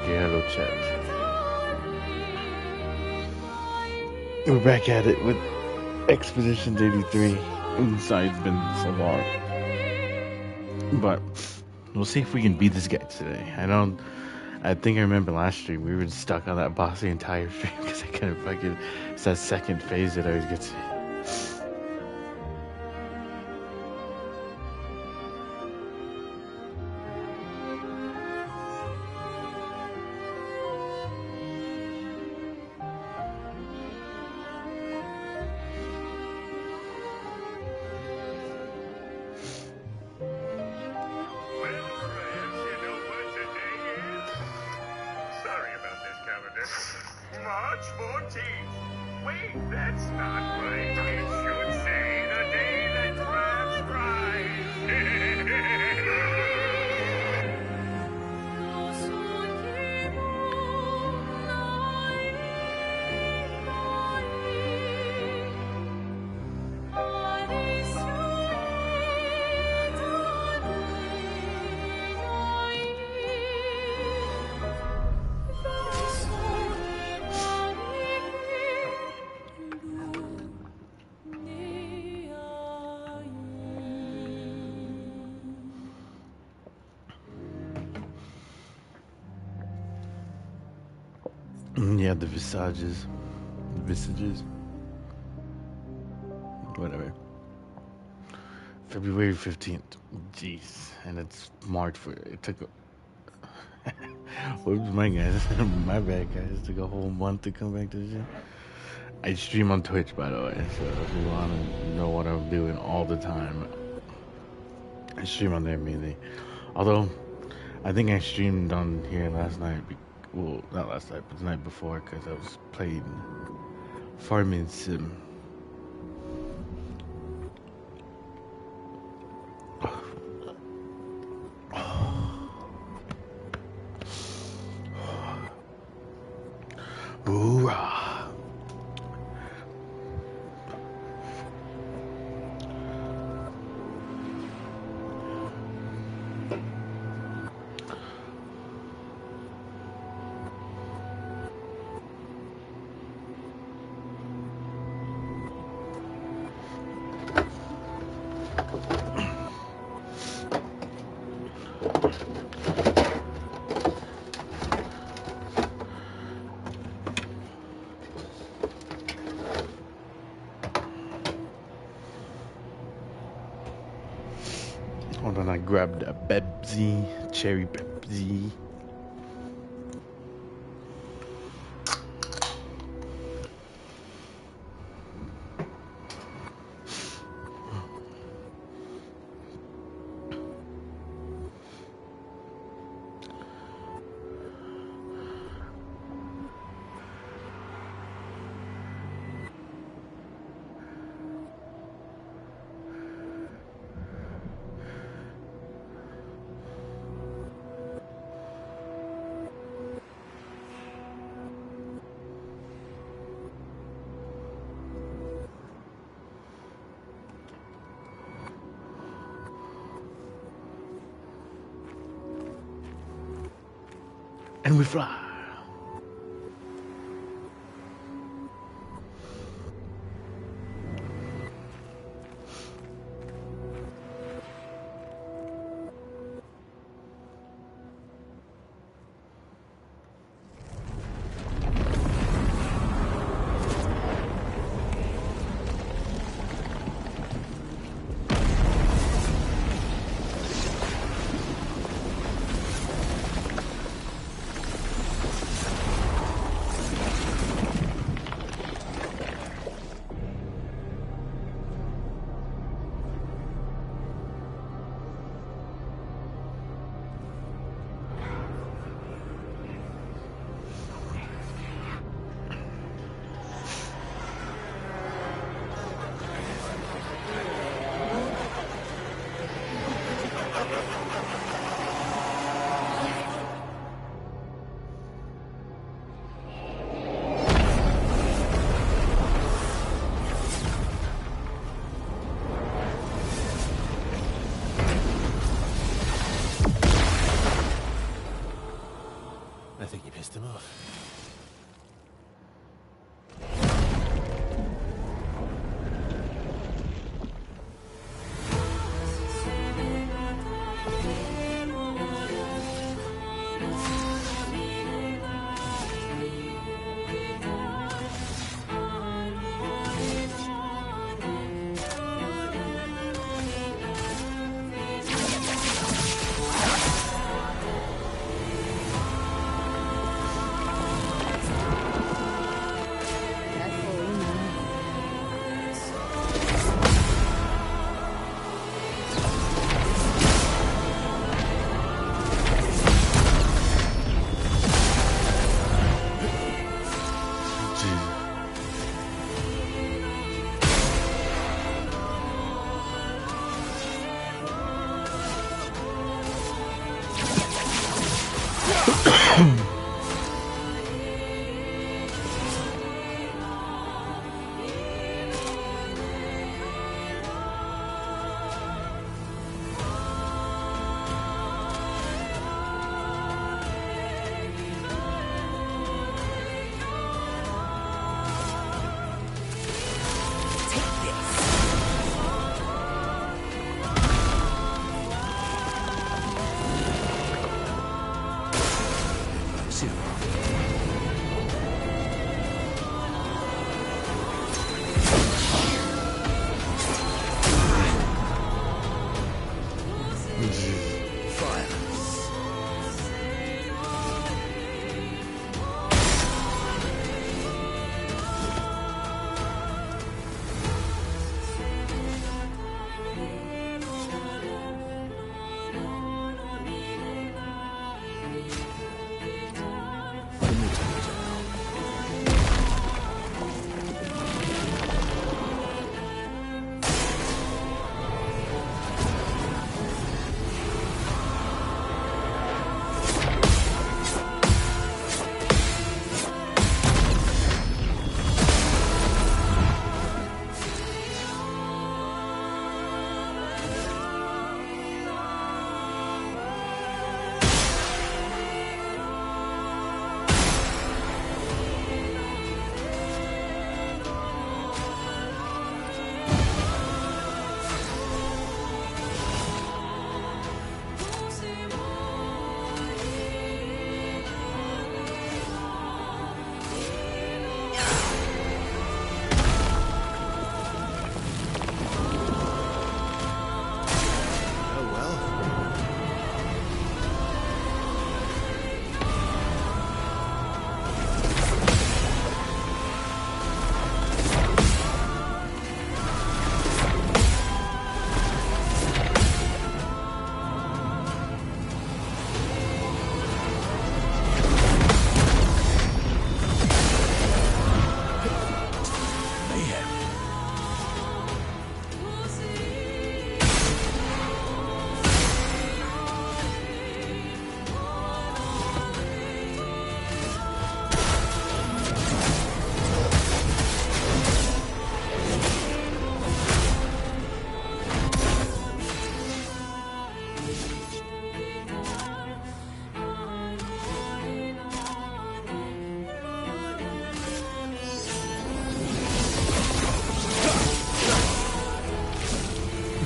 Hello chat. We're back at it with Expeditions 83. Sorry it's been so long. But we'll see if we can beat this guy today. I think I remember last stream we were stuck on that boss the entire stream because I couldn't fucking, it's that second phase that always gets me. Yeah, the visages. Whatever. February 15th. Jeez. And it's March for it took whoops, my guys. My bad, guys. It took a whole month to come back to the gym. I stream on Twitch, by the way, so if you want to know what I'm doing all the time, I stream on there mainly. Although, I think I streamed on here last night. Well, not last night, but the night before, because I was playing Farming Sim. Hoorah! Hold on, I grabbed a Pepsi, cherry Pepsi. And we fly.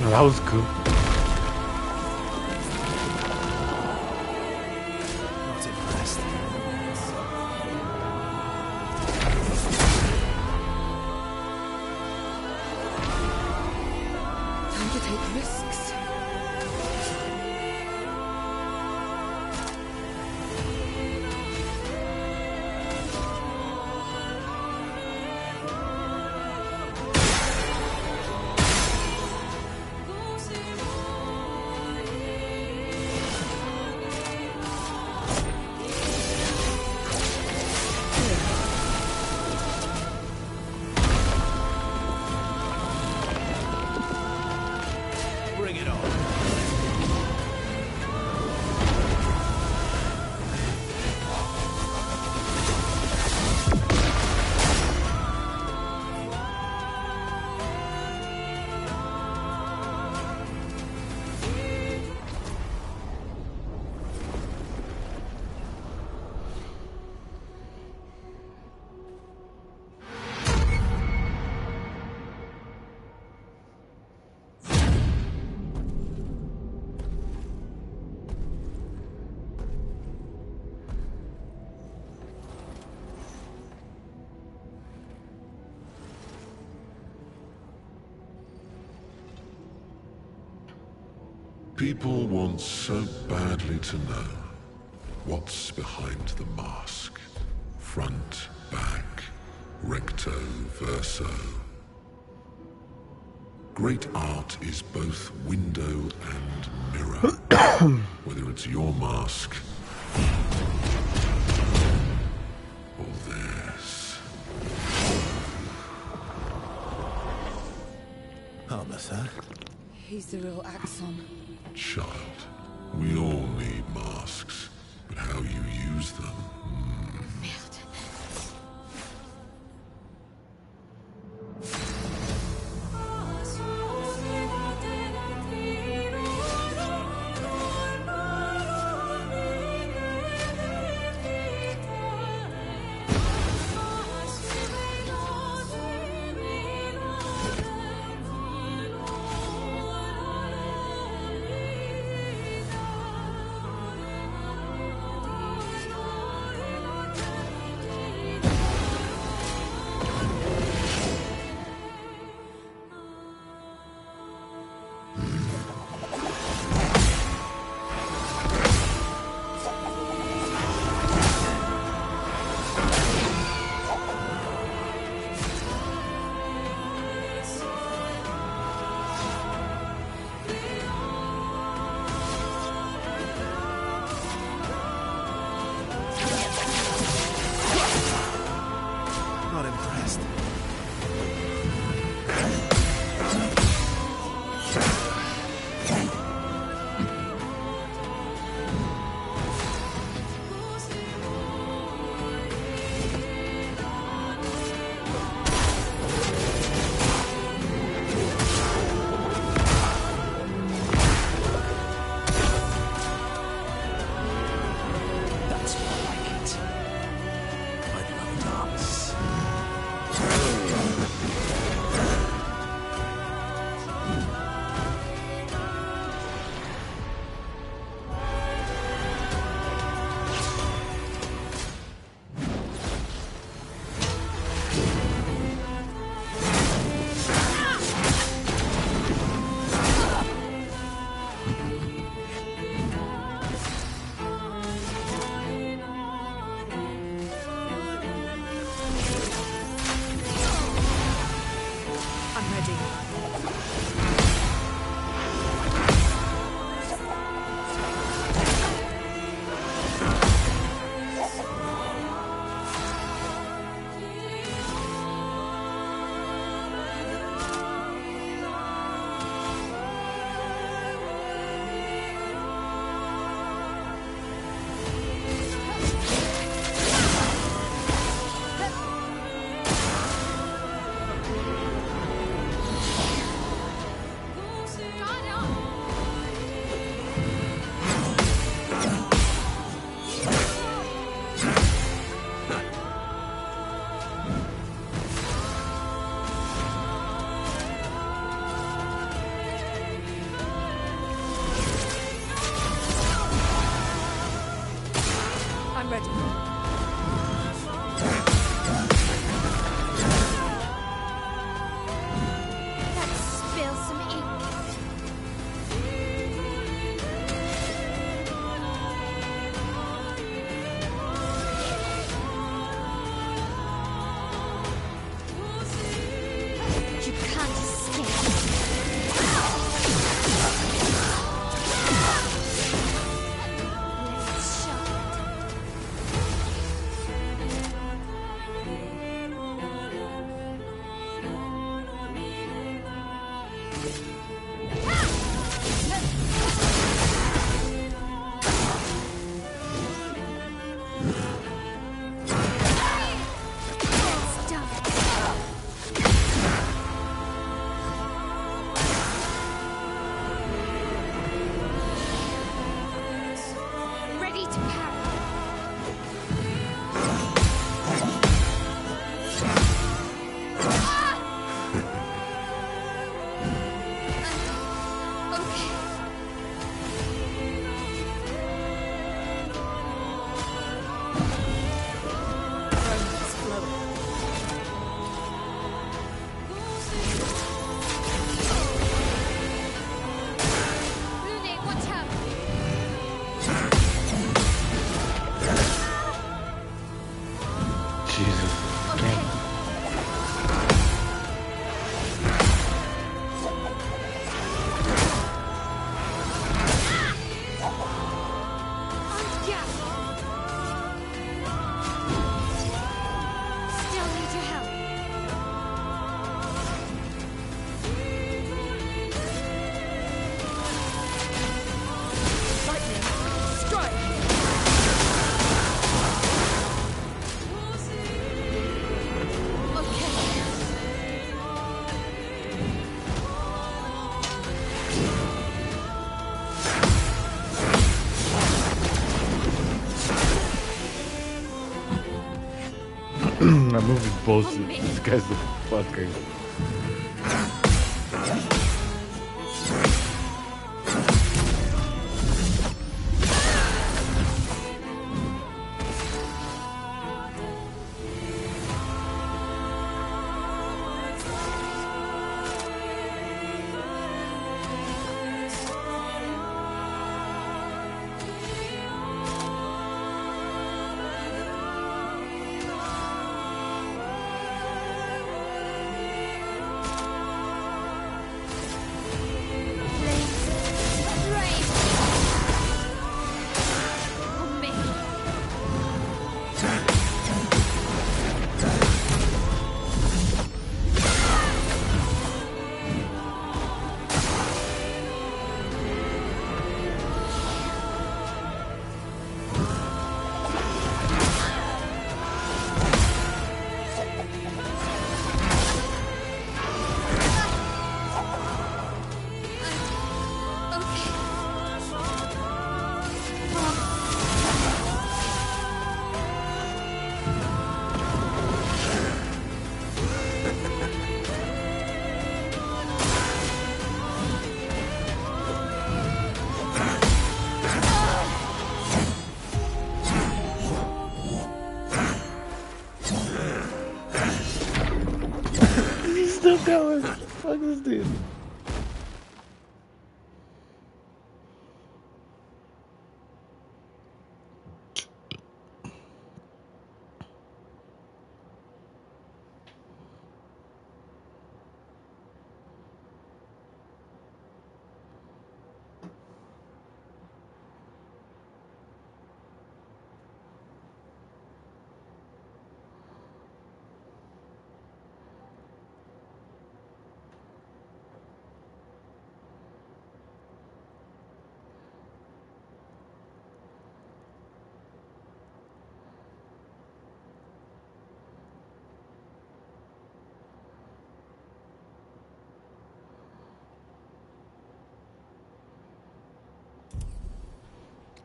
That was cool. Not impressed. Time to take risks. Bring it on. People want so badly to know what's behind the mask. Front, back, recto, verso. Great art is both window and mirror. Whether it's your mask or theirs. Harmless, huh? He's the real Axon. Child, we all need masks, but how you use them. Merde. That movie's bullshit. This guy's a fucker. Still going. Fuck this dude.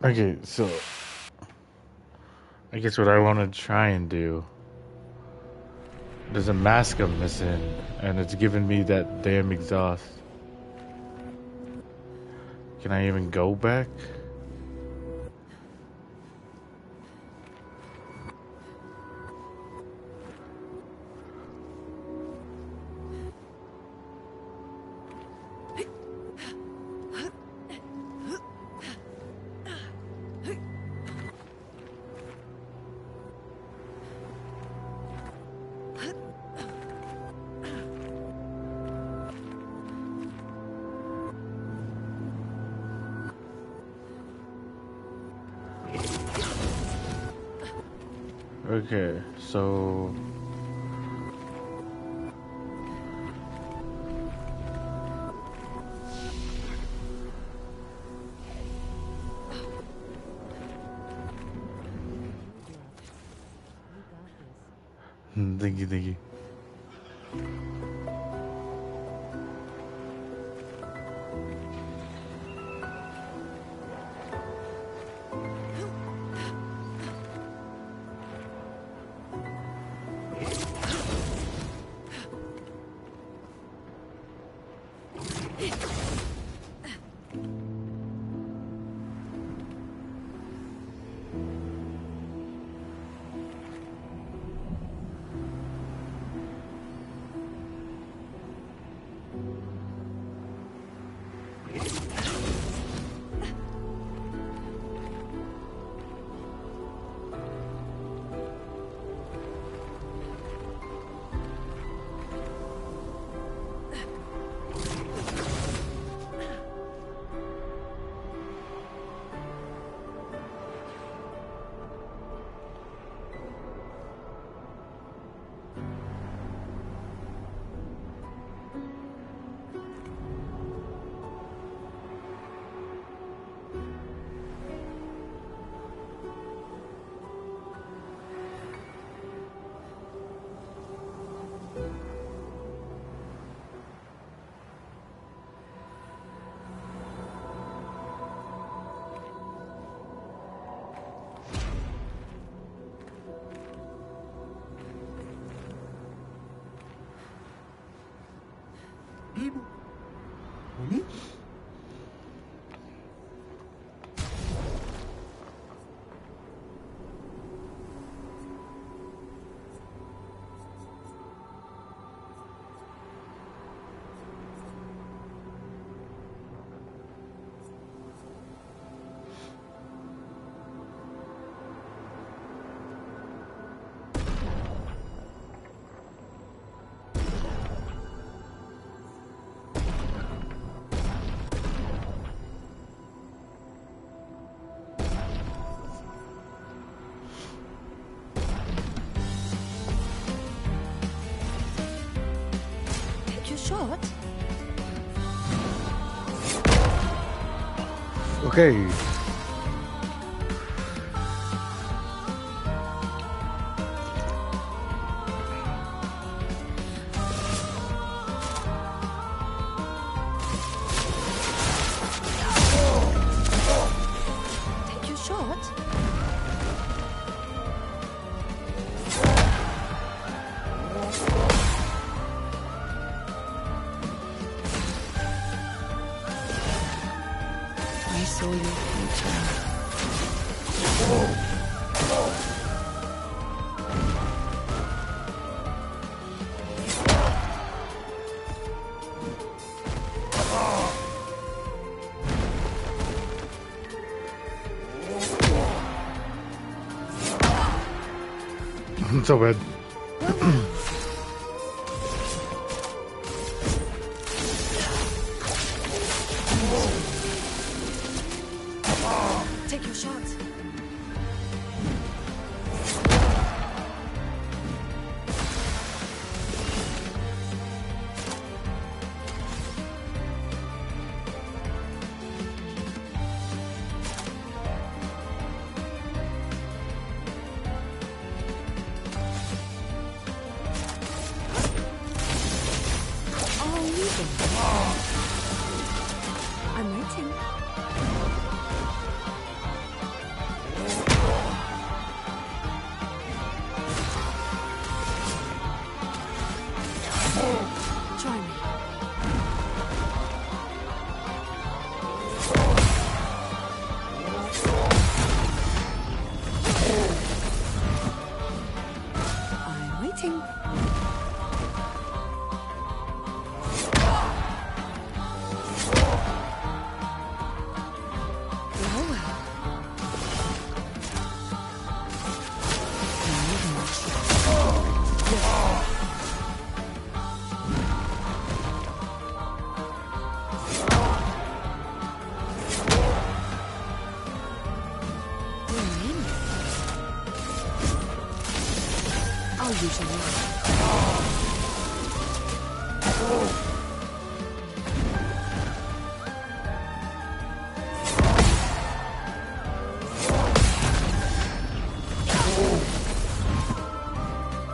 Okay, so I guess what I want to try and do, there's a mask I'm missing, and it's giving me that damn exhaust. Can I even go back? Okay, so Thank you, thank you. Shot? Okay. Take your shot? I saw your future. So bad. Take your shot. I'm waiting. Try me. I'm waiting. I'll use your light.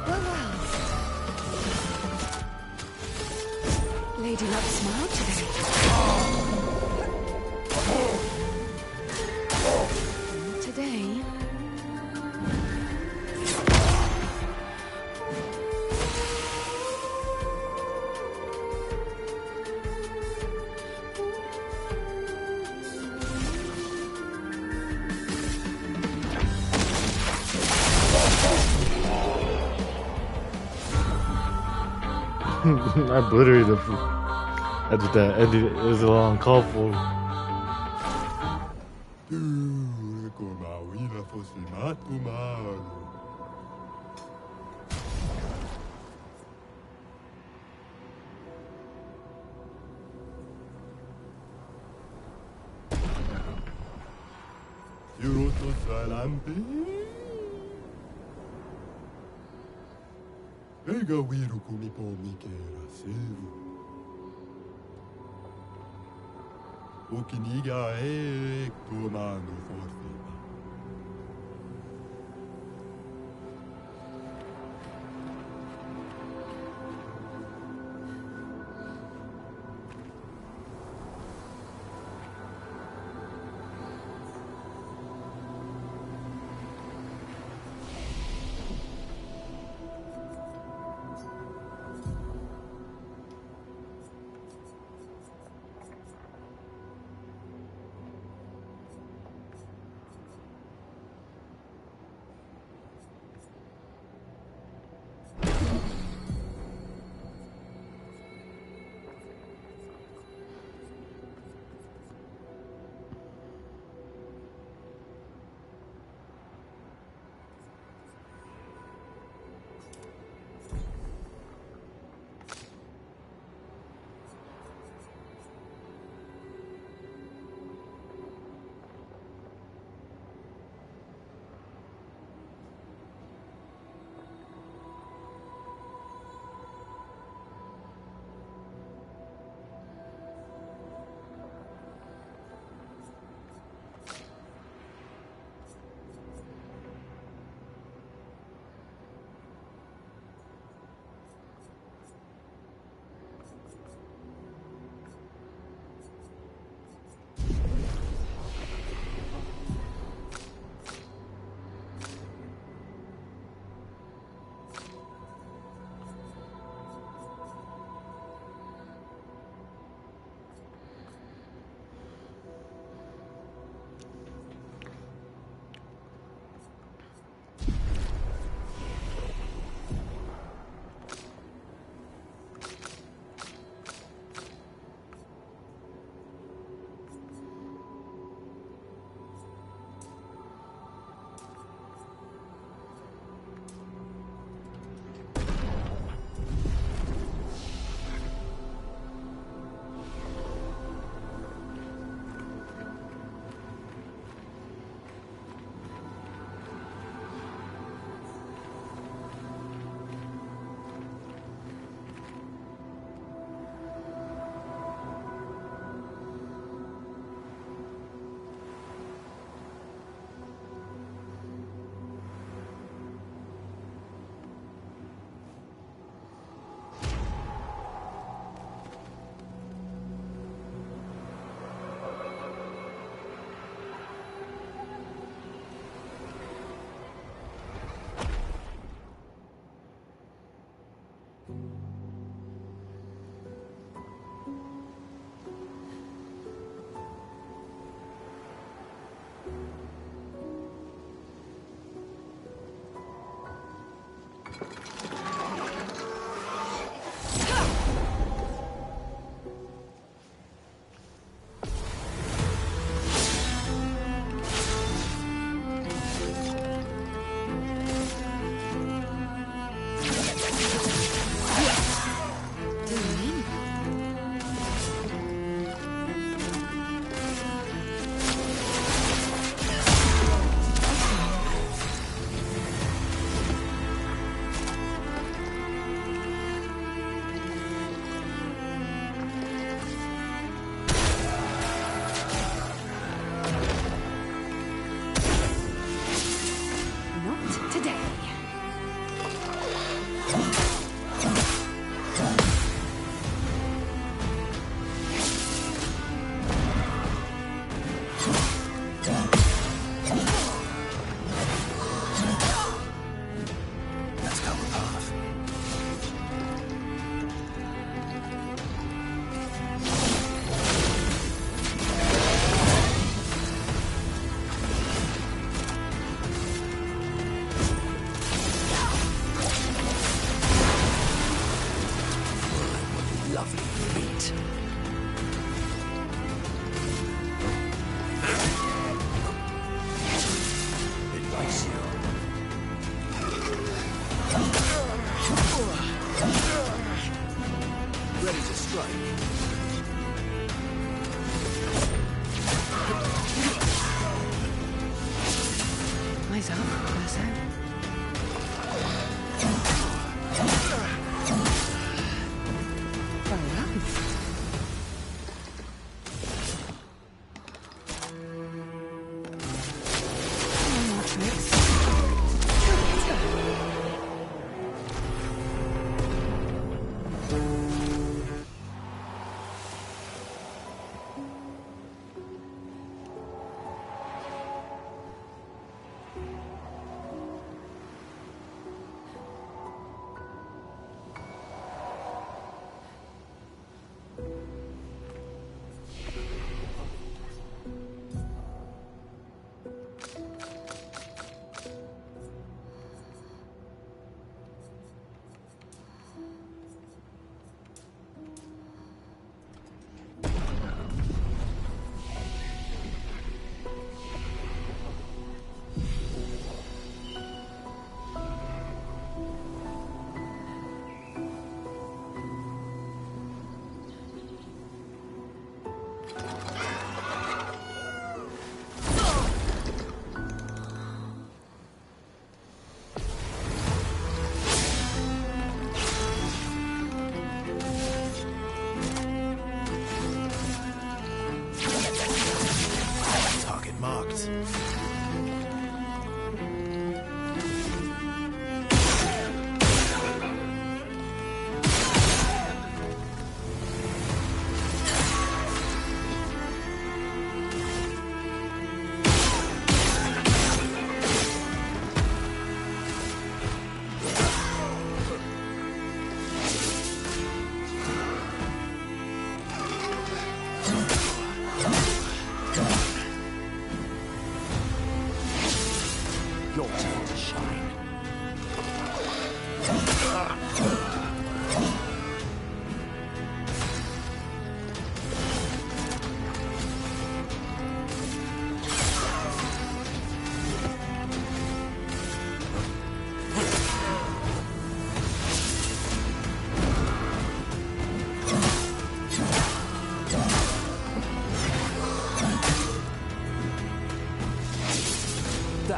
Well, well. I obliterated the food. That's what that ended. It was a long call for.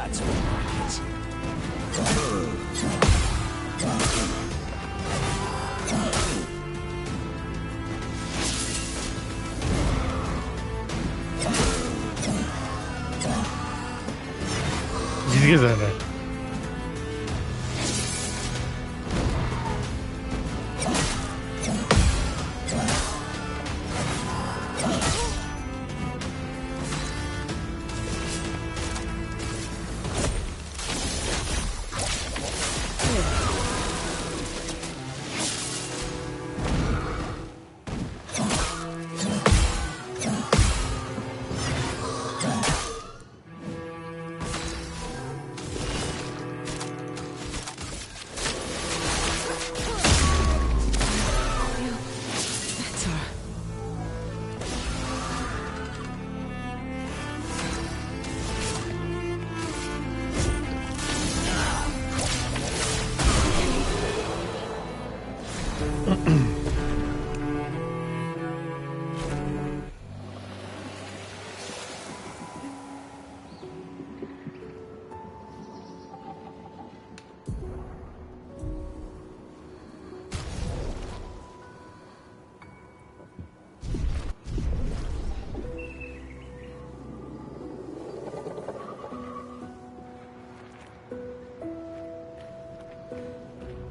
That's what it is. He's in there.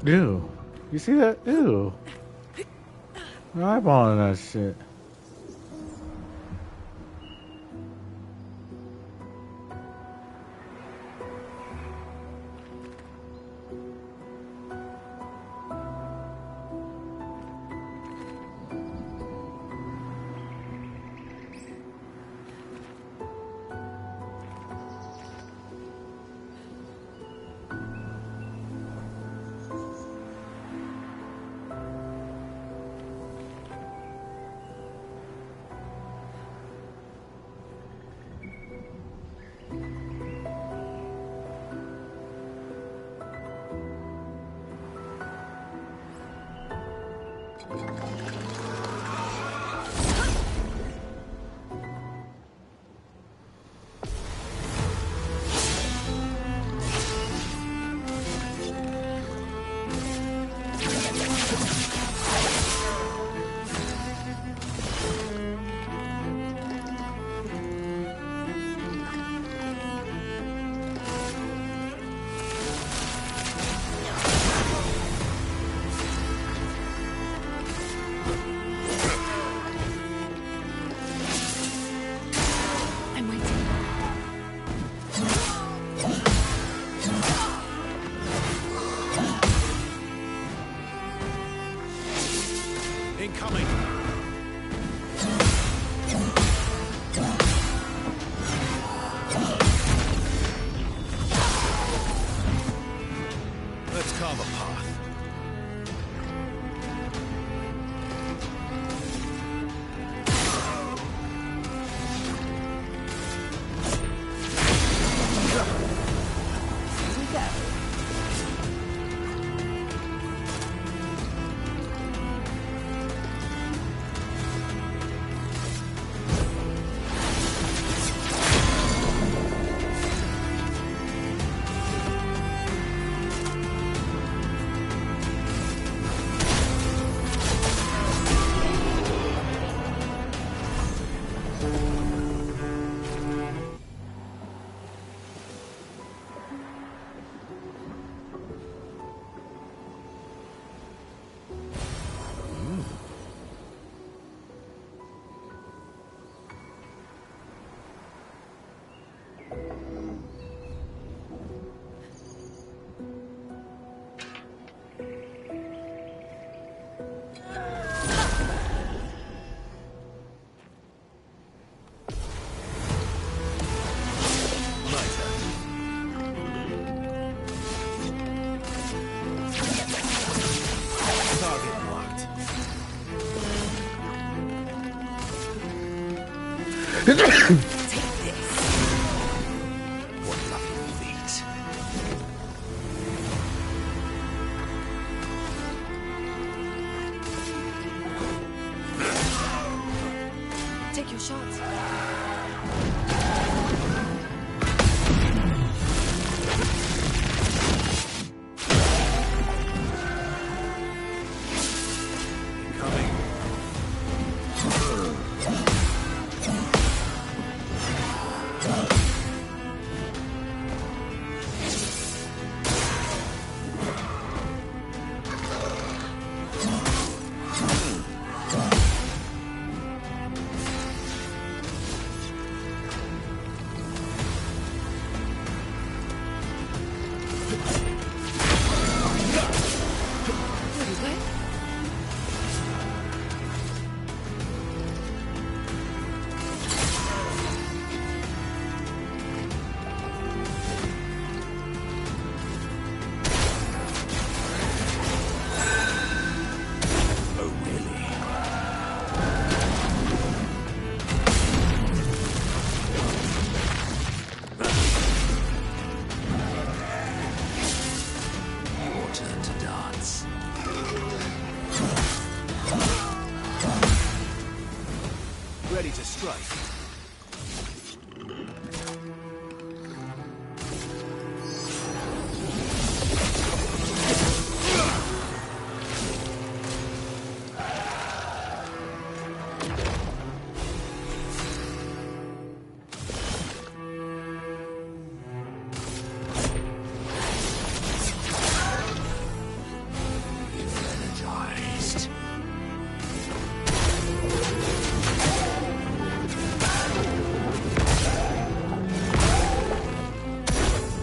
Ew. You see that? Ew. I'm eyeballing that shit. Incoming. Let's carve a path. Take this. What lovely feet. Take your shot. Ready to strike.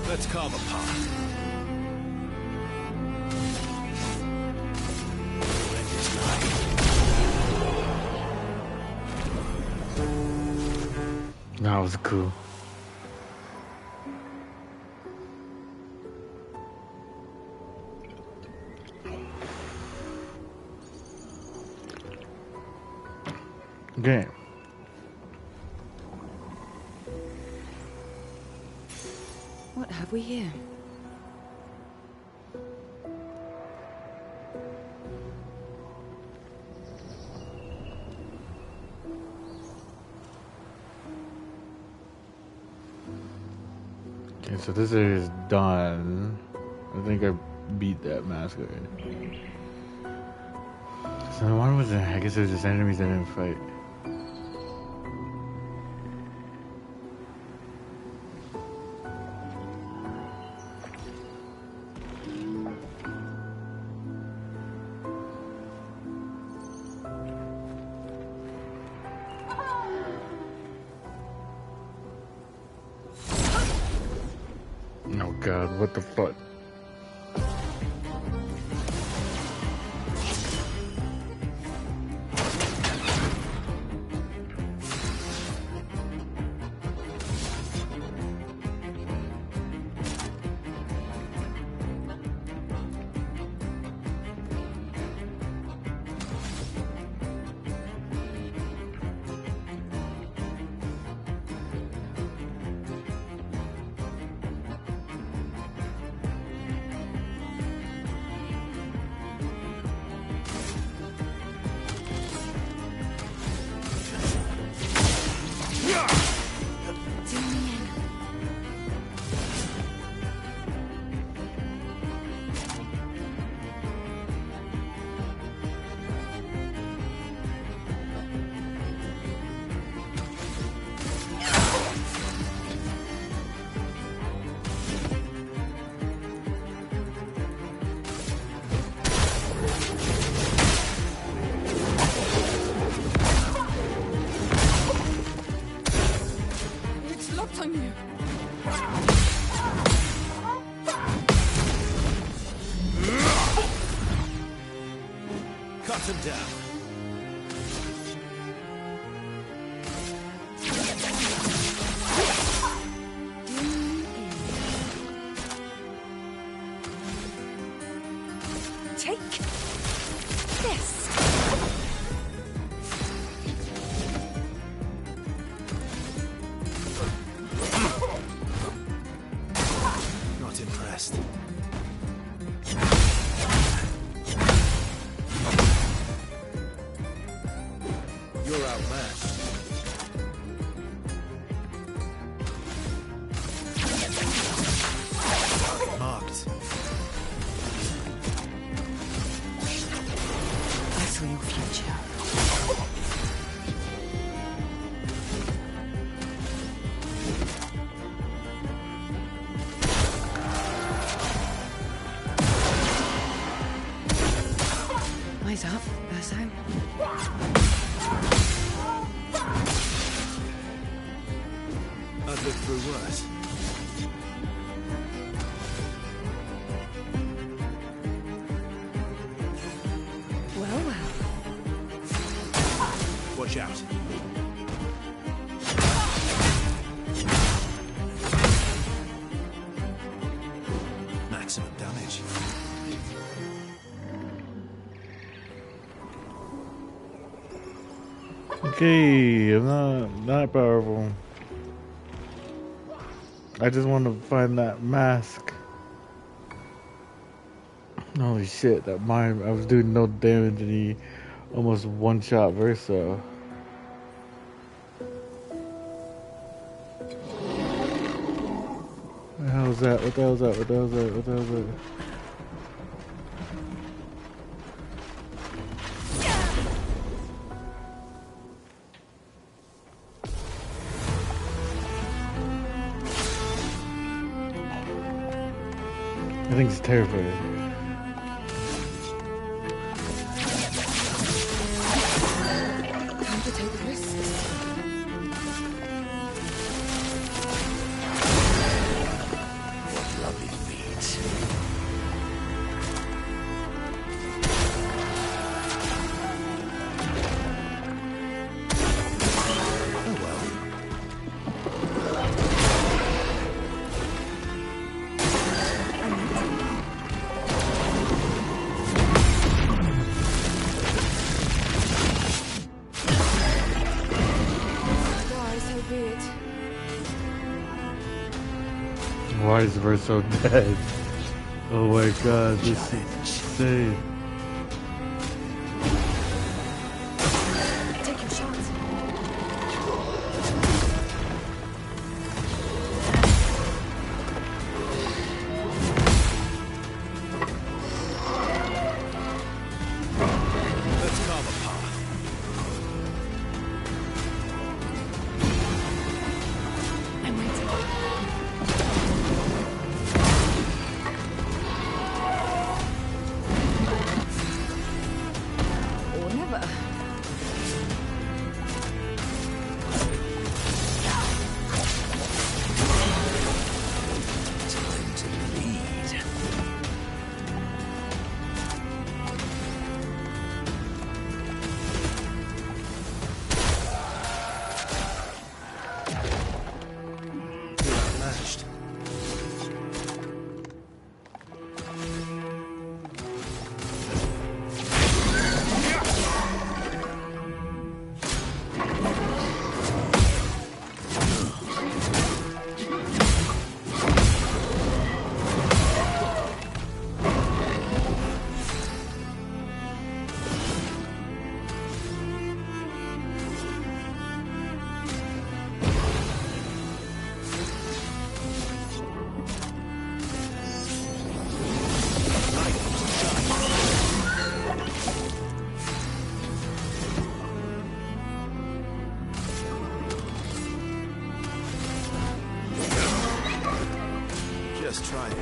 Let's carve a path. End this night. That was cool. Okay. What have we here? Okay, so this area is done. I think I beat that mask already. So why was it? I guess it was just enemies that didn't fight. Oh god, what the fuck? Cut him down. Take this. Not impressed. You're outmatched. Marked. I saw your future. Eyes up, Verso. I've lived through worse. Well, well. Watch out. Maximum damage. Okay, I'm not that powerful. I just want to find that mask. Holy shit, that mine, I was doing no damage and he almost one-shot Verso. hell's that? What the hell's that? What the hell's that? What the hell's that? I think it's terrifying. Time to take risks. What lovely feet. Oh well. Die, so be it. Why is Verso dead? Oh my god, this is insane. Take your shots. Let's carve a path. I'm waiting. Or never. Time to bleed. You're outmatched. Just try it.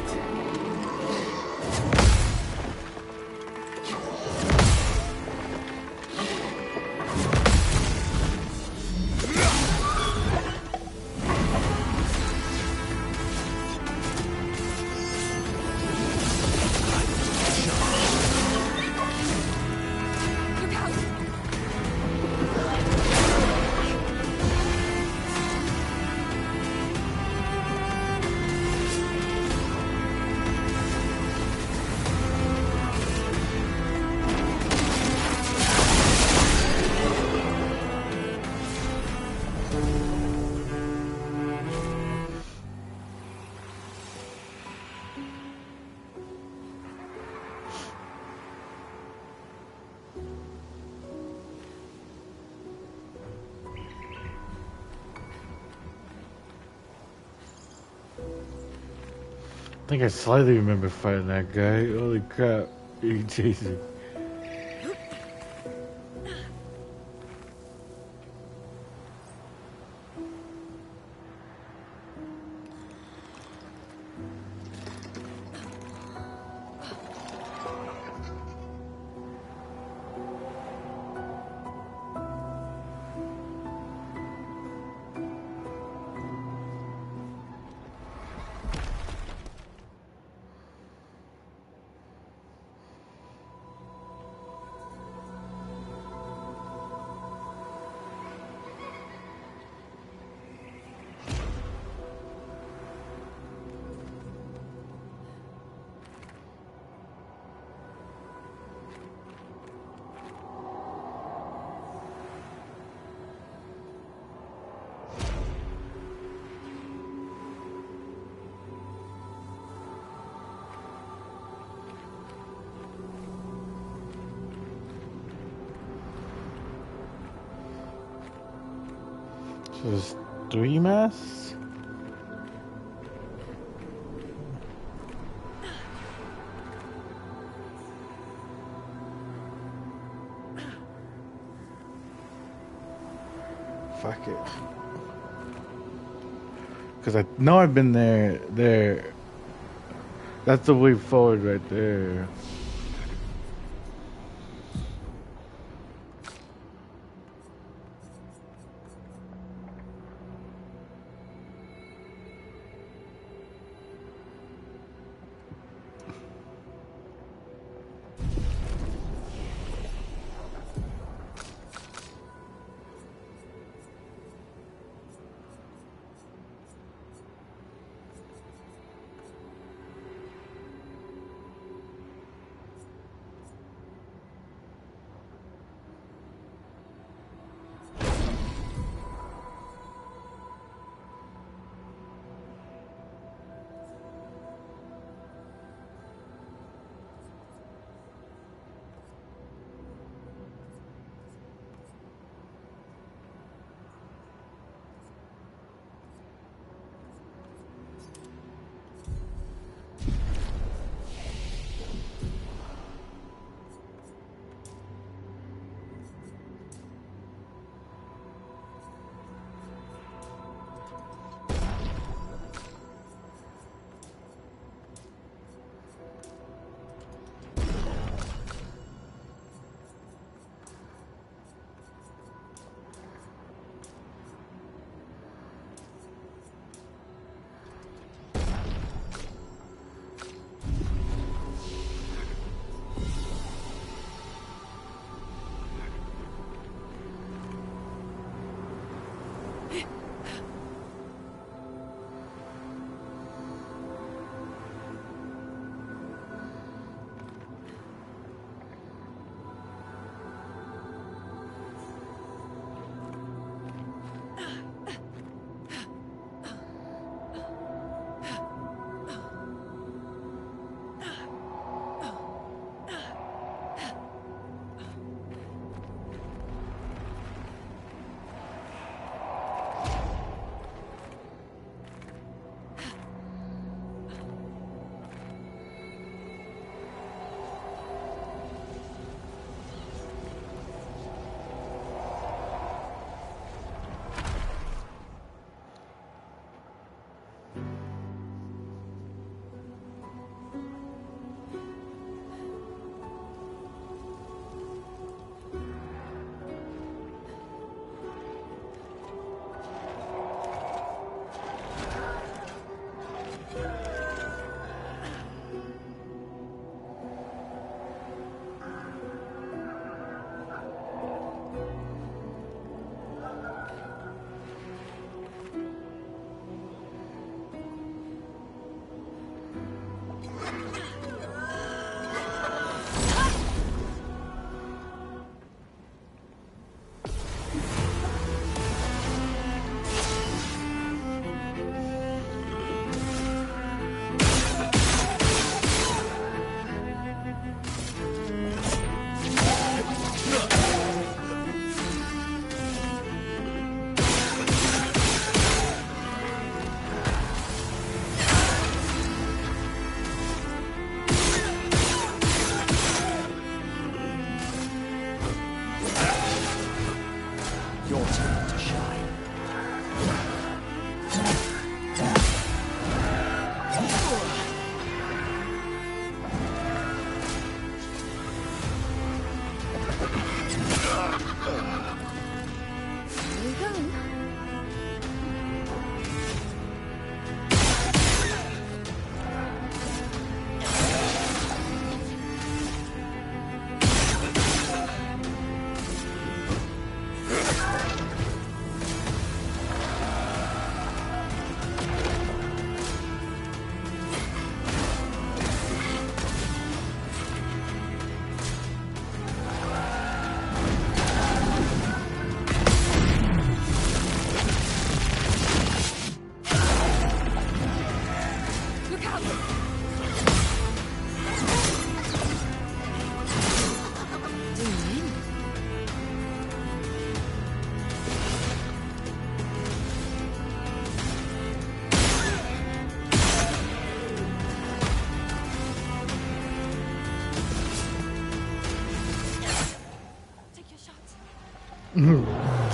Look out! I think I slightly remember fighting that guy. Holy crap. He chasing. So there's 3 masks? fuck it. Because I know I've been there. That's the way forward right there.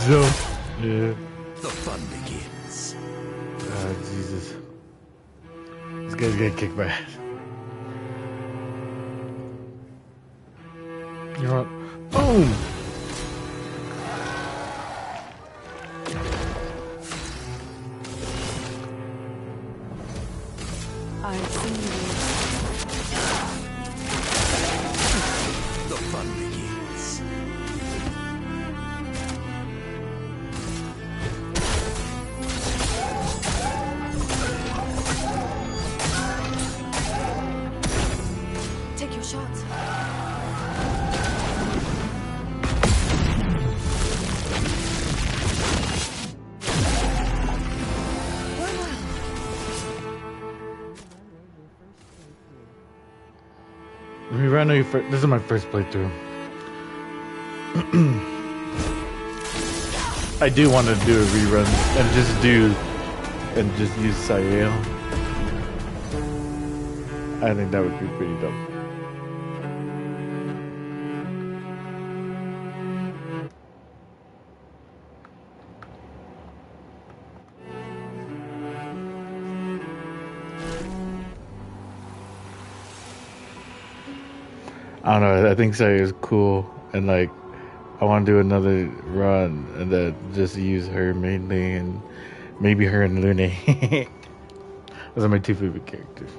Jump. Yeah. The fun begins. Oh, Jesus. This guy's gonna kick my ass. You know what? Boom! I've seen you. The fun begins. Take your shot. This is my first playthrough. I do want to do a rerun and just use Sael. I think that would be pretty dope. I don't know. I think Sael is cool, and like, I want to do another run and then just use her mainly, and maybe her and Lune. Those are my two favorite characters.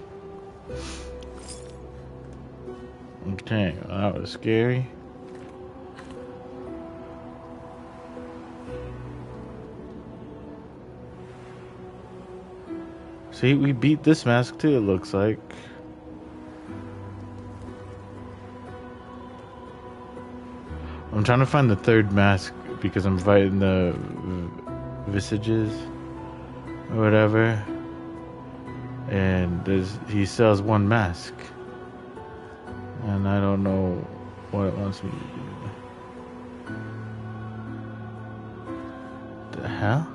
Okay, well, that was scary. See, we beat this mask too, it looks like. I'm trying to find the third mask because I'm fighting the visages or whatever. And he sells one mask. And I don't know what it wants me to do. The hell?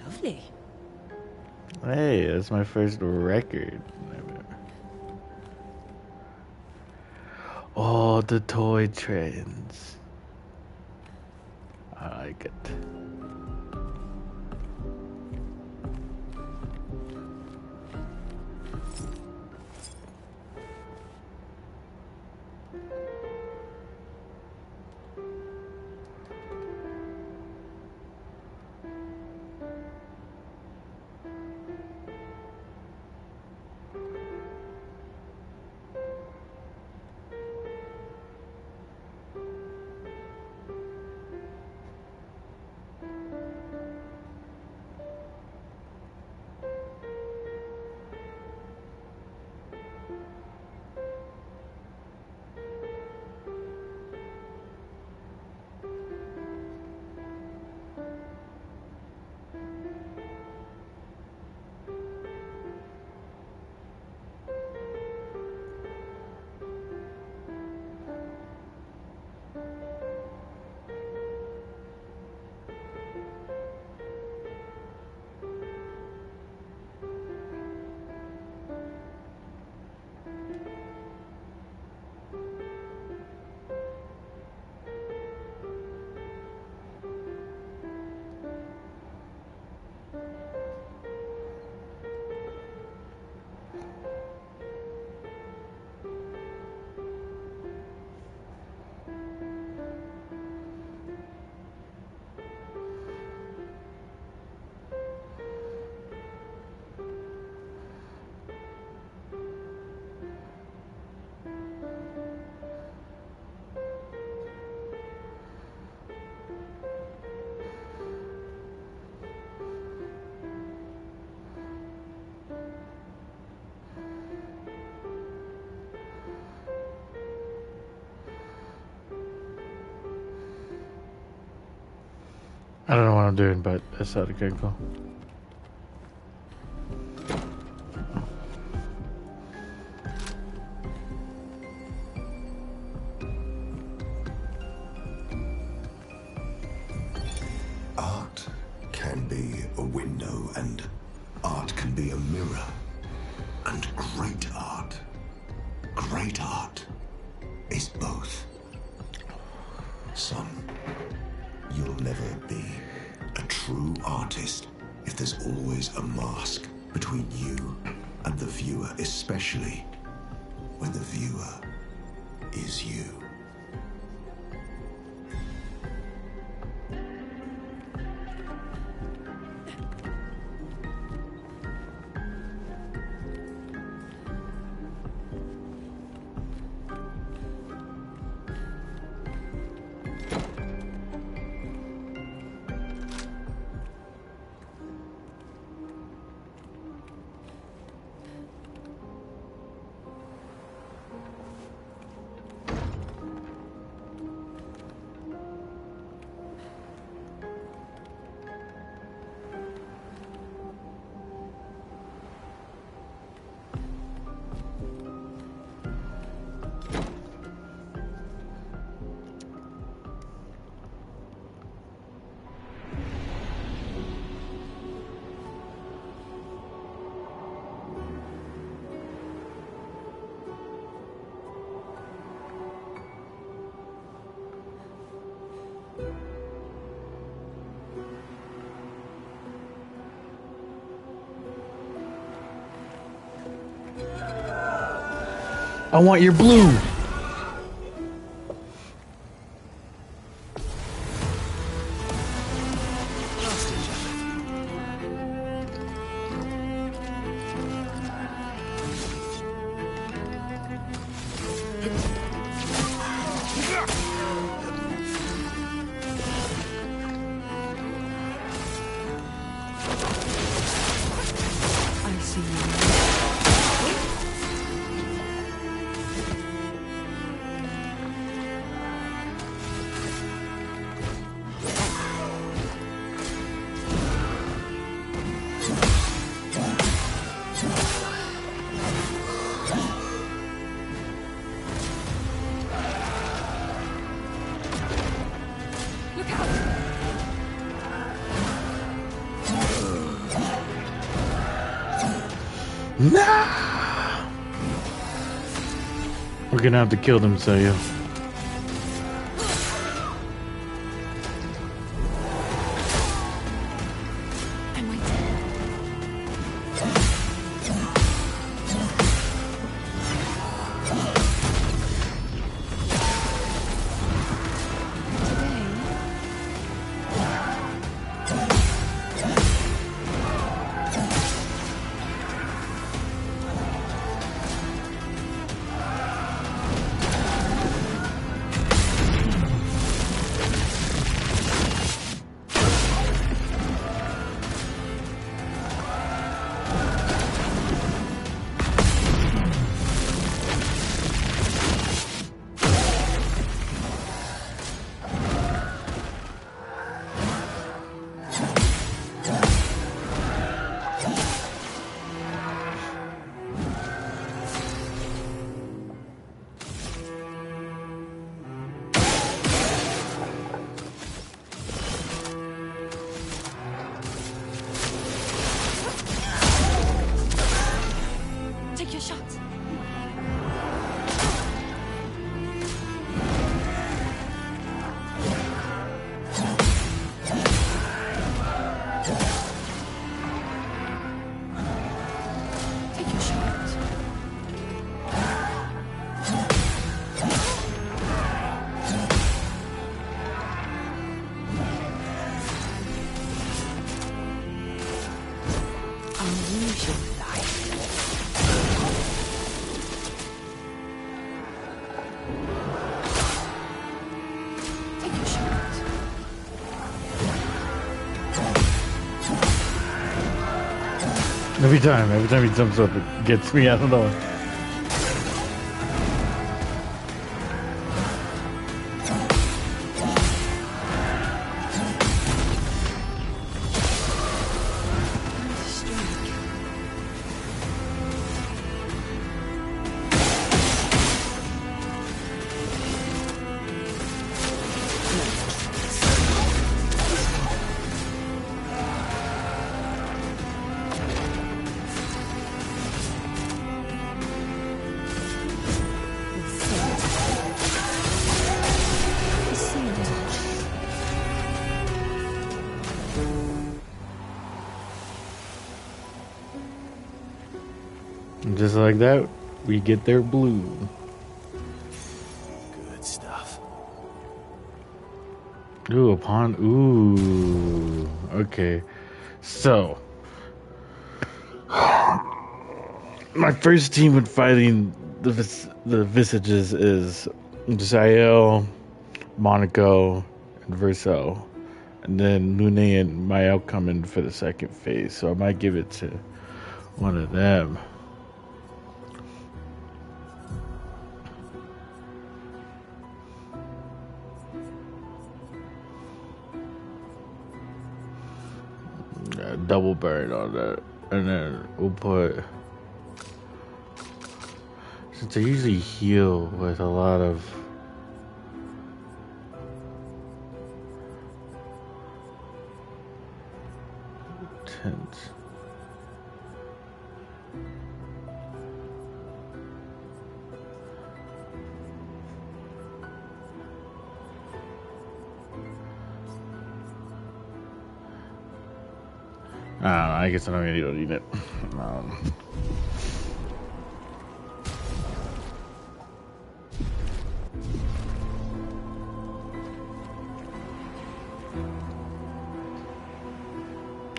Lovely. Hey, that's my first record. Oh, the toy trains. I like it. I don't know what I'm doing, but that's how it can go. Art can be a window, and art can be a mirror. And great art is both. Son, you'll never be a true artist if there's always a mask between you and the viewer, especially when the viewer is you. I want your blue. I see you. Nah. We're gonna have to kill them, so yeah. Am I Take your shot. Take your shot. Unusual life. Take your shot. Every time he jumps up, it gets me. I don't know. And just like that, we get their blue. Good stuff. Ooh, upon. Ooh. Okay. So. My first team with fighting the Visages is Jael, Monaco, and Verso. And then Lune and Mael come in for the second phase. So I might give it to one of them. Double bird on that. And then we'll put... Since I usually heal with a lot of... Tints. I guess I don't really need it.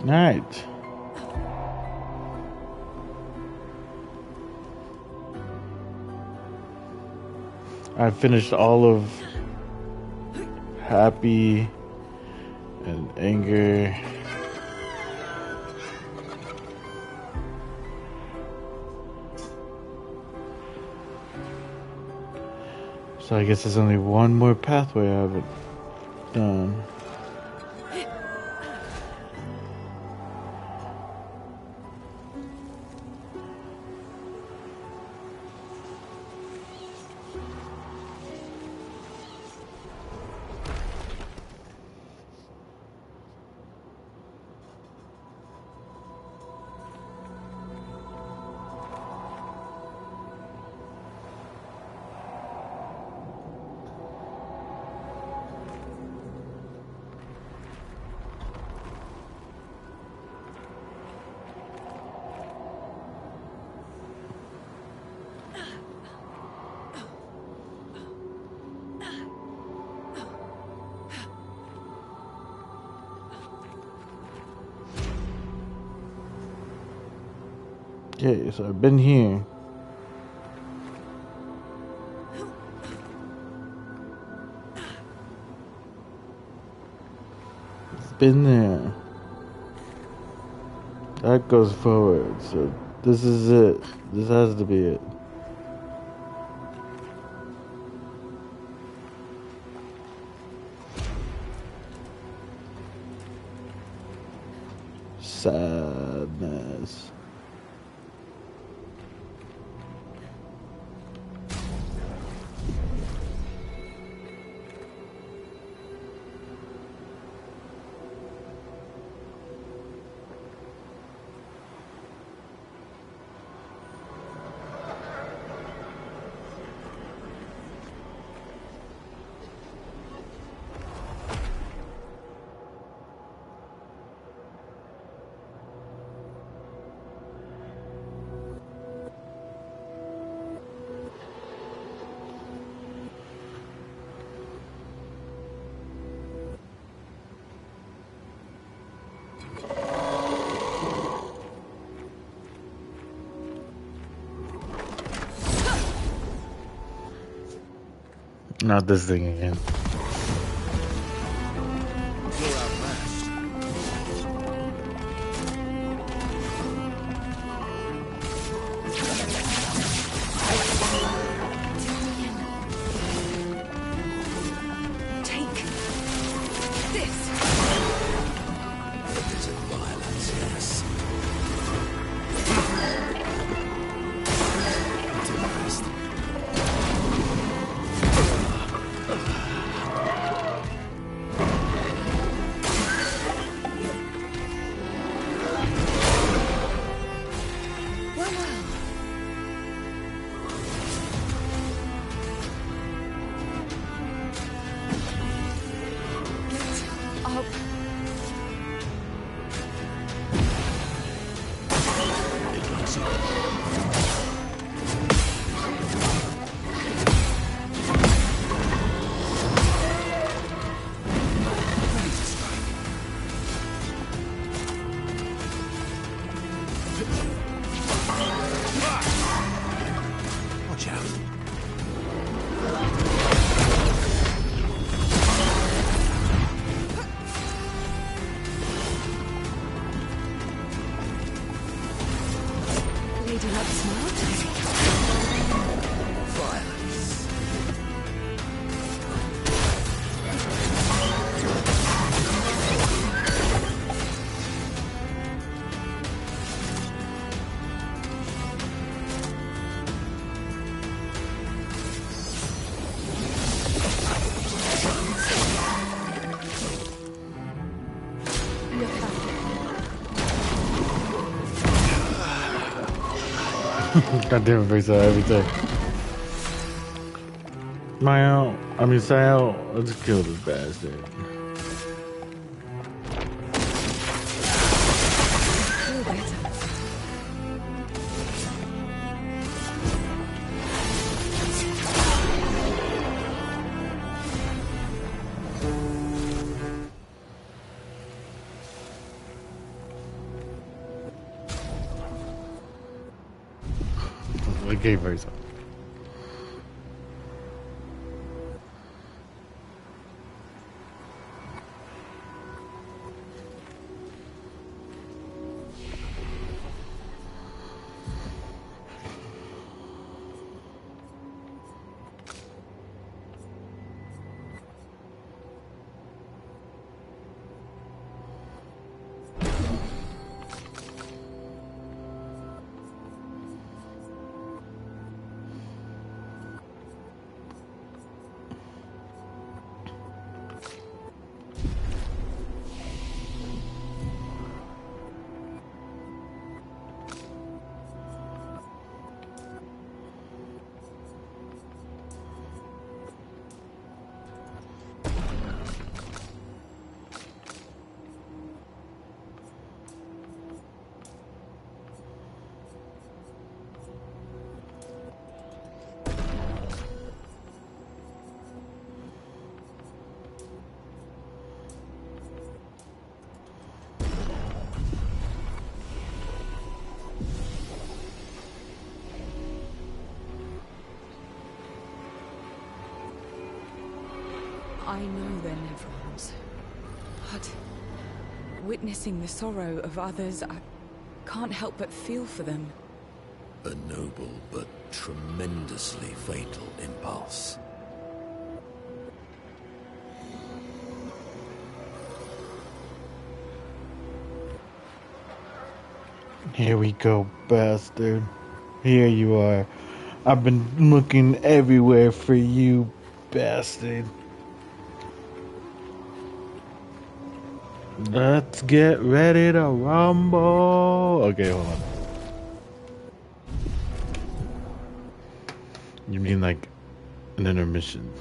Alright. I finished all of Happy and Anger. So I guess there's only one more pathway I haven't done. Okay, so I've been here. Been there. That goes forward, so this is it. This has to be it. Sadness. Not this thing again. You're outmatched. Take this. It's a violence, yes. To the rest. Up. It looks like you like smart? Violence. Look back. God damn it, face out everything. Sal, let's kill this bastard. Feel better. Okay, face out. I know they're Nevrons, but witnessing the sorrow of others, I can't help but feel for them. A noble but tremendously fatal impulse. Here we go, bastard. Here you are. I've been looking everywhere for you, bastard. Let's get ready to rumble. Okay, hold on. You mean like an intermission?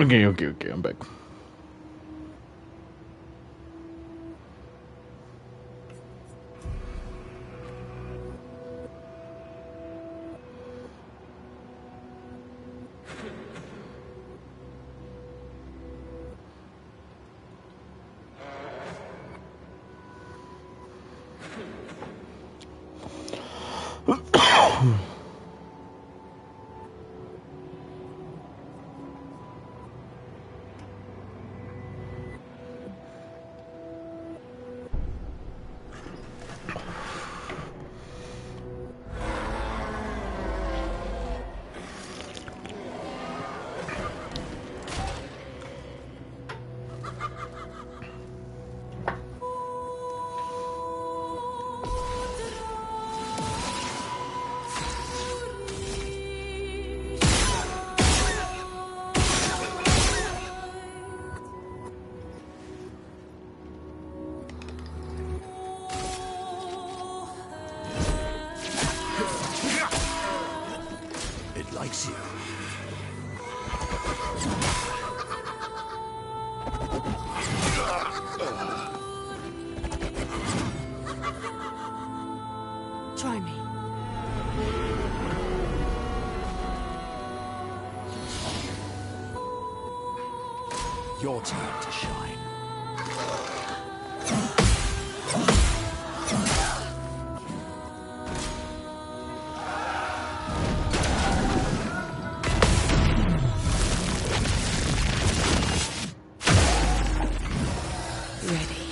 Okay, I'm back. It likes you. Try me. Your turn to shine. Ready.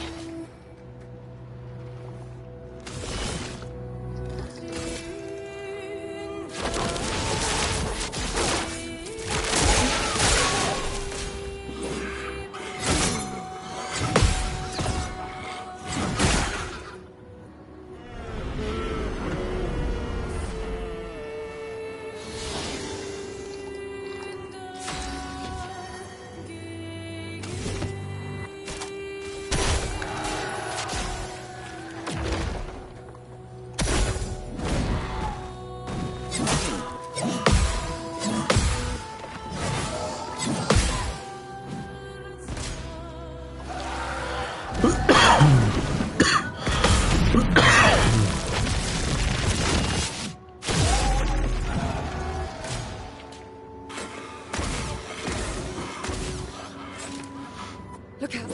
Look out.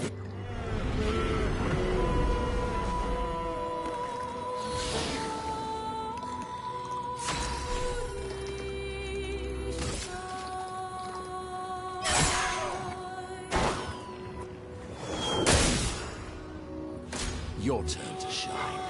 Your turn to shine.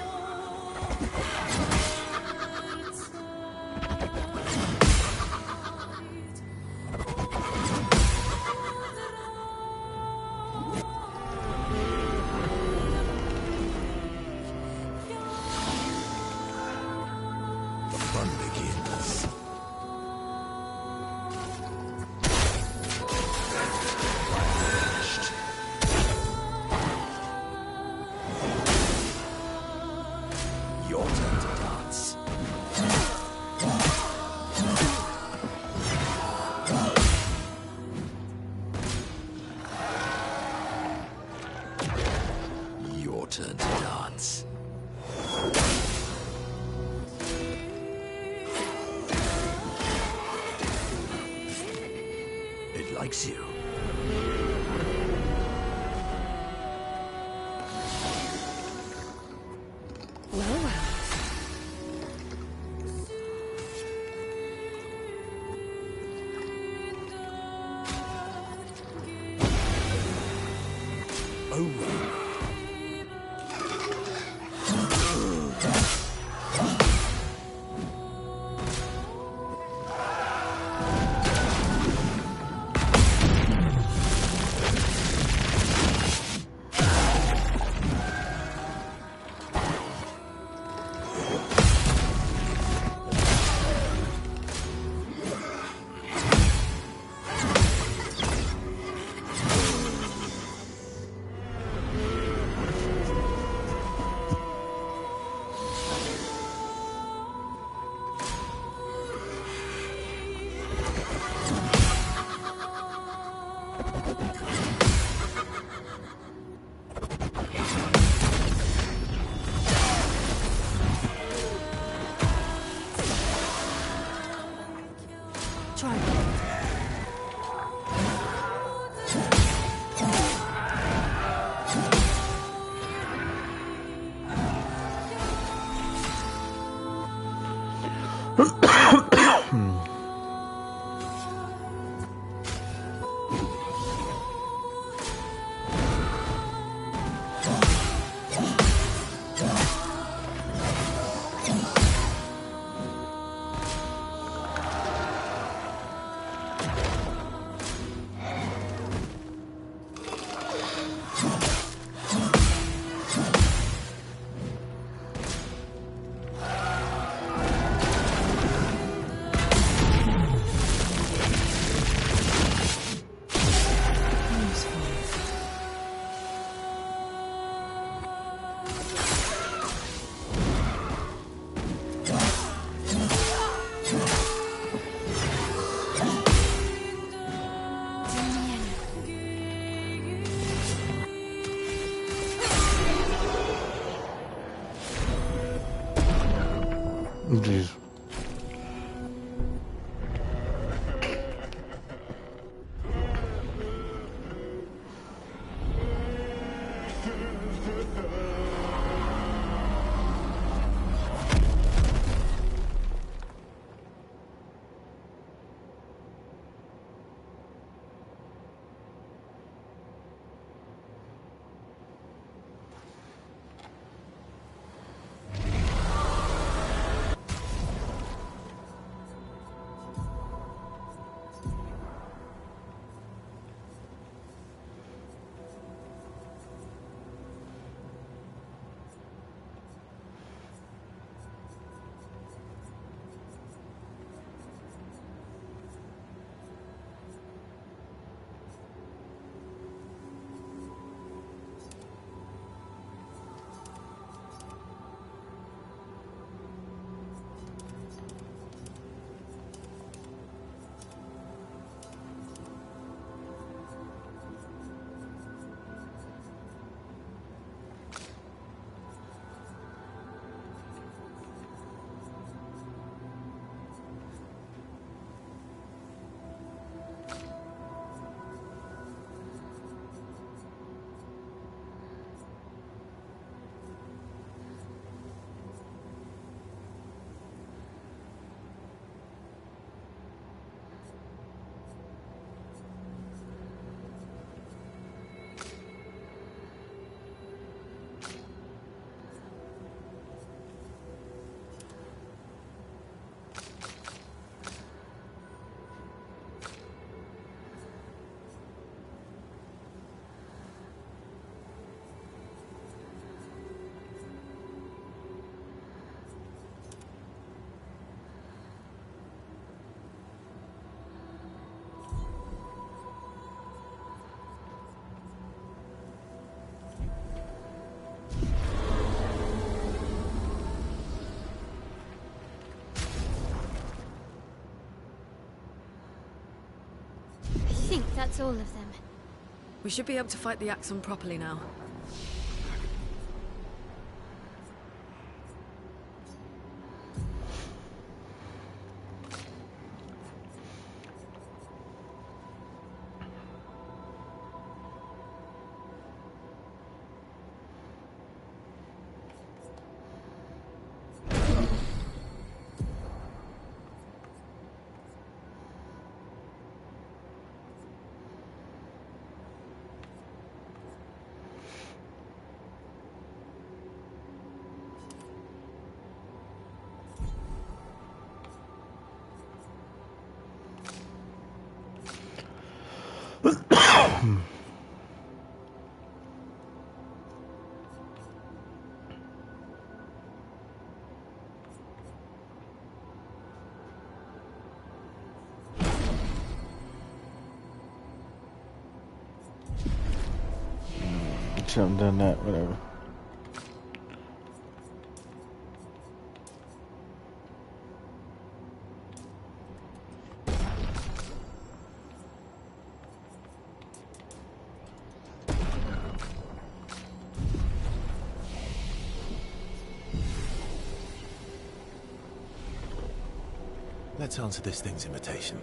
The fun begins. Finished. Your turn to dance. Your turn to dance. It likes you. Well, well. Over. Jeez. I think that's all of them. We should be able to fight the Axon properly now. Something done that, whatever. Let's answer this thing's invitation.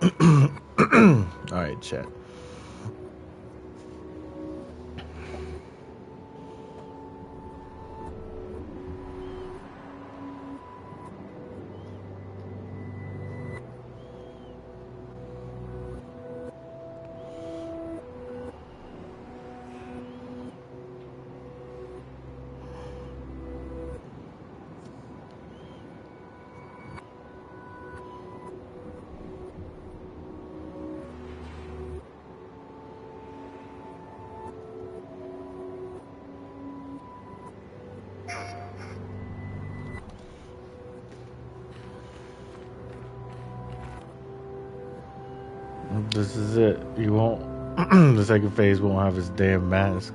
Alright, chat. This is it. You won't. The second phase won't have his damn mask.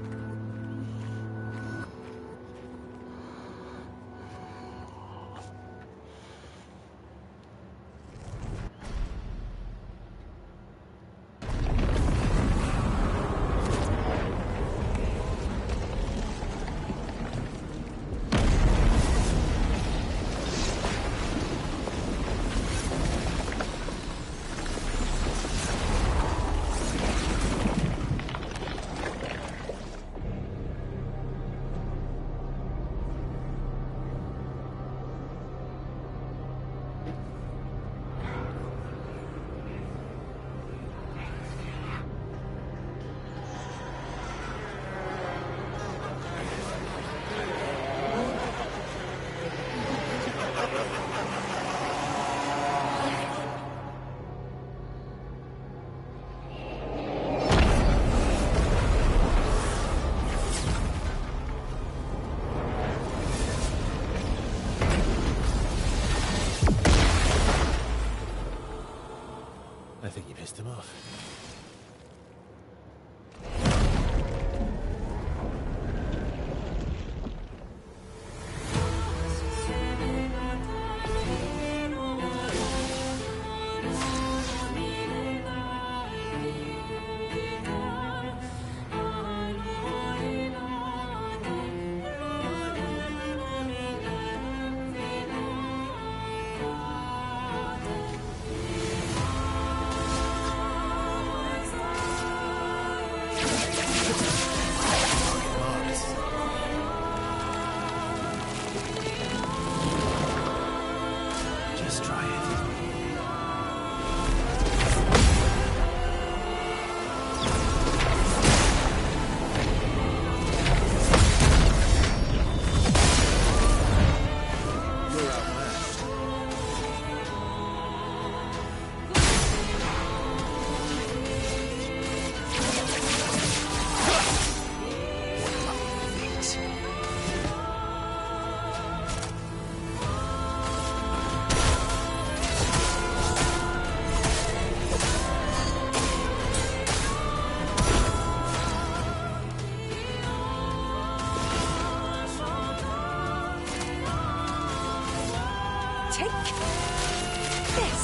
I think you pissed him off. Just try it. Take this.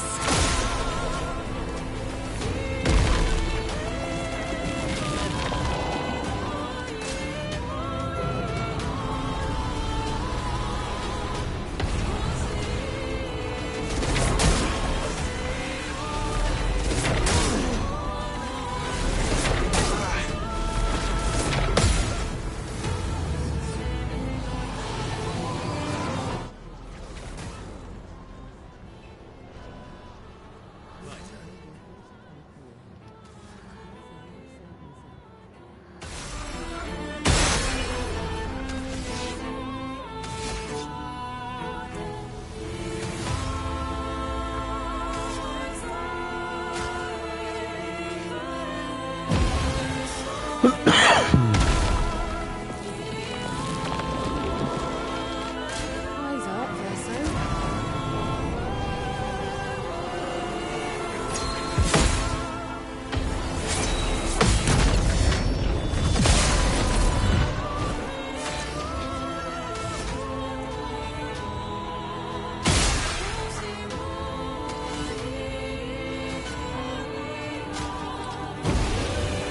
Eyes up, Verso.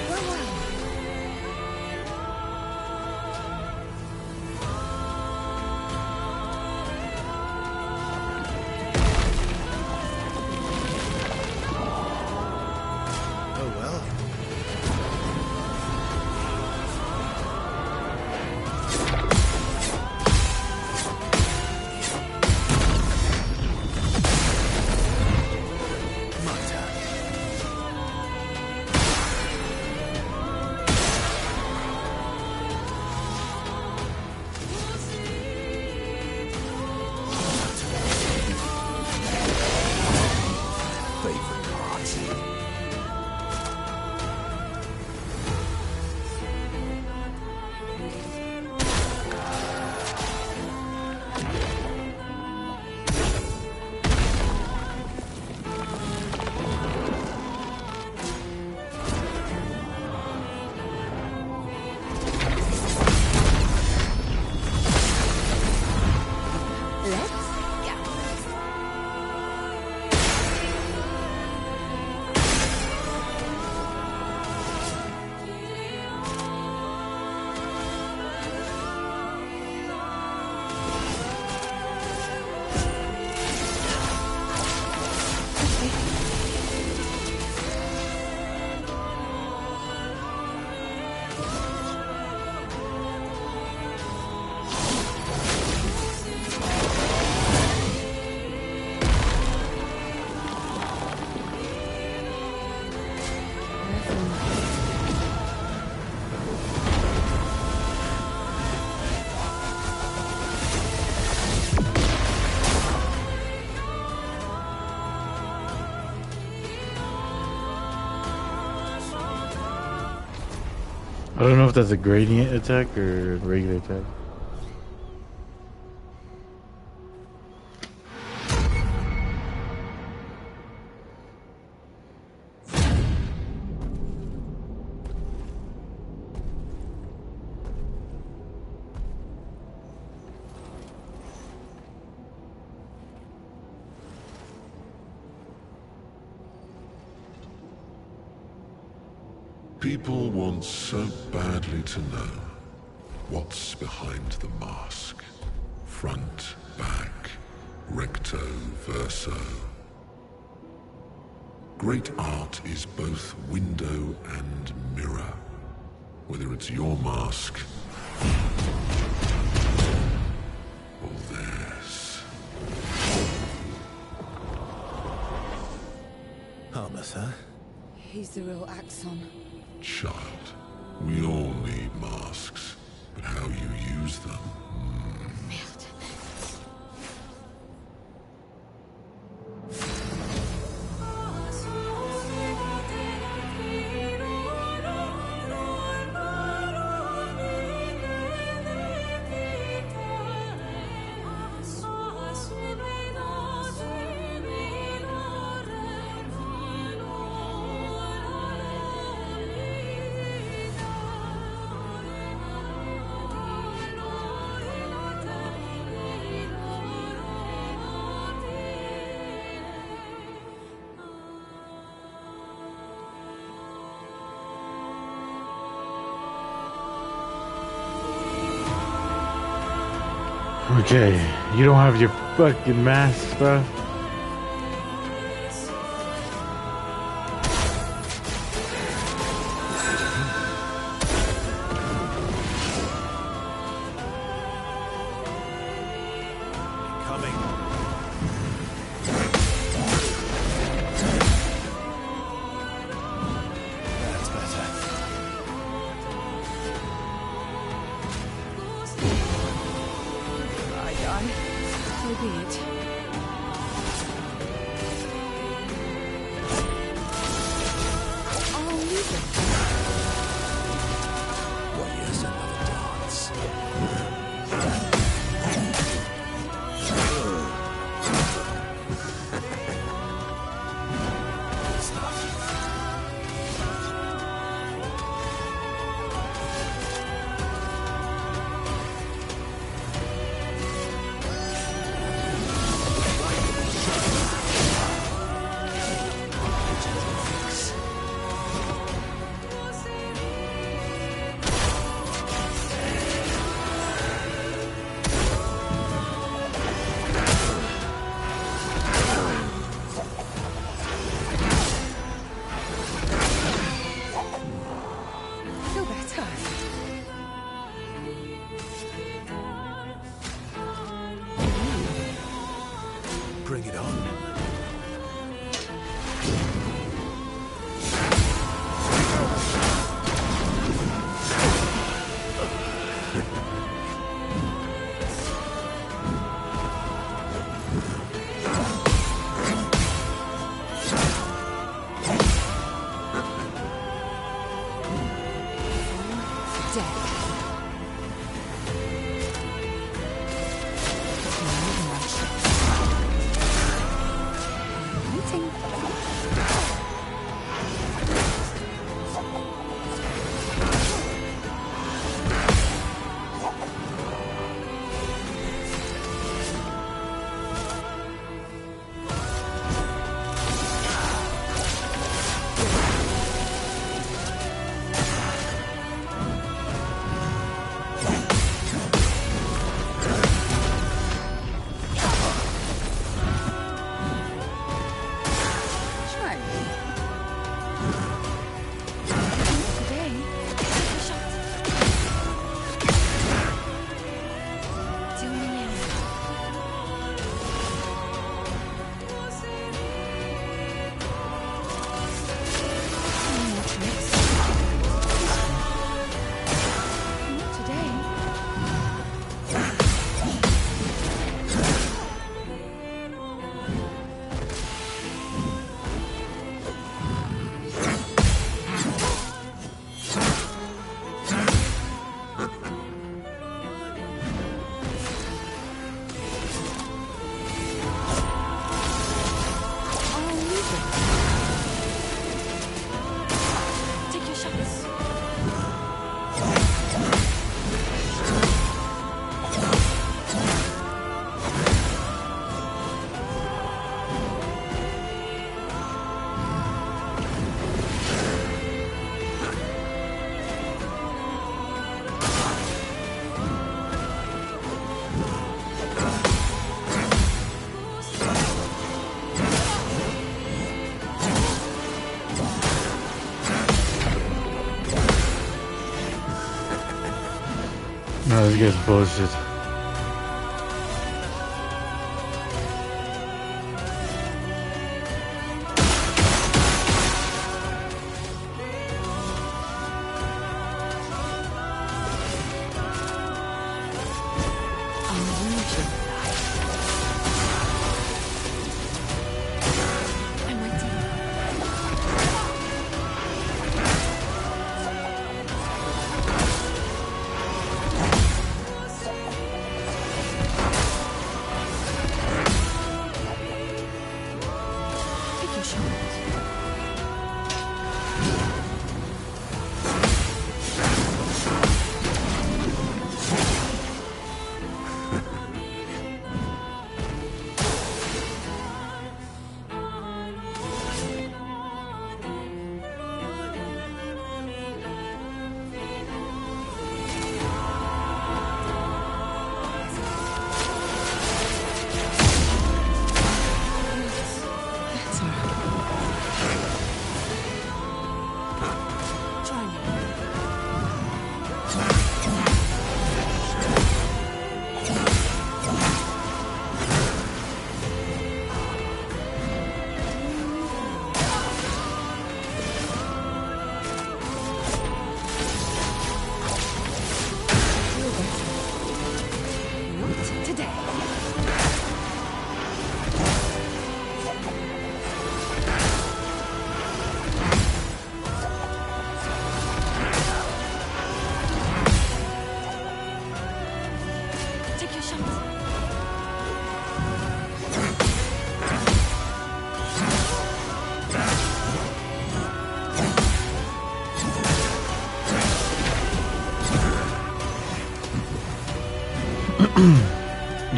Well, well. favorite cards. I don't know if that's a gradient attack or a regular attack. People want so badly to know what's behind the mask. Front, back, recto, verso. Great art is both window and mirror. Whether it's your mask or theirs. Harmless, huh? He's the real Axon. Child, we all need masks, but how you use them. Merde. Okay, you don't have your fucking mask stuff? Coming. That's better. I die. So be it. No, this guy's bullshit.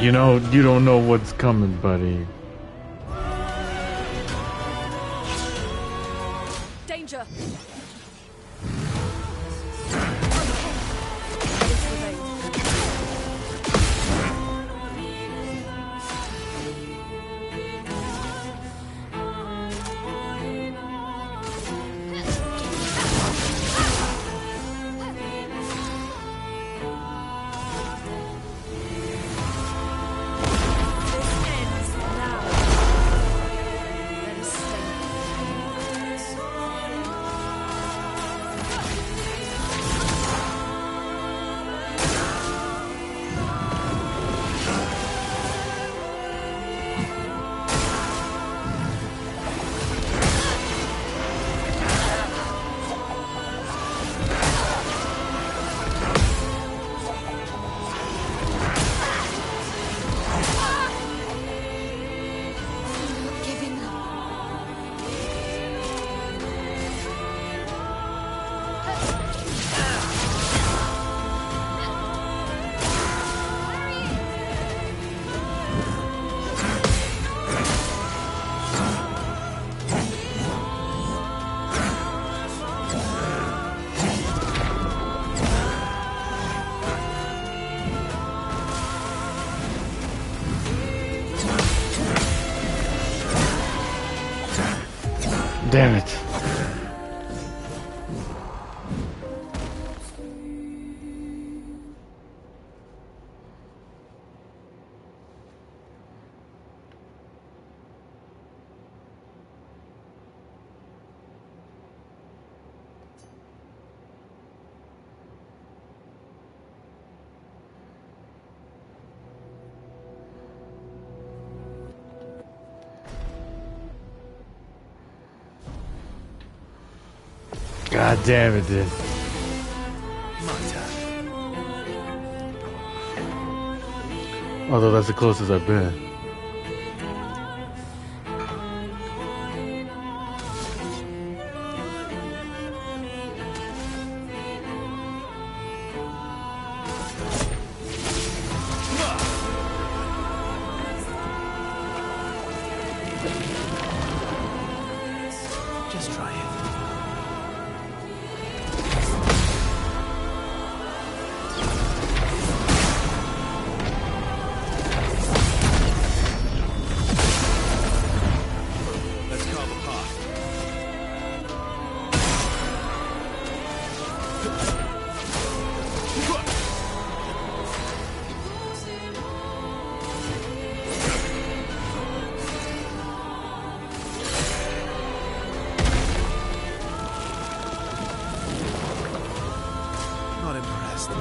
You know, you don't know what's coming, buddy. Danger! Damn it. God damn it, dude. My turn. Although that's the closest I've been. Just try it. Let's carve a path. Not impressed.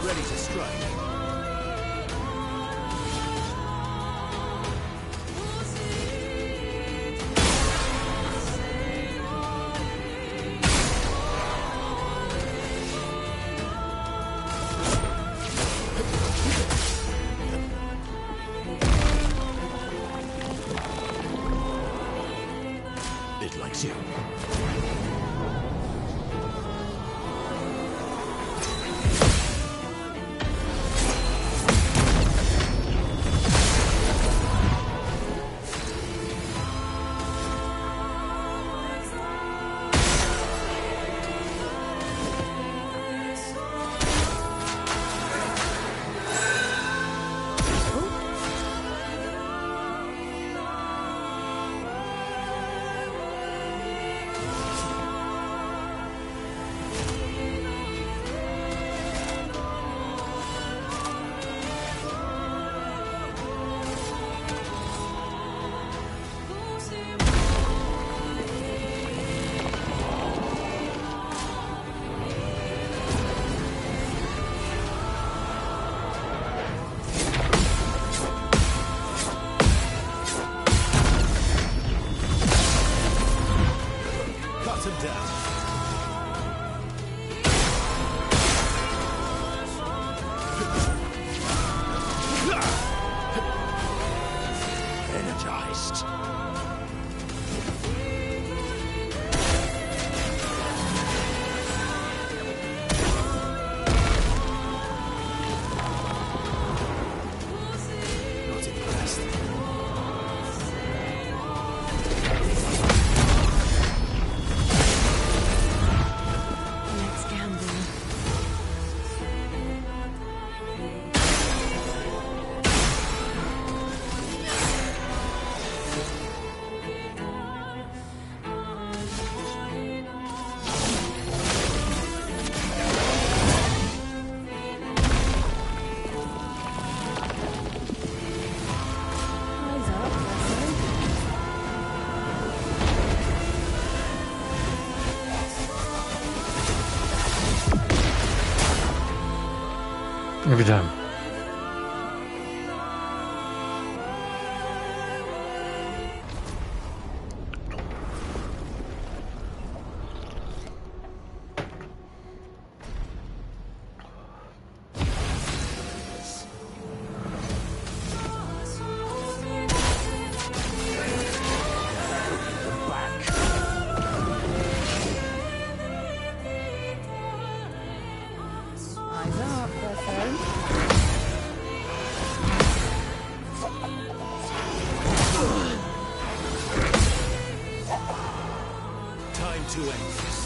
Ready to strike. It likes you. Cut him down. Energized. Not impressed. Let's gamble. Eyes up, Leslie. Every time. Eyes up, Leslie. to end this.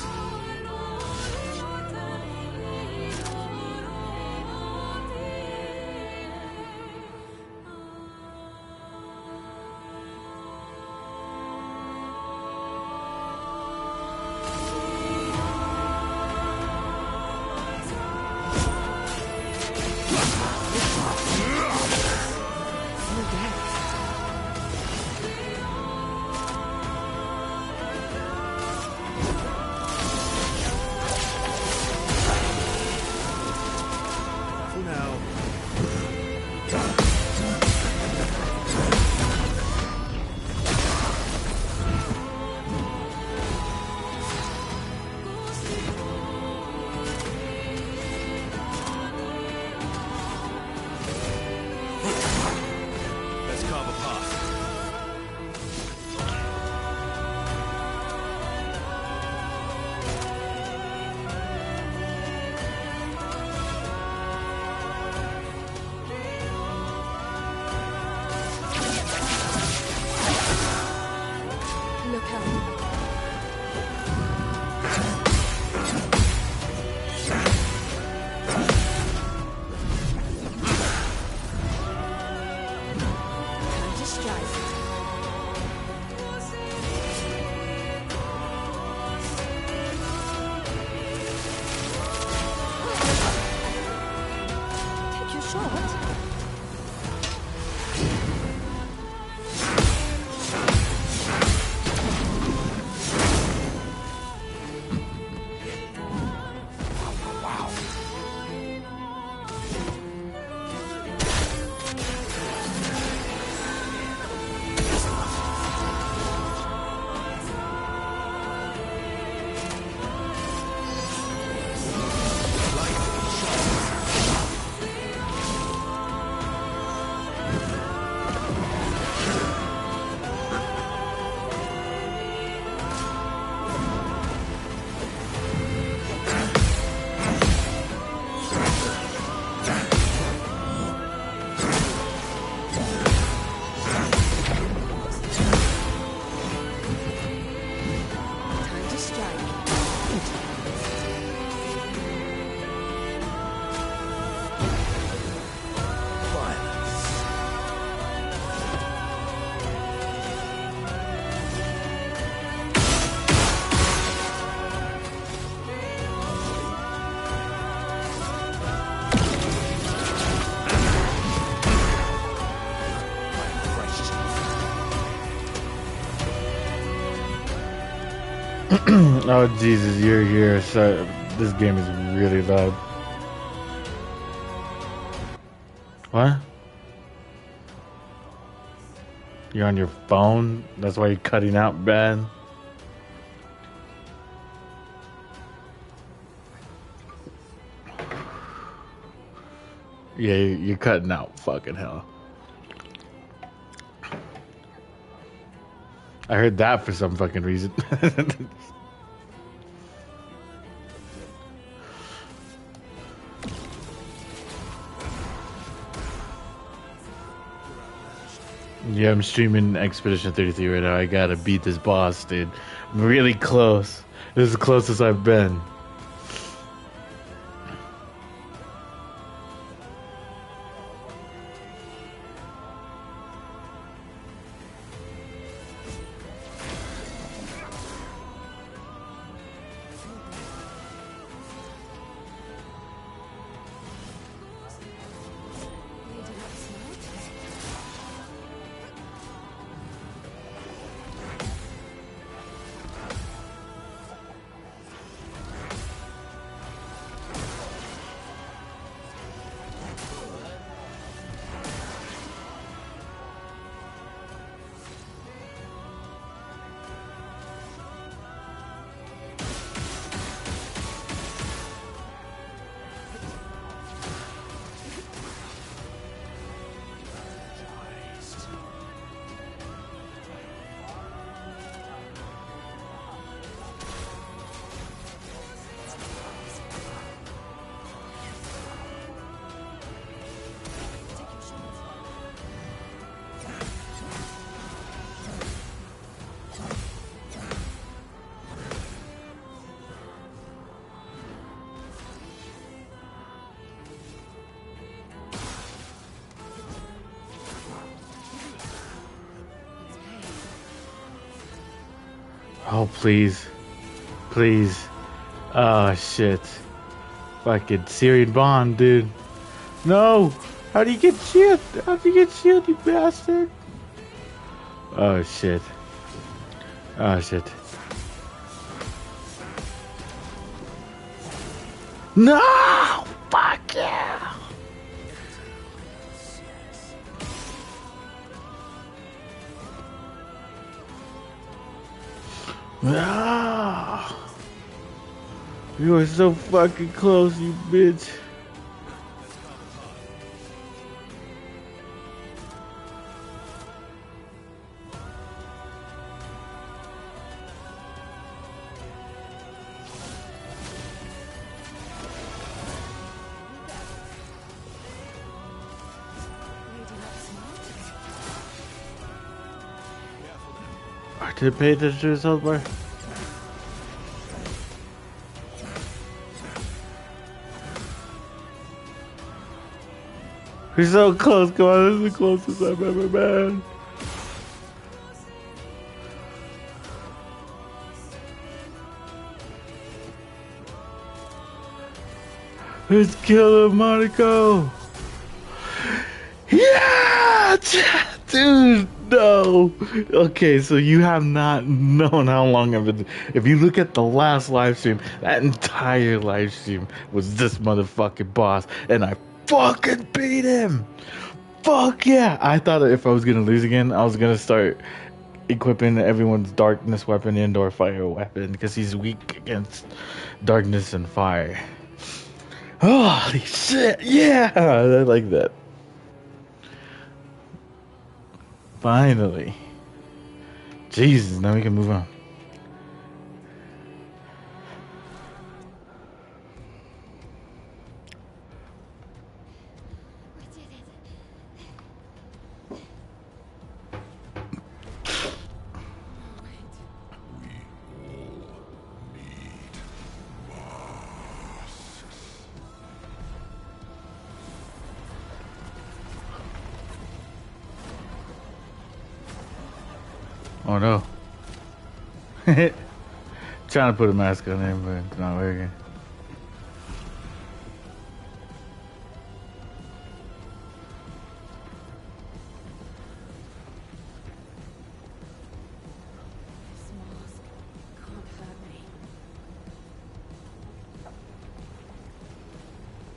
Oh Jesus, you're here. So this game is really loud. What? You're on your phone? That's why you're cutting out bad? Yeah, you're cutting out. Fucking hell. I heard that for some fucking reason. Yeah, I'm streaming Expedition 33 right now. I gotta beat this boss, dude. I'm really close. This is the closest I've been. Oh, please. Please. Oh, shit. Fucking Syrian Bond, dude. No! How do you get shield? How do you get shield, you bastard? Oh, shit. Oh, shit. No! Fuck yeah! Ah! You are so fucking close, you bitch. Did it pay attention to his health bar? He's so close, come on, this is the closest I've ever been. Let's kill him, Monaco! Yeah! Dude, no! Okay, so you have not known how long I've been. If you look at the last live stream, that entire live stream was this motherfucking boss, and I fucking beat him! Fuck yeah! I thought if I was gonna lose again, I was gonna start equipping everyone's darkness weapon, indoor fire weapon, because he's weak against darkness and fire. Holy shit! Yeah! I like that. Finally. Jesus, now we can move on. We did it. Oh no. Trying to put a mask on him, but it's not working. This mask can't hurt me.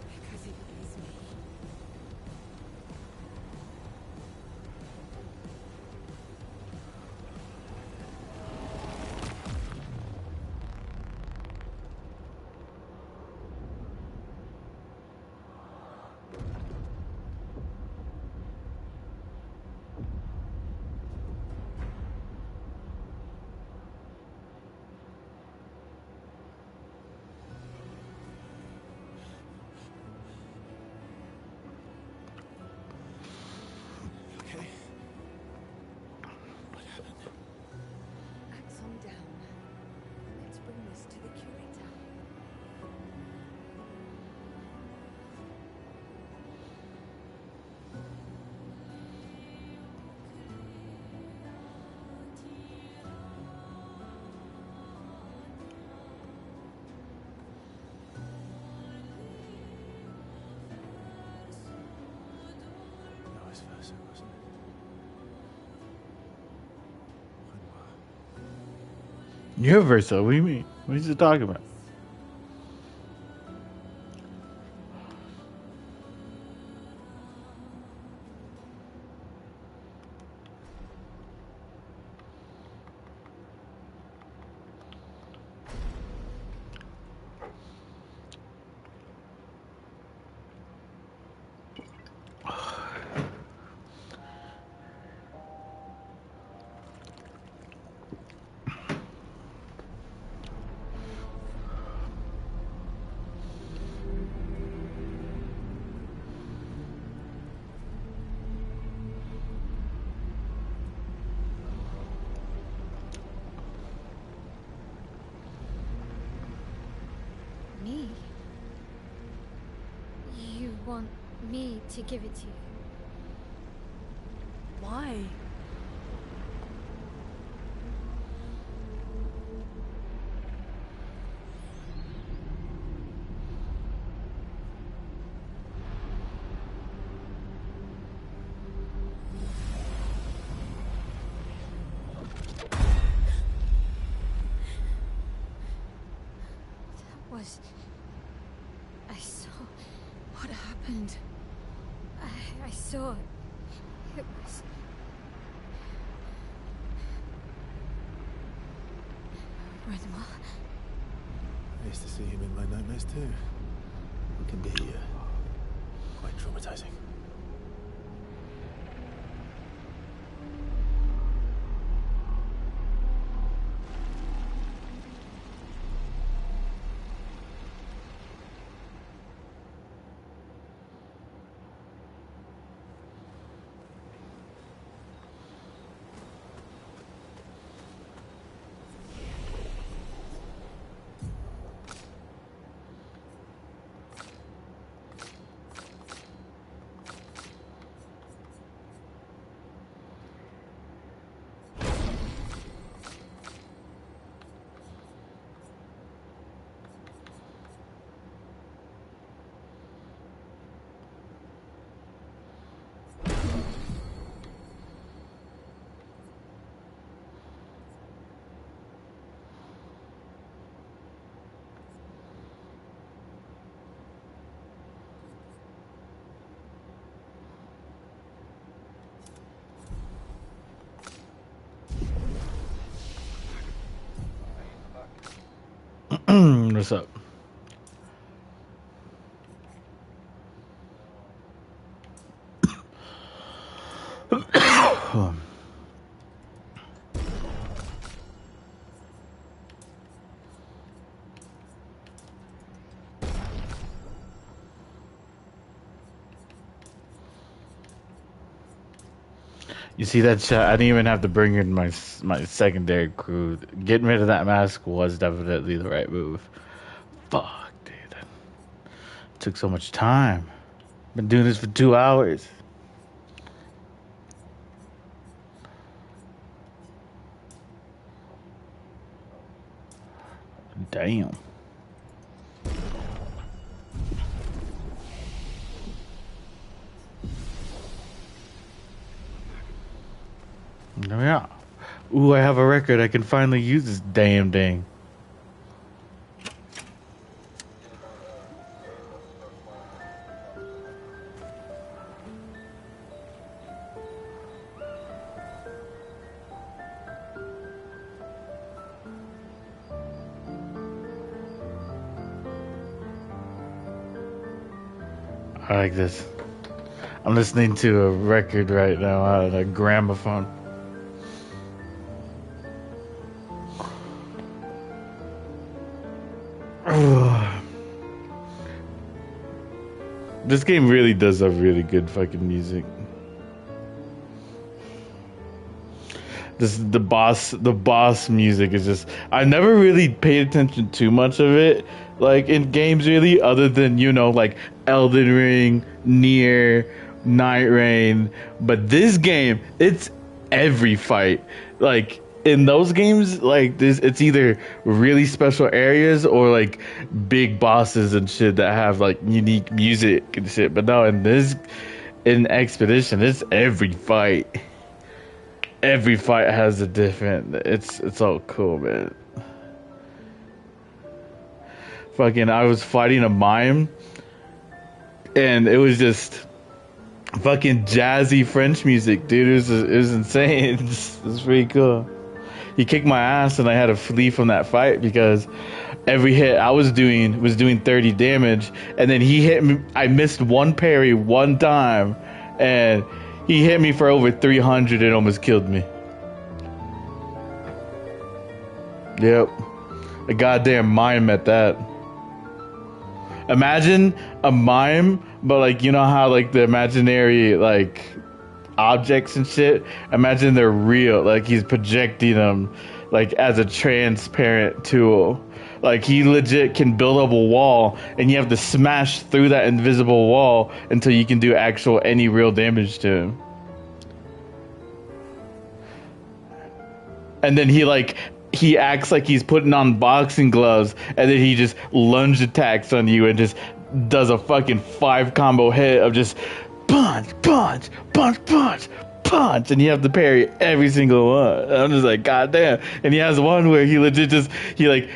Because it is me. Okay. What happened? Axon down. Let's bring this to the curator. No, vice versa, wasn't it? Renoir. You're Versa, what do you mean? What are you talking about? Me? You want me to give it to you? Why? was. I saw. What happened? I saw. It was. Renoir. I used to see him in my nightmares too. It can be quite traumatizing. What's up? You see that chat? I didn't even have to bring in my secondary crew. Getting rid of that mask was definitely the right move. Fuck, dude. That took so much time. Been doing this for 2 hours. Damn. Yeah. Ooh, I have a record. I can finally use this damn thing. I like this. I'm listening to a record right now on a gramophone. This game really does have really good fucking music. The boss music is just, I never really paid attention too much of it, like in games really, other than, you know, like Elden Ring, Nier, Night Rain. But this game, it's every fight. Like in those games, like this, it's either really special areas or like big bosses and shit that have like unique music and shit. But no, in Expedition, it's every fight. Every fight has a different. It's all cool, man. Fucking, I was fighting a mime, and it was just fucking jazzy French music, dude. It was insane. It was pretty cool. He kicked my ass, and I had to flee from that fight because every hit I was doing 30 damage, and then he hit me. I missed one parry one time, and he hit me for over 300 and almost killed me. Yep. A goddamn mime at that. Imagine a mime, but like, you know how like the imaginary like objects and shit, imagine they're real. Like he's projecting them like as a transparent tool. Like he legit can build up a wall and you have to smash through that invisible wall until you can do actual any real damage to him. And then he acts like he's putting on boxing gloves and then he just lunge attacks on you and just does a fucking 5 combo hit of just punch, punch, punch, punch, punch, and you have to parry every single one. I'm just like, god damn. And he has one where he legit just, he like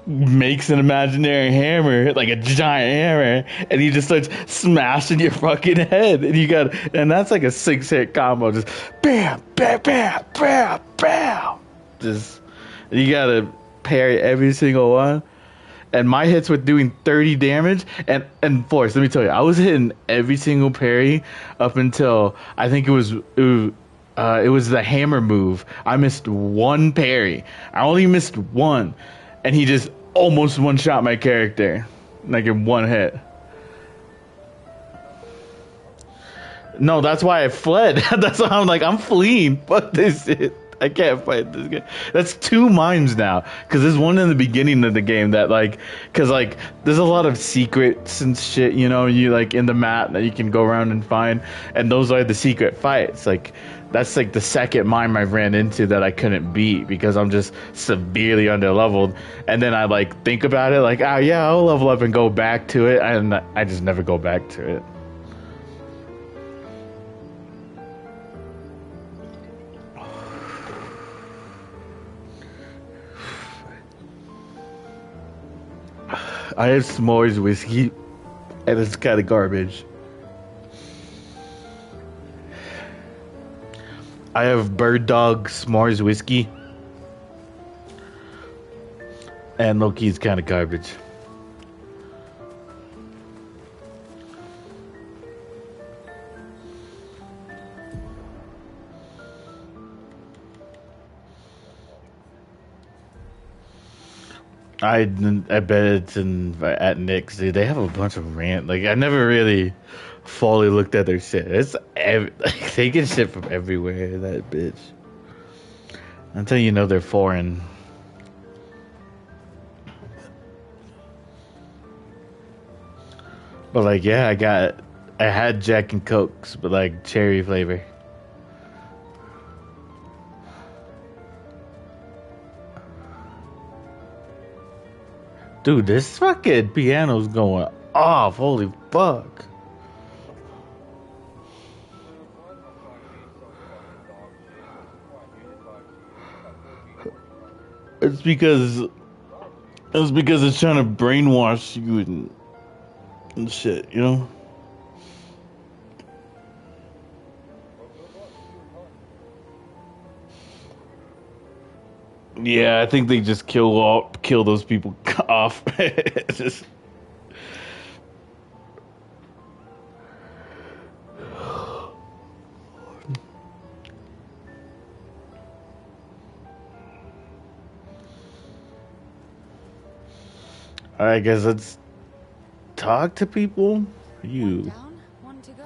makes an imaginary hammer, like a giant hammer, and he just starts smashing your fucking head. And that's like a 6-hit combo. Just bam, bam, bam, bam, bam. Just, you gotta parry every single one. And my hits were doing 30 damage. And Forrest, let me tell you, I was hitting every single parry up until I think it was the hammer move. I missed one parry. I only missed one, and he just almost one-shot my character, like in one hit. No, that's why I fled. That's why I'm like, I'm fleeing. Fuck this shit. I can't fight this guy. That's 2 mimes now. Because there's one in the beginning of the game that because there's a lot of secrets and shit, you know, you like in the map that you can go around and find. And those are the secret fights. Like, that's like the second mime I ran into that I couldn't beat because I'm just severely underleveled. And then I like think about it like, oh yeah, I'll level up and go back to it. And I just never go back to it. I have s'mores whiskey, and it's kind of garbage. I have Bird Dog s'mores whiskey, and Loki's kind of garbage. I bet it's at Nick's. Dude, they have a bunch of rant. Like, I never really fully looked at their shit. It's like, they get shit from everywhere. That bitch. Until you know they're foreign. But like, yeah, I had Jack and Cokes, but like cherry flavor. Dude, this fucking piano's going off. Holy fuck. It's because it's trying to brainwash you and shit, you know? Yeah, I think they just kill those people off. Just... Alright, guys, let's talk to people. You. Down, one to go.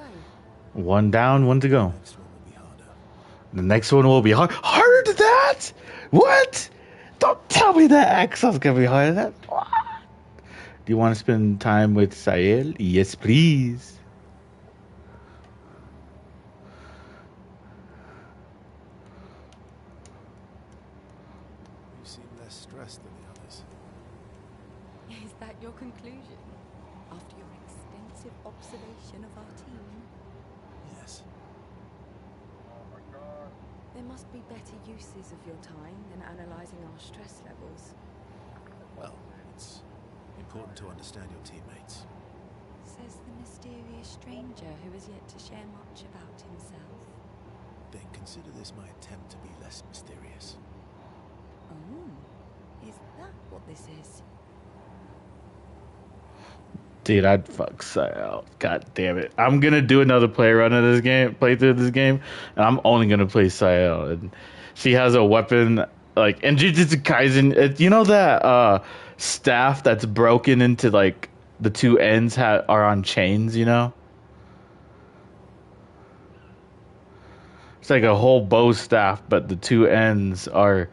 One down, one to go. Next one will be harder. The next one will be hard. Harder than that? What? Don't tell me that Axel's gonna be harder than that. What? Do you want to spend time with Sael? Yes, please. You seem less stressed than the others. Is that your conclusion? After your extensive observation of our team? Yes. There must be better uses of your time than analysing our stress levels. Well, it's important to understand your teammates. Says the mysterious stranger who has yet to share much about himself. Then consider this my attempt to be less mysterious. Oh, is that what this is? Dude, I'd fuck Sael. God damn it. I'm gonna do another playthrough of this game, and I'm only gonna play Sael. And she has a weapon, like, in Jujutsu Kaisen, you know that staff that's broken into, like, the 2 ends are on chains, you know? It's like a whole bow staff, but the 2 ends they're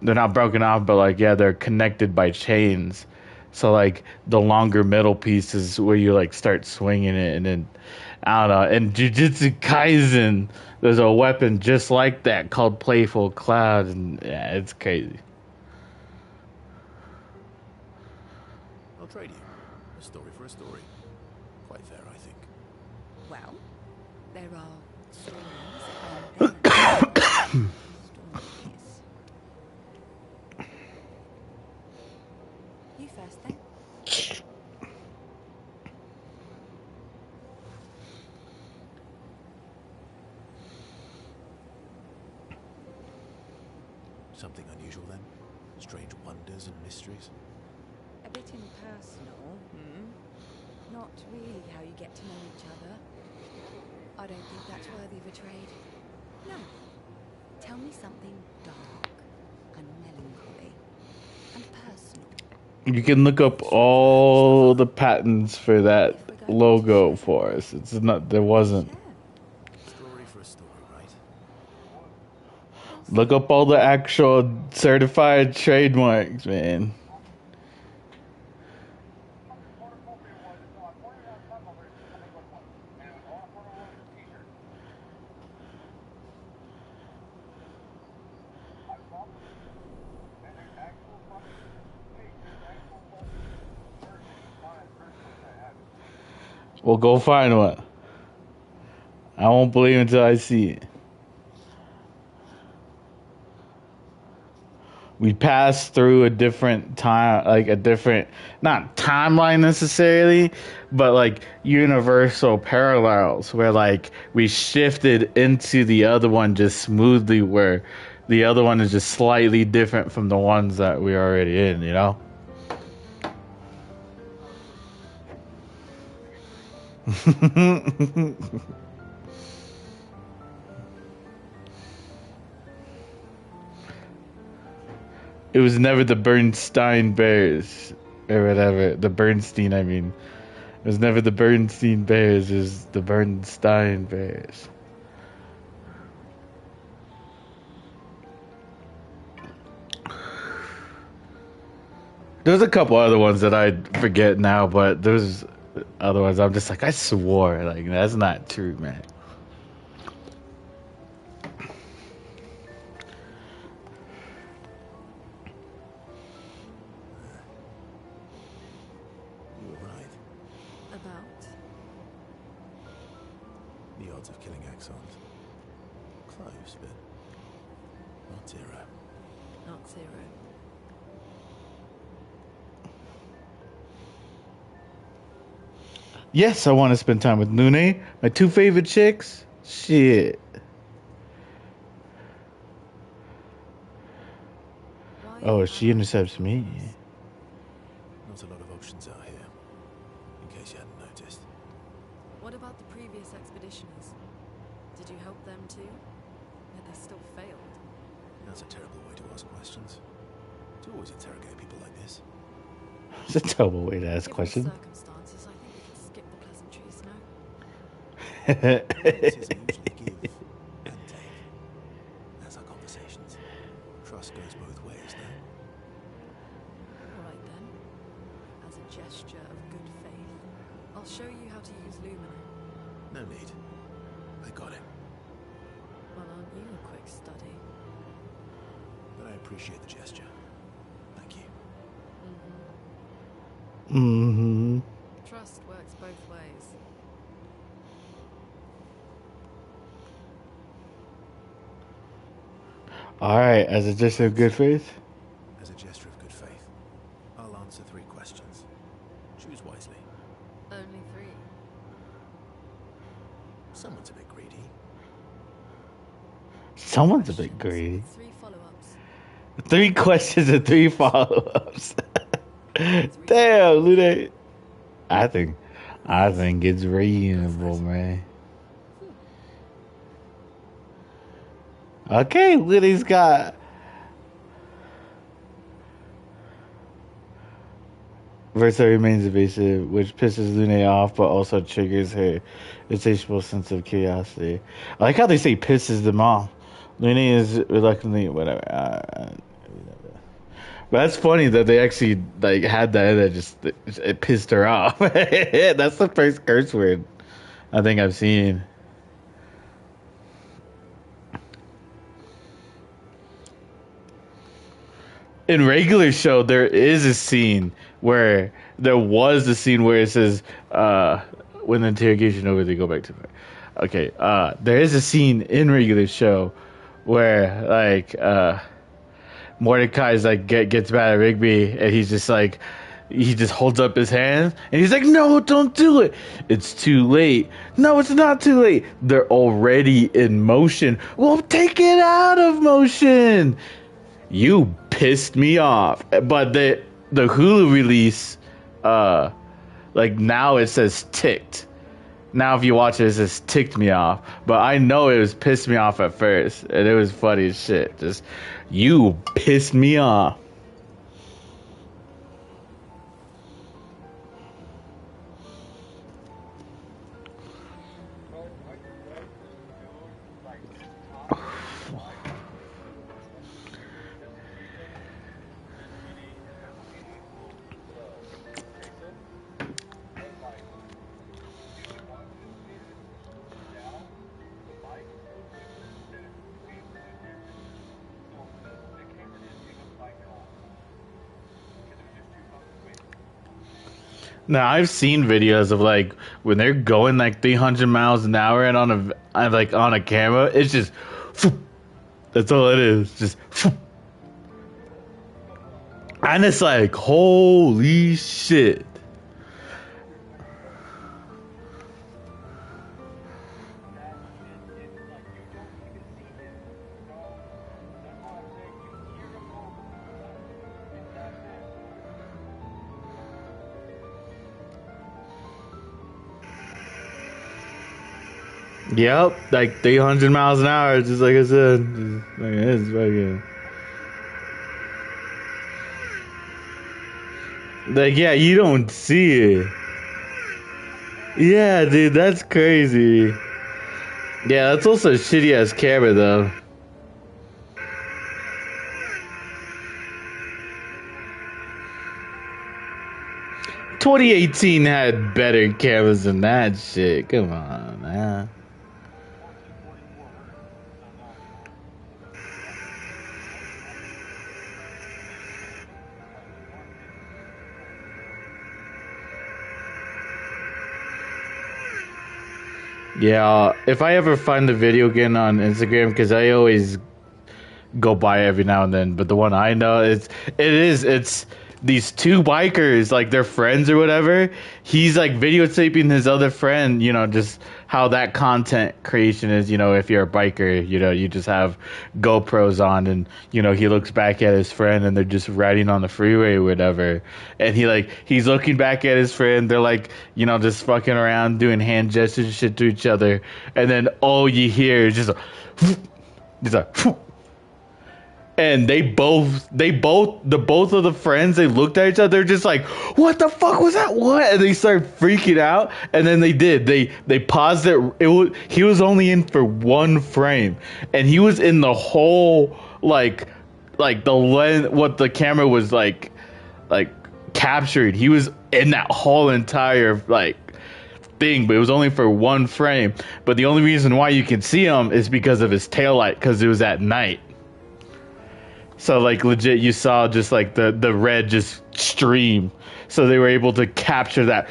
not broken off, but, like, yeah, they're connected by chains. So, like, the longer middle piece is where you, like, start swinging it. And then, I don't know. In Jujutsu Kaisen, there's a weapon just like that called Playful Cloud. And, yeah, it's crazy. I'll trade you. A story for a story. Quite fair, I think. Well, there are stories and then stories. Something unusual then? Strange wonders and mysteries? A bit impersonal, Not really how you get to know each other. I don't think that's worthy of a trade. No. Tell me something dark and melancholy and personal. You can look up all the patents for that logo for us. It's not, there wasn't. Story for a story, right? Look up all the actual certified trademarks, man. Well, go find one. I won't believe until I see it. We passed through a different time, like a different, not timeline necessarily, but like universal parallels where like we shifted into the other one just smoothly, where the other one is just slightly different from the ones that we are already in, you know? It was never the Bernstein Bears, or whatever. The Bernstein, I mean. It was never the Bernstein Bears, it was the Bernstein Bears. There's a couple other ones that I forget now, but there's other ones I'm just like, I swore. Like, that's not true, man. The odds of killing axons. Close, but not zero. Not zero. Yes, I want to spend time with Lune. My two favorite chicks. Shit. Oh, she intercepts me. Not a lot of options out here, in case you hadn't noticed. What about the previous expeditioners? Did you help them too? Yet they still failed. That's a terrible way to ask questions. To always interrogate people like this. It's a terrible way to ask questions. Circumstances, I think we can skip the pleasantries now. Alliances usually give and take. That's our conversations. Trust goes both ways, though. Alright then. As a gesture of good faith, I'll show you how to use Lumina. No need. I got it. Well, aren't you a quick study? But I appreciate the gesture. Thank you. Mm-hmm. Trust works both ways. Alright, as a gesture of good faith. As a gesture of good faith, I'll answer 3 questions. Choose wisely. Only 3. Someone's a bit greedy. Someone's a bit greedy. 3 follow-ups. 3 questions and 3 follow-ups. Damn, Lune. I think it's reasonable, man. Okay, Lune's got Versa remains evasive, which pisses Lune off, but also triggers her insatiable sense of curiosity. I like how they say pisses them off. Lune is reluctantly whatever. But that's funny that they actually like had that. That just it pissed her off. That's the first curse word I think I've seen. In regular show, there is a scene where it says when the interrogation over, they go back to it. Okay, there is a scene in regular show where like Mordecai's like gets mad at Rigby, and he's just like, he just holds up his hand and he's like, no, don't do it, it's too late. No, it's not too late, they're already in motion. Well, take it out of motion. you pissed me off. But the Hulu release, like now it says ticked. Now if you watch it, it says ticked me off. But I know it was pissed me off at first, and it was funny as shit. Just, you pissed me off. Now I've seen videos of like when they're going like 300 miles an hour and on a camera, it's just that's all it is, just and it's like holy shit. Yep, like 300 miles an hour, just like I said. Just, like, it's fucking... Like, yeah, you don't see it. Yeah, dude, that's crazy. Yeah, that's also a shitty ass camera, though. "2018 had better cameras than that shit. Come on, man. Yeah, if I ever find the video again on Instagram, because I always go by every now and then, but the one I know it's these two bikers, like they're friends or whatever. He's like videotaping his other friend, you know, just how that content creation is, you know, if you're a biker, you know, you just have GoPros on and, you know, he looks back at his friend and they're just riding on the freeway or whatever. And he's looking back at his friend, they're like, you know, just fucking around doing hand gestures and shit to each other. And then all you hear is just a and the both of the friends, they looked at each other just like, what the fuck was that? What? And they started freaking out. And then they paused it. He was only in for one frame, and he was in the whole like the lens, what the camera was like captured. He was in that whole entire thing, but it was only for one frame. But the only reason why you can see him is because of his taillight, because it was at night. So like legit, you saw just like the red just stream. So they were able to capture that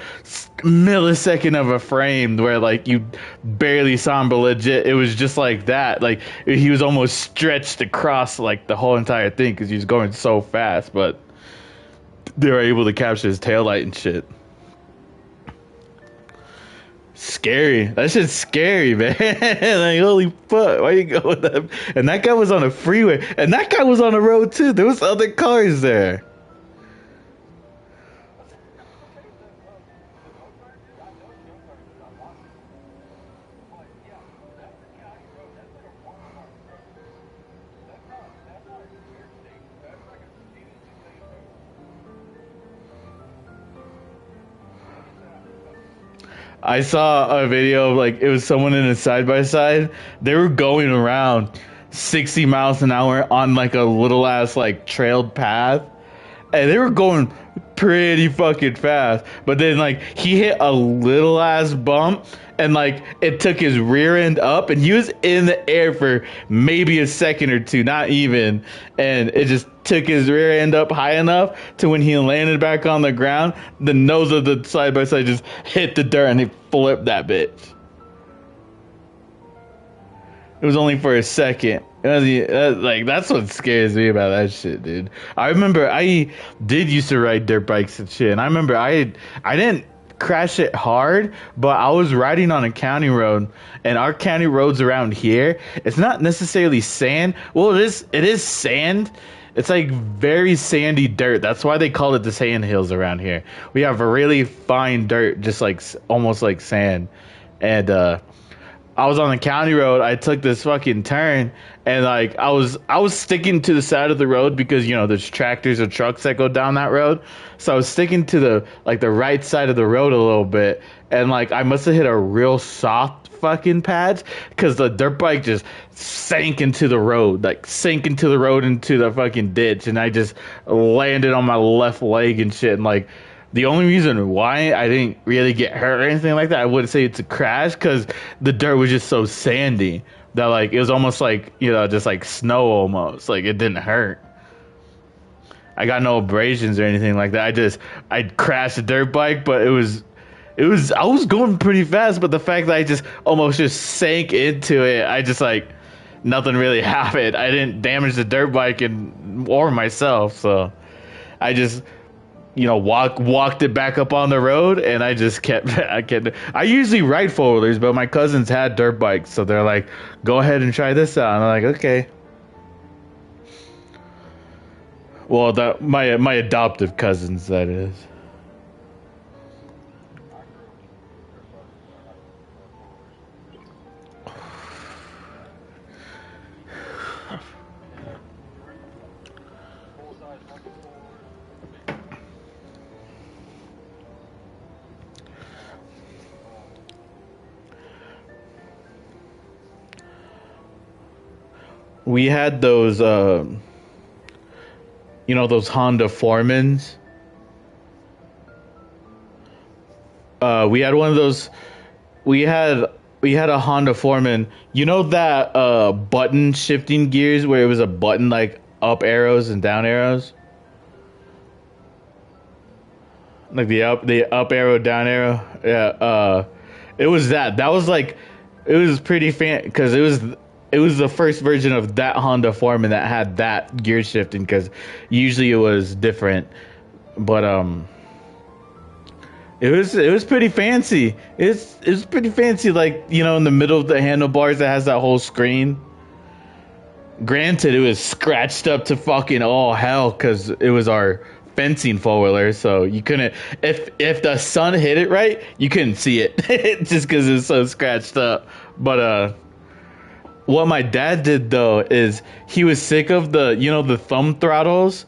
millisecond of a frame where like you barely saw him, but legit, it was just like that. Like he was almost stretched across like the whole entire thing because he was going so fast. But they were able to capture his taillight and shit. Scary. That shit's scary, man. Like, holy fuck. Why you go with that? And that guy was on a freeway. And that guy was on the road, too. There was other cars there. I saw a video of like it was someone in a side by side. They were going around 60 miles an hour on like a little ass like trailed path, and they were going pretty fucking fast. But then like he hit a little ass bump, and like it took his rear end up, and he was in the air for maybe a second or two, not even, and it just took his rear end up high enough to when he landed back on the ground, the nose of the side by side just hit the dirt and he flipped that bitch. It was only for a second. Like that's what scares me about that shit, dude. I remember I did used to ride dirt bikes and shit, and I remember I didn't crash it hard, but I was riding on a county road, and our county roads around here, it's not necessarily sand. Well, it is sand, It's like very sandy dirt. That's why they call it the sand hills around here. We have a really fine dirt, just like almost like sand. And I was on the county road. I took this fucking turn, and like I was sticking to the side of the road because you know there's tractors or trucks that go down that road. So I was sticking to the right side of the road a little bit, and like I must have hit a real soft fucking patch because the dirt bike just sank into the road, into the fucking ditch, and I just landed on my left leg and shit, and like. The only reason why I didn't really get hurt or anything like that, I wouldn't say it's a crash, because the dirt was just so sandy that like it was almost like, you know, just like snow almost. Like it didn't hurt. I got no abrasions or anything like that. I crashed a dirt bike, but I was going pretty fast, but the fact that I just almost just sank into it, I just like nothing really happened. I didn't damage the dirt bike or myself, so I just you know, walked it back up on the road, and I just I usually ride four-wheelers, but my cousins had dirt bikes, so they're like, go ahead and try this out. And I'm like, okay. Well, my adoptive cousins, that is. We had those, you know, those Honda Foremans. We had one of those. We had a Honda Foreman. You know that button shifting gears where it was a button like up arrows and down arrows, like the up arrow, down arrow. Yeah. It was that. That was like, it was pretty fan because it was the first version of that Honda Foreman that had that gear shifting, because usually it was different. But it was pretty fancy. It was pretty fancy, like, you know, in the middle of the handlebars that has that whole screen. Granted, it was scratched up to fucking all hell because it was our fencing four-wheeler, so you couldn't, if the sun hit it right, you couldn't see it just because it was so scratched up. But what my dad did though is he was sick of the, you know, the thumb throttles.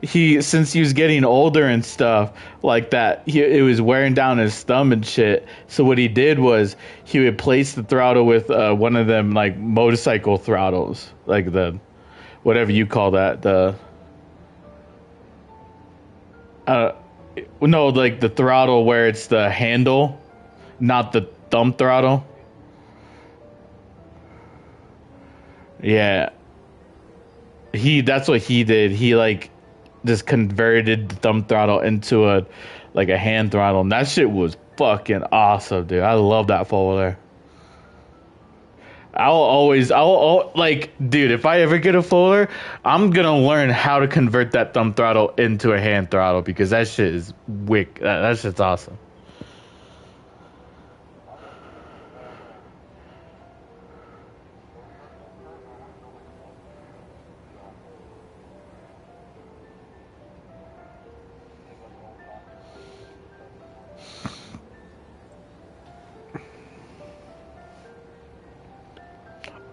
Since he was getting older and stuff like that, it was wearing down his thumb and shit. So what he did was he would place the throttle with one of them like motorcycle throttles, like the whatever you call that, the no, like the throttle where it's the handle, not the thumb throttle. Yeah, that's what he did. He like just converted the thumb throttle into a hand throttle, and that shit was fucking awesome, dude. I love that four-wheeler. I'll like, dude, if I ever get a four-wheeler, I'm gonna learn how to convert that thumb throttle into a hand throttle, because that shit is wick. That shit's awesome.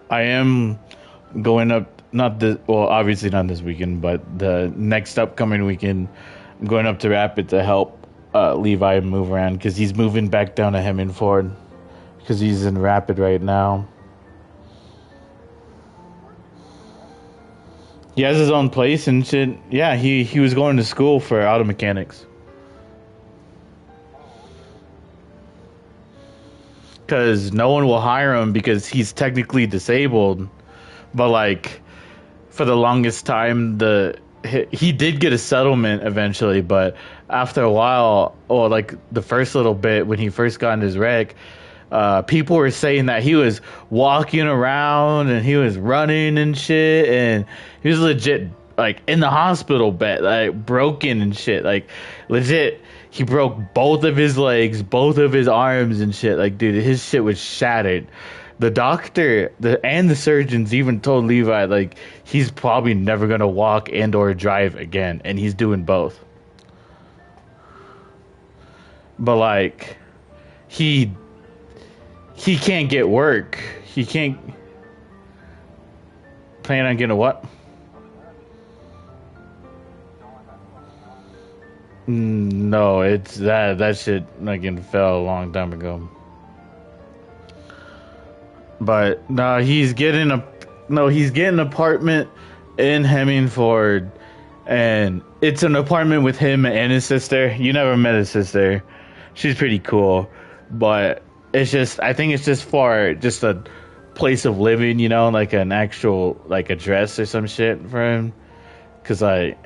I am going up, not this, well, obviously not this weekend, but the next upcoming weekend, I'm going up to Rapid to help Levi move around, because he's moving back down to Hemmingford, because he's in Rapid right now. He has his own place and shit. Yeah, he was going to school for auto mechanics. Because no one will hire him because he's technically disabled, but like for the longest time he did get a settlement eventually, but after a while, or like the first little bit when he first got in his wreck, people were saying that he was walking around and he was running and shit, and he was legit like in the hospital bed, like broken and shit, like legit. He broke both of his legs, both of his arms and shit. Like, dude, his shit was shattered. the doctor and the surgeons even told Levi like he's probably never gonna walk and or drive again, and he's doing both. But like he can't get work. He can't plan on getting a what? No, it's that shit like fell a long time ago. But no, he's getting an apartment in Hemmingford, and it's an apartment with him and his sister. You never met his sister. She's pretty cool, but it's just, I think it's just for just a place of living, you know, like an actual like address or some shit for him, because like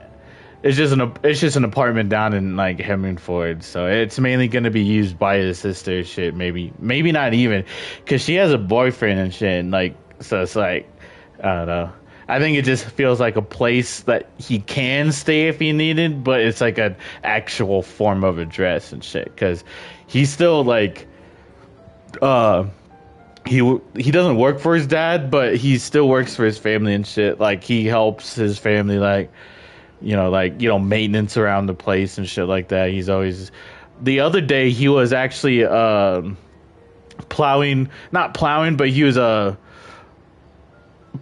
it's just an apartment down in like Hemmingford, so it's mainly gonna be used by his sister. Shit, maybe not even, because she has a boyfriend and shit. And, like, so it's like, I don't know. I think it just feels like a place that he can stay if he needed, but it's like an actual form of address and shit. Because he's still like, he doesn't work for his dad, but he still works for his family and shit. Like he helps his family, like, maintenance around the place and shit like that. He's always, the other day he was actually not plowing, but he was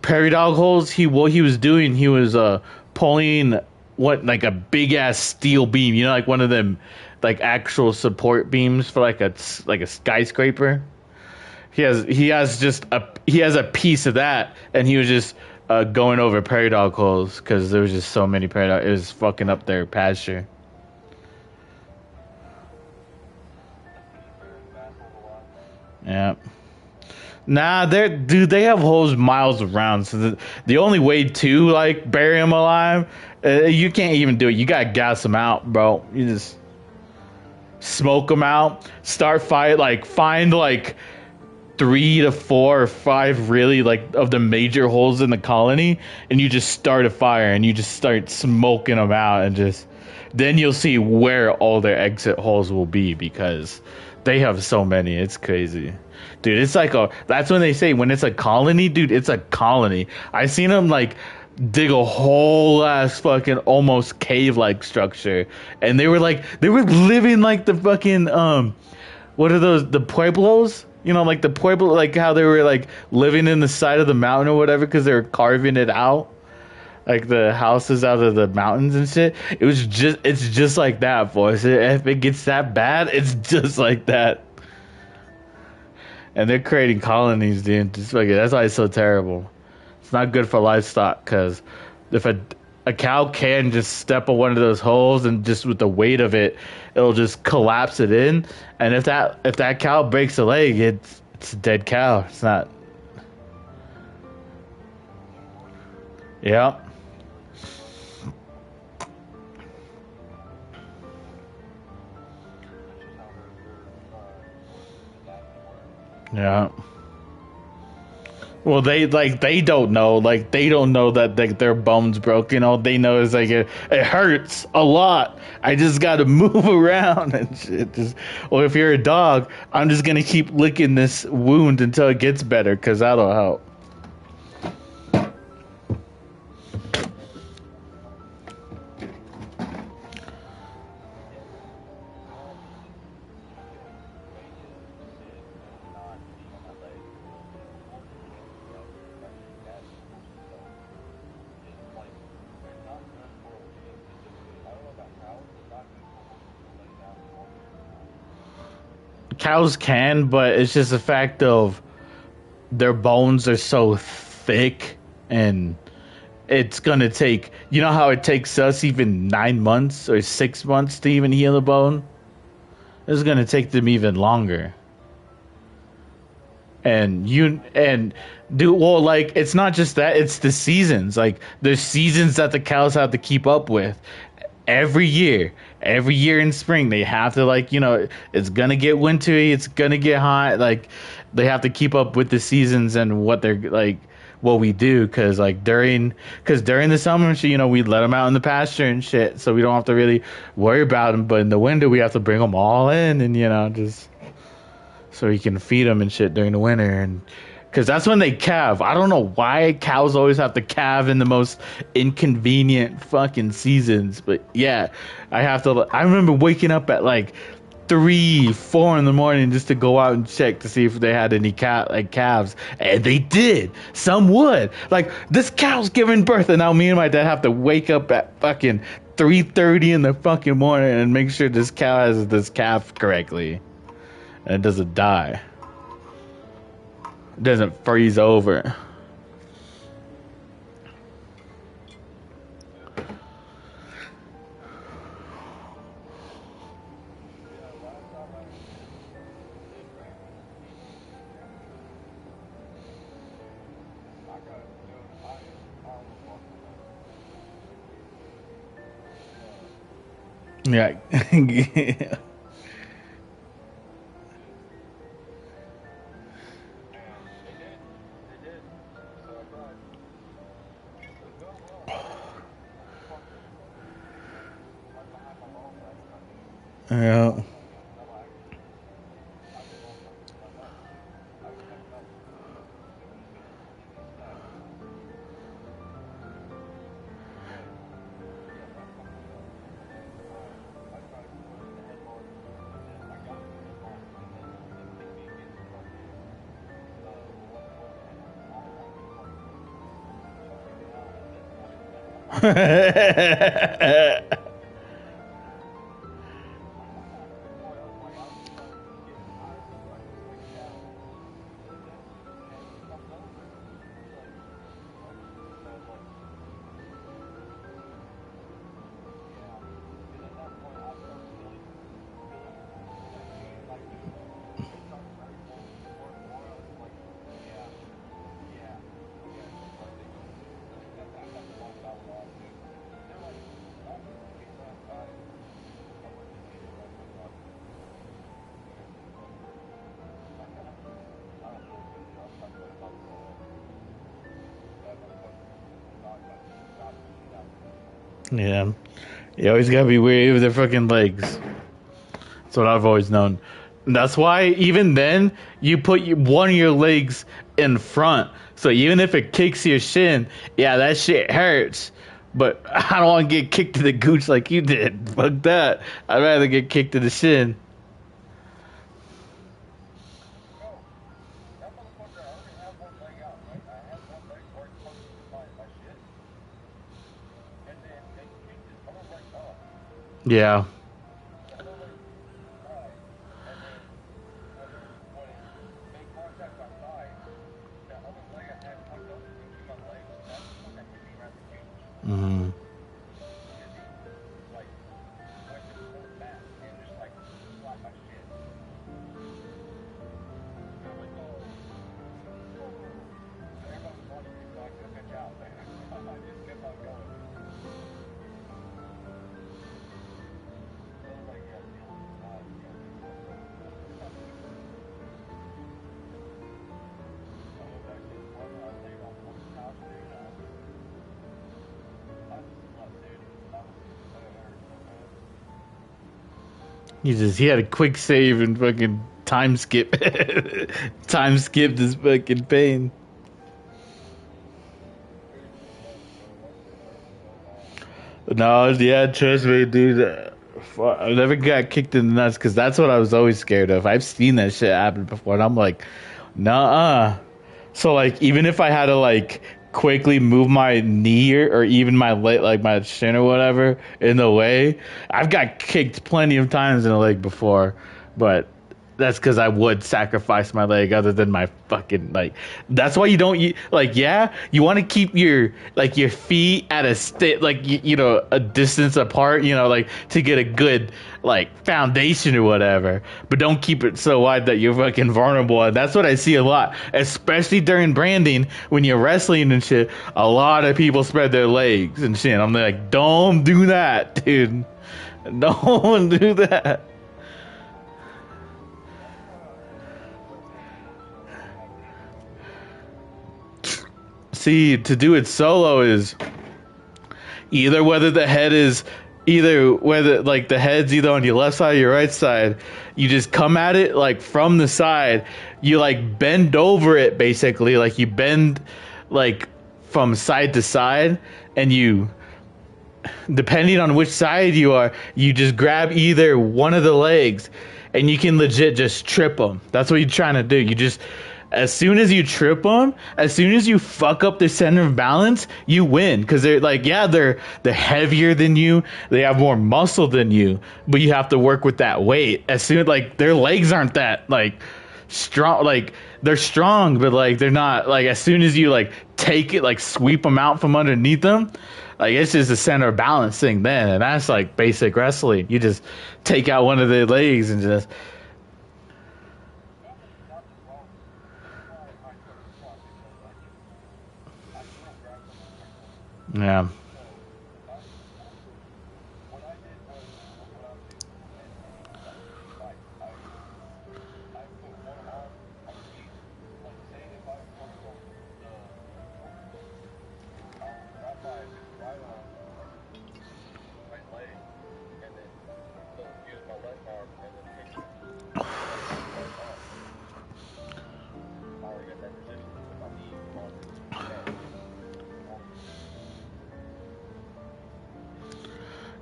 prairie dog holes. He was pulling like a big ass steel beam, you know, like one of them like actual support beams for like a skyscraper. He has a piece of that, and he was just going over prairie dog holes because there was just so many prairie dog. It was fucking up their pasture. Yeah. Nah, they have holes miles around. So the only way to like bury them alive, you can't even do it. You gotta gas them out, bro. You just smoke them out, start fire, like find like 3 to 4 or 5 really like of the major holes in the colony, and you just start a fire and you just start smoking them out, and just then you'll see where all their exit holes will be, because they have so many. It's crazy, dude. It's like that's when they say when it's a colony, dude, it's a colony. I seen them like dig a whole ass fucking almost cave like structure, and they were living like the fucking what are those, the pueblos? You know, like the pueblo, like how they were like living in the side of the mountain or whatever, because they were carving it out, like the houses out of the mountains and shit. It's just like that, boys. If it gets that bad, it's just like that. And they're creating colonies, dude. Just like, that's why it's so terrible. It's not good for livestock, because if a cow can just step on one of those holes, and just with the weight of it, it'll just collapse it in. And if that cow breaks a leg, it's a dead cow. It's not. Yeah. Yeah. Well, they don't know. Like, they don't know that their bone's broken. All they know is like it hurts a lot. I just got to move around and shit. Or if you're a dog, I'm just gonna keep licking this wound until it gets better, because that'll help. Cows can, but it's just a fact of their bones are so thick, and it's gonna take, you know how it takes us even 9 months or 6 months to even heal a bone? It's gonna take them even longer. And like, it's not just that, it's the seasons. Like, there's seasons that the cows have to keep up with. Every year in spring, they have to, like, you know, it's gonna get wintry, it's gonna get hot. Like, they have to keep up with the seasons and what they're like, what we do, because during the summer, you know, we let them out in the pasture and shit, so we don't have to really worry about them. But in the winter, we have to bring them all in, and, you know, just so we can feed them and shit during the winter. And Because that's when they calve. I don't know why cows always have to calve in the most inconvenient fucking seasons. But yeah, I have to. I remember waking up at like 3, 4 in the morning just to go out and check to see if they had any calves. And they did. Some would. Like, this cow's giving birth. And now me and my dad have to wake up at fucking 3:30 in the fucking morning and make sure this cow has this calf correctly. And it doesn't die. It doesn't freeze over. Yeah. Yeah. Yeah. You always gotta be wary of their fucking legs. That's what I've always known. And that's why even then you put one of your legs in front. So even if it kicks your shin, yeah, that shit hurts. But I don't want to get kicked to the gooch like you did. Fuck that. I'd rather get kicked to the shin. Yeah. Mm-hmm. He had a quick save and fucking time skip. Time skip this fucking pain. No, yeah, trust me, dude. I never got kicked in the nuts because that's what I was always scared of. I've seen that shit happen before, and I'm like, nah. So like, even if I had to like quickly move my knee or even my leg, like my shin or whatever, in the way, I've got kicked plenty of times in the leg before, but that's because I would sacrifice my leg other than my fucking, like, that's why you don't, like, yeah, you want to keep your, like, your feet at a state, like, you know, a distance apart, you know, like, to get a good, like, foundation or whatever, but don't keep it so wide that you're fucking vulnerable. And that's what I see a lot, especially during branding, when you're wrestling and shit. A lot of people spread their legs and shit. I'm like, don't do that, dude. Don't do that. See, to do it solo is either whether the head is, either whether like the head's either on your left side or your right side, you just come at it like from the side. You like bend over it basically, like you bend like from side to side, and you, depending on which side you are, you just grab either one of the legs, and you can legit just trip them. That's what you're trying to do. You just, as soon as you trip them, as soon as you fuck up their center of balance, you win. Because they're like, yeah, they're heavier than you, they have more muscle than you, but you have to work with that weight. As soon like their legs aren't that like strong, like they're strong, but like they're not like, as soon as you like take it, like sweep them out from underneath them, like it's just a center of balance thing then, and that's like basic wrestling. You just take out one of their legs and just. Yeah.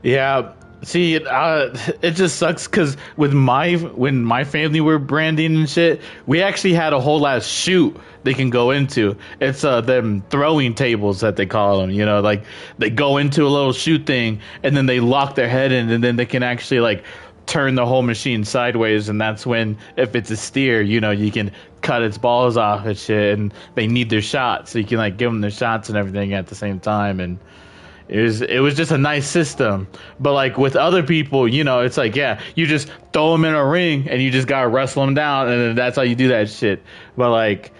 Yeah, see, it just sucks because when my family were branding and shit, we actually had a whole ass chute they can go into. It's them throwing tables that they call them. You know, like they go into a little chute thing, and then they lock their head in, and then they can actually like turn the whole machine sideways, and that's when, if it's a steer, you know, you can cut its balls off and shit, and they need their shots, so you can like give them their shots and everything at the same time. And it was just a nice system. But like with other people, you know, it's like, yeah, you just throw them in a ring and you just gotta wrestle them down, and then that's how you do that shit. But like,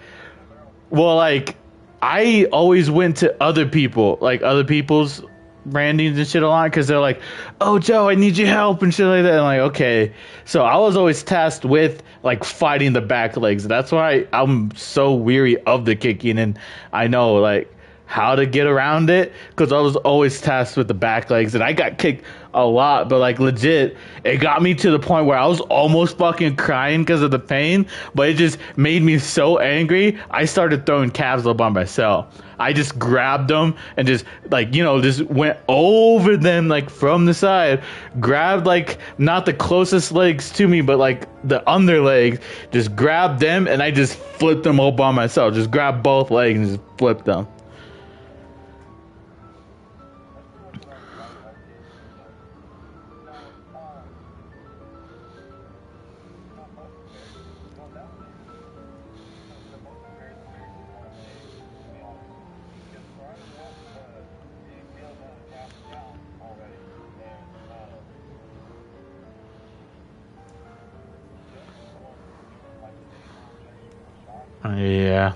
well, like I always went to other people's brandings and shit a lot, because they're like, oh Joe, I need your help and shit like that. And I'm like, okay. So I was always tasked with like fighting the back legs. That's why I'm so weary of the kicking, and I know like how to get around it, because I was always tasked with the back legs, and I got kicked a lot. But like legit, it got me to the point where I was almost fucking crying because of the pain, but it just made me so angry. I started throwing calves up by myself. I just grabbed them and just like, you know, just went over them like from the side, grabbed like not the closest legs to me, but like the under legs, just grabbed them, and I just flipped them all by myself. Just grabbed both legs and just flipped them. Yeah.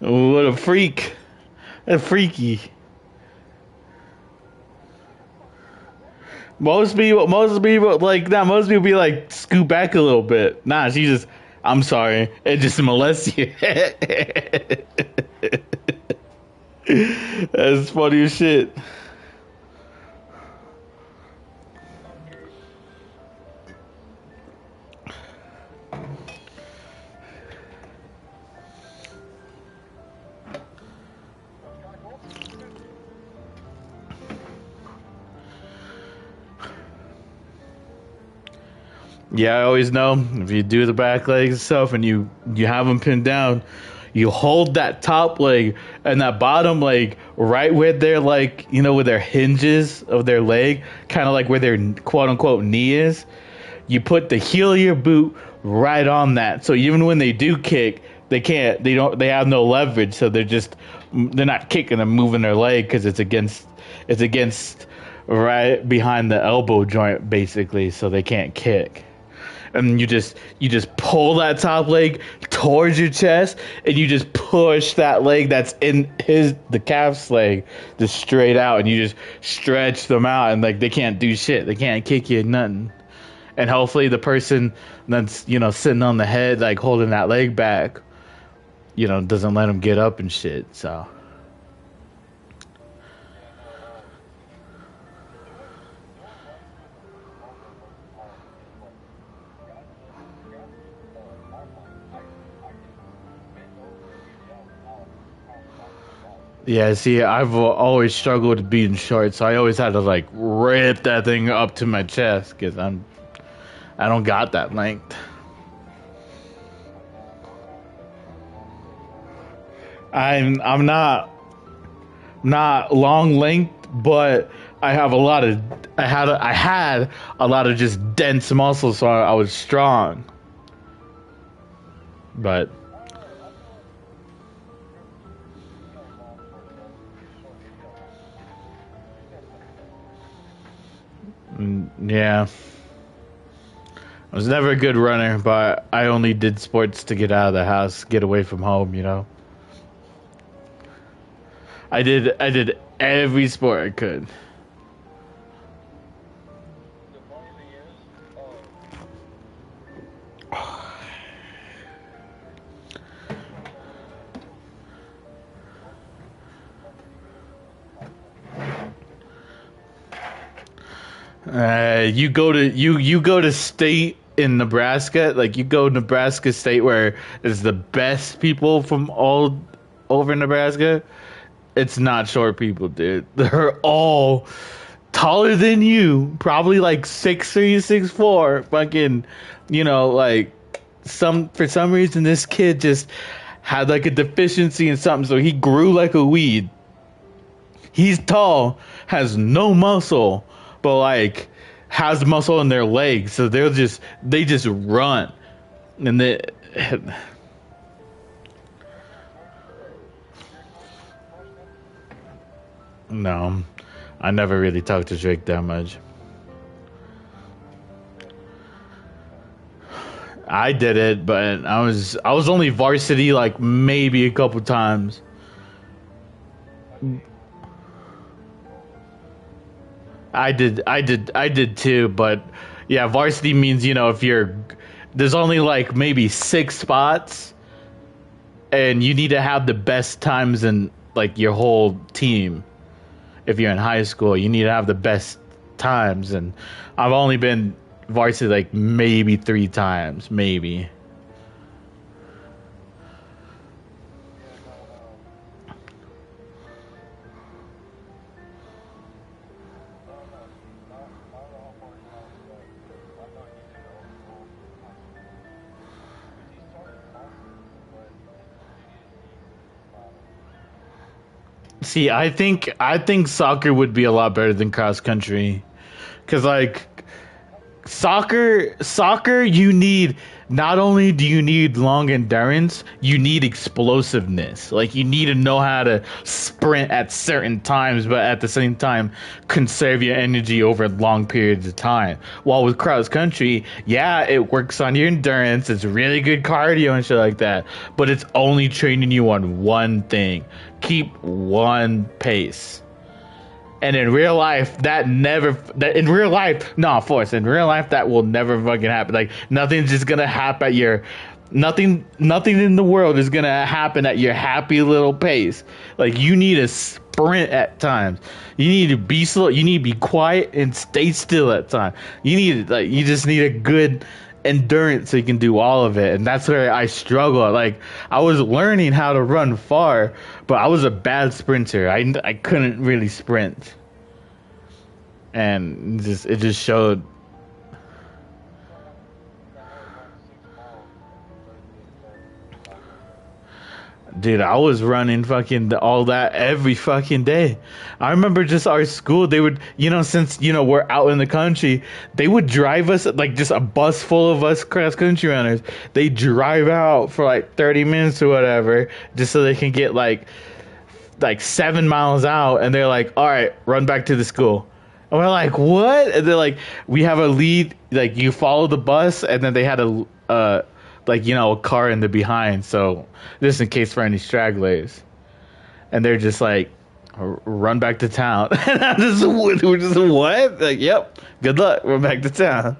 What a freak. A freaky. Most people like that. Most people be like, scoot back a little bit. Nah, she just, I'm sorry, it just molests you. That's funny as shit. Yeah, I always know if you do the back legs and stuff, and you have them pinned down, you hold that top leg and that bottom leg right where they're like, you know, where their hinges of their leg, kind of like where their quote unquote knee is. You put the heel of your boot right on that, so even when they do kick, they have no leverage, so they're not kicking and moving their leg, because it's against right behind the elbow joint, basically, so they can't kick. And you just pull that top leg towards your chest, and you just push that leg that's in the calf's leg just straight out, and you just stretch them out, and like they can't do shit, they can't kick you, nothing. And hopefully the person that's sitting on the head, like holding that leg back, doesn't let them get up and shit. So. Yeah, see, I've always struggled being short, so I always had to like rip that thing up to my chest because I don't got that length. I'm not long length, but I have I had a lot of just dense muscles, so I was strong. But yeah, I was never a good runner, but I only did sports to get out of the house, get away from home, I did every sport I could. You go to state in Nebraska, like you go Nebraska State where it's the best people from all over Nebraska. It's not short people, dude. They're all taller than you, probably like 6'3", 6'4". Fucking, like for some reason this kid just had like a deficiency in something, so he grew like a weed. He's tall, has no muscle, but like has muscle in their legs, so they just run, and they. No, I never really talked to Drake that much. I did it, but I was only varsity like maybe a couple times. I did too, but yeah, varsity means if there's only like maybe 6 spots, and you need to have the best times in like your whole team. If you're in high school, you need to have the best times, and I've only been varsity like maybe 3 times, maybe. See, I think soccer would be a lot better than cross country, because like soccer you need, not only do you need long endurance, you need explosiveness. Like you need to know how to sprint at certain times, but at the same time conserve your energy over long periods of time. While with cross country, yeah, it works on your endurance, it's really good cardio and shit like that, but it's only training you on one thing: keep one pace. And in real life, in real life that will never fucking happen. Like nothing's just gonna happen nothing in the world is gonna happen at your happy little pace. Like you need to sprint at times. You need to be slow. You need to be quiet and stay still at times. You just need a good endurance so you can do all of it. And that's where I struggle. Like I was learning how to run far, but I was a bad sprinter. I couldn't really sprint, and it just showed. Dude, I was running fucking all that every fucking day. I remember just our school, they would, since, we're out in the country, they would drive us, like just a bus full of us cross country runners. They drive out for like 30 minutes or whatever, just so they can get like 7 miles out. And they're like, all right, run back to the school. And we're like, what? And they're like, we have a lead. Like, you follow the bus, and then they had a, like, you know, a car in the behind. So, just in case for any stragglers. And they're just like, run back to town. And I'm just, we're just, what? Like, yep, good luck. We're back to town.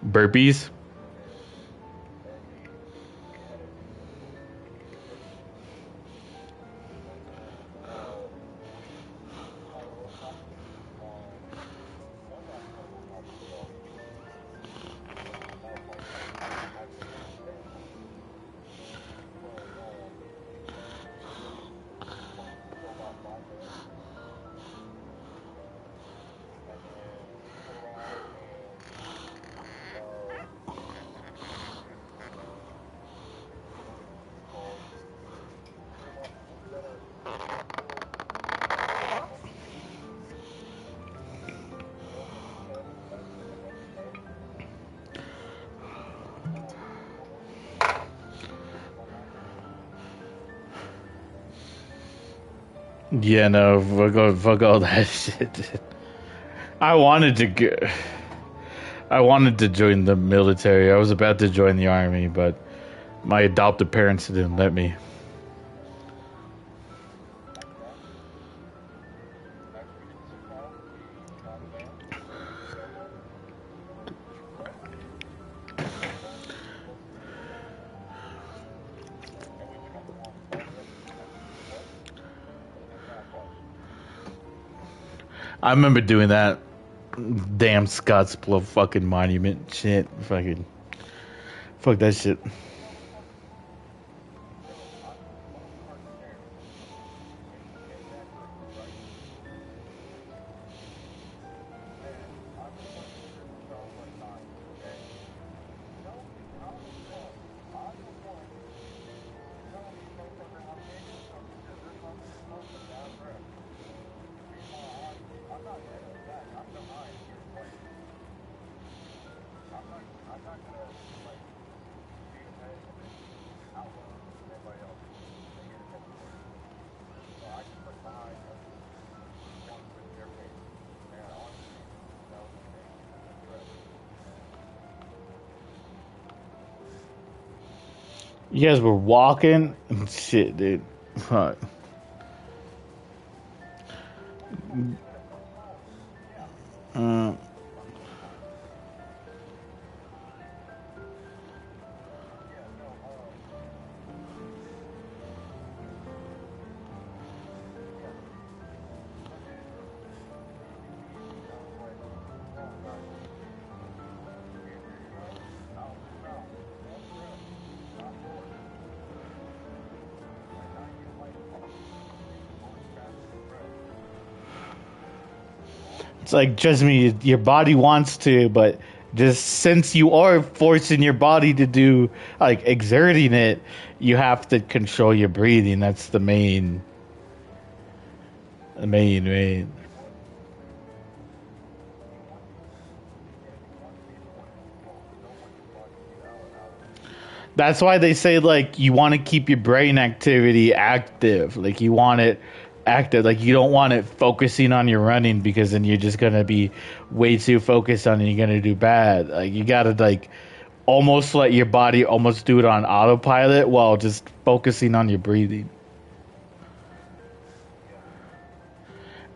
Burpees. Yeah, no, fuck all that shit. I wanted to go. I wanted to join the military. I was about to join the army, but my adopted parents didn't let me. I remember doing that. Damn Scottsbluff fucking monument shit. Fucking. Fuck that shit. You guys were walking? Shit, dude. Fuck. It's like, trust me, your body wants to, but just since you are forcing your body to do, like, exerting it, you have to control your breathing. That's the main. That's why they say, like, you want to keep your brain activity active. Like, you want it active. Like, you don't want it focusing on your running, because then you're just going to be way too focused on it. You're going to do bad. Like, you got to, like, almost let your body almost do it on autopilot while just focusing on your breathing.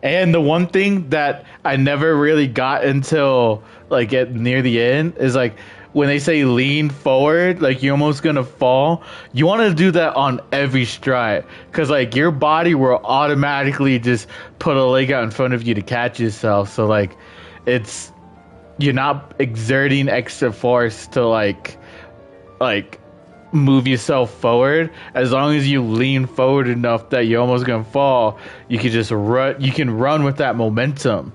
And the one thing that I never really got until, like, at near the end is, like, when they say lean forward, like, you're almost gonna fall, you want to do that on every stride, because, like, your body will automatically just put a leg out in front of you to catch yourself. So, like, it's you're not exerting extra force to like move yourself forward. As long as you lean forward enough that you're almost gonna fall, you can just run. You can run with that momentum.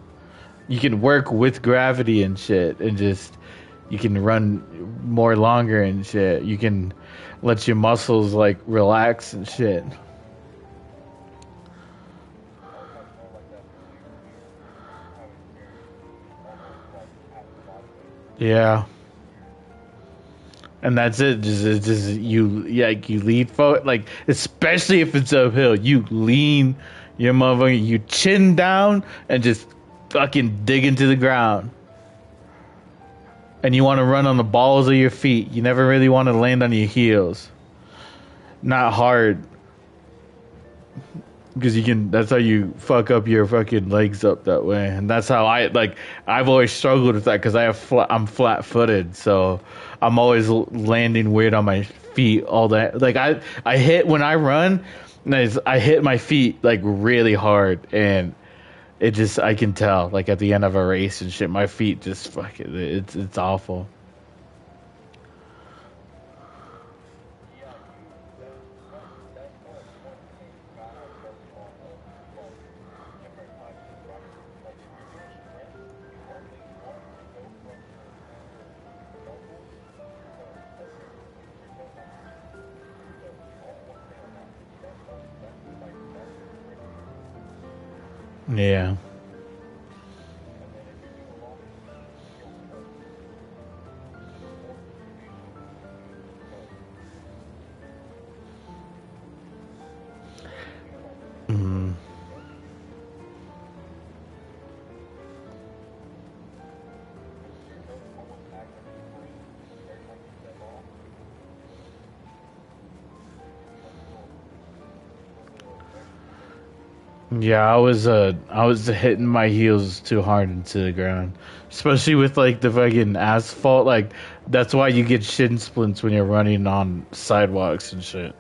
You can work with gravity and shit, and just you can run more longer and shit. You can let your muscles like relax and shit. Yeah. And that's it. Just you, yeah, like you lean forward, like especially if it's uphill. You lean your motherfucker, you chin down and just fucking dig into the ground. And you want to run on the balls of your feet. You never really want to land on your heels. Not hard, because you can. That's how you fuck up your fucking legs up that way. And that's how I like. I've always struggled with that because I'm flat-footed, so I'm always landing weird on my feet all that. Like I hit when I run, I hit my feet like really hard, and it just I can tell like at the end of a race and shit, my feet just fucking it's awful. Yeah. Mm. Yeah, I was hitting my heels too hard into the ground, especially with like the fucking asphalt. Like that's why you get shin splints when you're running on sidewalks and shit.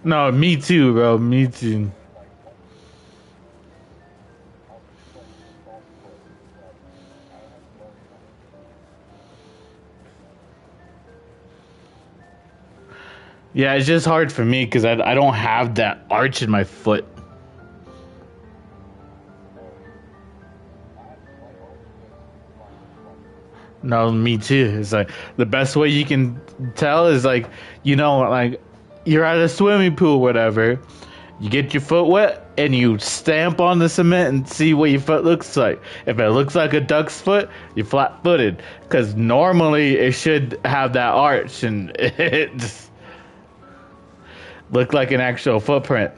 No, me too, bro. Me too. Yeah, it's just hard for me because I don't have that arch in my foot. No, me too. It's like the best way you can tell is like, like you're at a swimming pool, whatever. You get your foot wet and you stamp on the cement and see what your foot looks like. If it looks like a duck's foot, you're flat footed. Because normally it should have that arch and it just look like an actual footprint.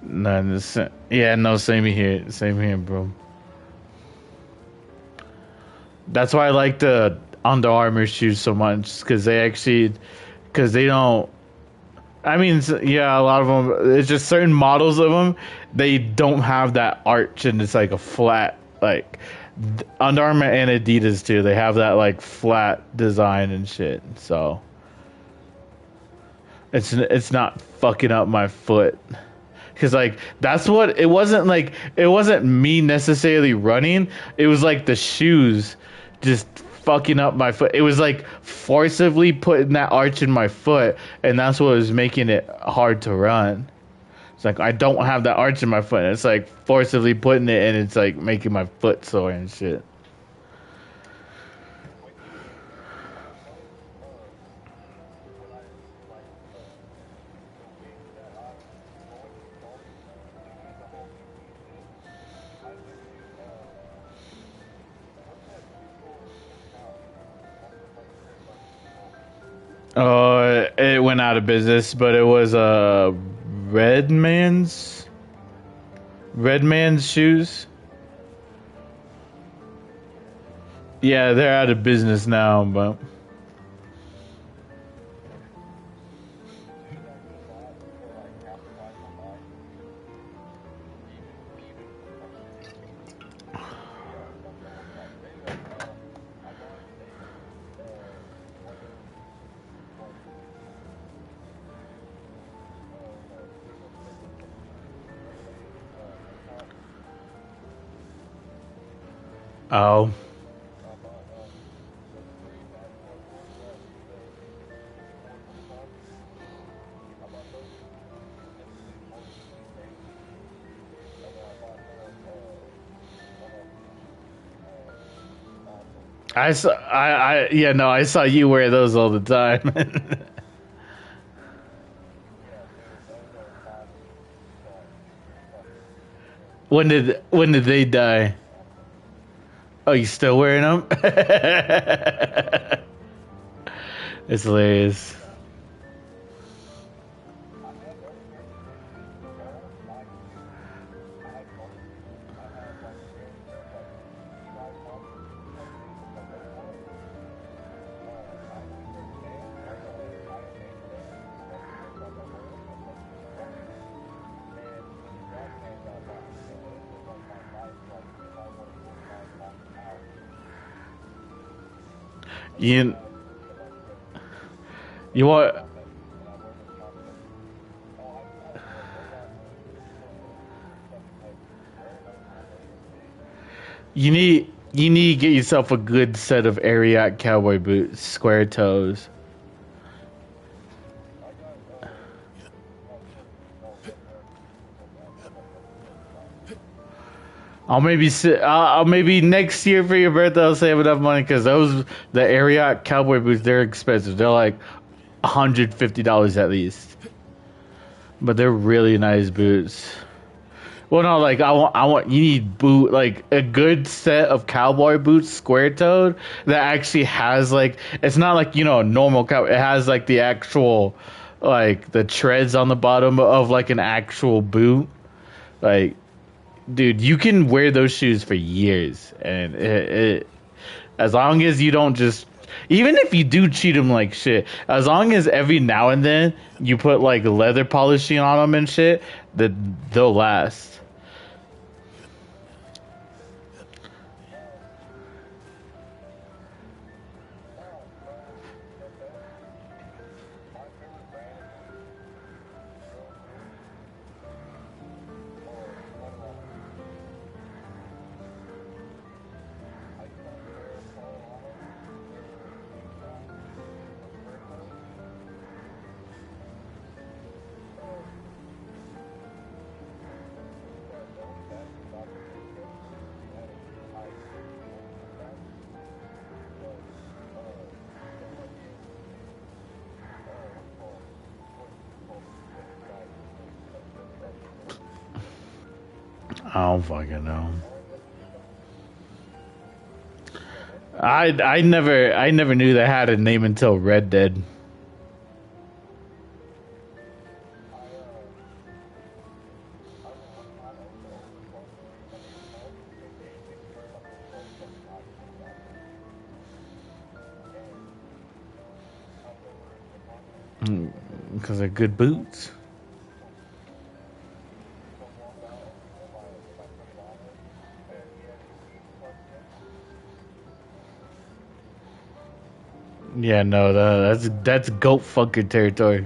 No, yeah, no, same here, bro. That's why I like the Under Armour shoes so much because they don't. I mean, yeah, a lot of them. It's just certain models of them. They don't have that arch, and it's like a flat like. Under Armour and Adidas too. They have that like flat design and shit. So it's not fucking up my foot. Cause like that's what it wasn't like. It wasn't me necessarily running. It was like the shoes just fucking up my foot. It was like forcibly putting that arch in my foot, and that's what was making it hard to run. It's like I don't have that arch in my foot. It's like forcibly putting it, and it's like making my foot sore and shit. Oh, it went out of business, but it was Red Man's Red Man's shoes. Yeah, they're out of business now, but Oh. Yeah, no, I saw you wear those all the time. When did they die? Oh, you still wearing them? It's hilarious. You you want you need to get yourself a good set of Ariat cowboy boots, square toes. I'll maybe next year for your birthday I'll save enough money because the Ariat cowboy boots, they're expensive. They're like $150 at least, but they're really nice boots. Well, no, like I want you need like a good set of cowboy boots, square toed, that actually has like it's not like normal cow. It has like the actual like the treads on the bottom of like an actual boot. Like, dude, you can wear those shoes for years, and as long as you don't just even if you do cheat them like shit, as long as every now and then you put like leather polishing on them and shit, that they'll last. I don't fucking know. I never knew they had a name until Red Dead. Because they're good boots. Yeah, no, that's goat fucking territory.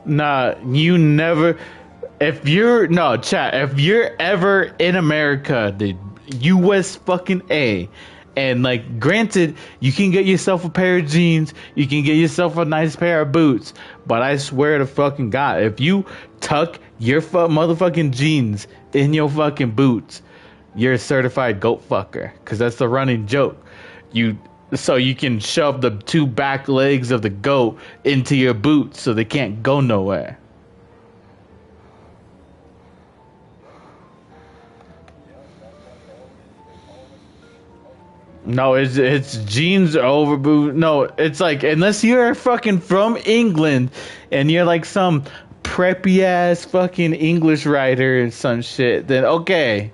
Nah, you never. If you're no chat, if you're ever in America, the U.S. fucking A, and like, granted, you can get yourself a pair of jeans, you can get yourself a nice pair of boots, but I swear to fucking God, if you tuck your motherfucking jeans in your fucking boots, you're a certified goat fucker, because that's the running joke. So you can shove the two back legs of the goat into your boots so they can't go nowhere. No, it's jeans over boot. No, it's like, unless you're fucking from England and you're like some preppy ass fucking English writer and some shit, then okay.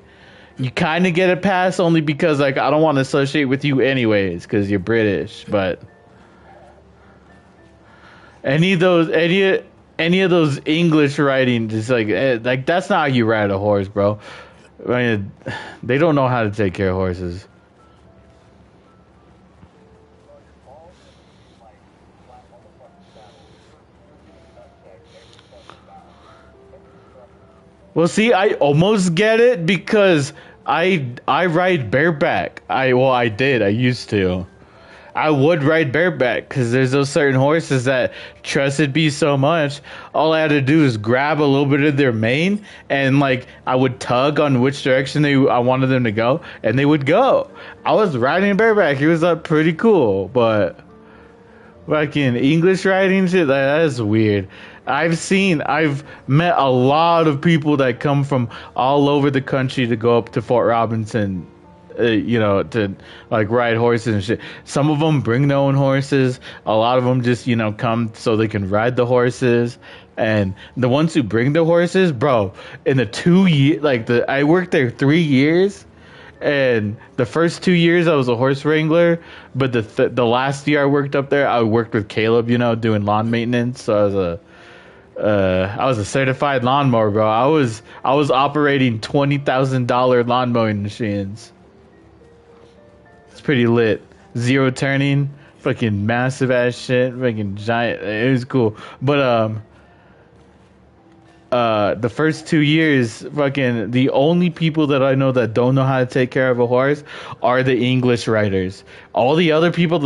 You kind of get a pass only because like I don't want to associate with you anyways because you're British, but any of those English writing just like that's not how you ride a horse, bro. I mean, they don't know how to take care of horses. Well, see, I almost get it because I ride bareback. I did. I used to. I would ride bareback because there's those certain horses that trusted me so much. All I had to do is grab a little bit of their mane and like I would tug on which direction I wanted them to go, and they would go. I was riding bareback. It was pretty cool, but fucking English writing shit, that is weird. I've met a lot of people that come from all over the country to go up to Fort Robinson, to like ride horses and shit. Some of them bring their own horses. A lot of them just, come so they can ride the horses. And the ones who bring the horses, bro, in the 2 years, I worked there 3 years. And the first 2 years I was a horse wrangler, but the last year I worked up there, I worked with Caleb, doing lawn maintenance. So I was a certified lawnmower, bro. I was operating $20,000 lawn mowing machines. It's pretty lit. Zero turning, fucking massive ass shit, fucking giant. It was cool, but the first 2 years, fucking the only people that I know that don't know how to take care of a horse are the English writers. All the other people,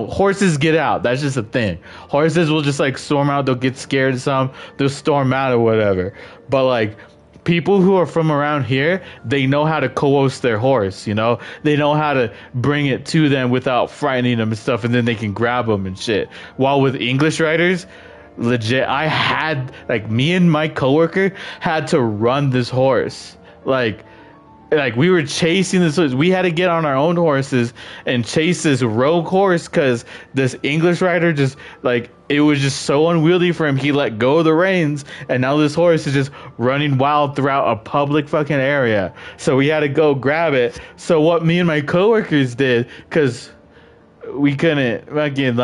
horses get out. That's just a thing. Horses will just like storm out. They'll get scared. They'll storm out or whatever. But like people who are from around here, they know how to coerce their horse. They know how to bring it to them without frightening them and stuff, and then they can grab them and shit. While with English writers, legit, I had me and my coworker had to run this horse. Like we were chasing this horse. We had to get on our own horses and chase this rogue horse because this English rider just it was just so unwieldy for him. He let go of the reins, and now this horse is just running wild throughout a public fucking area. So we had to go grab it. So what me and my coworkers did, because we couldn't fucking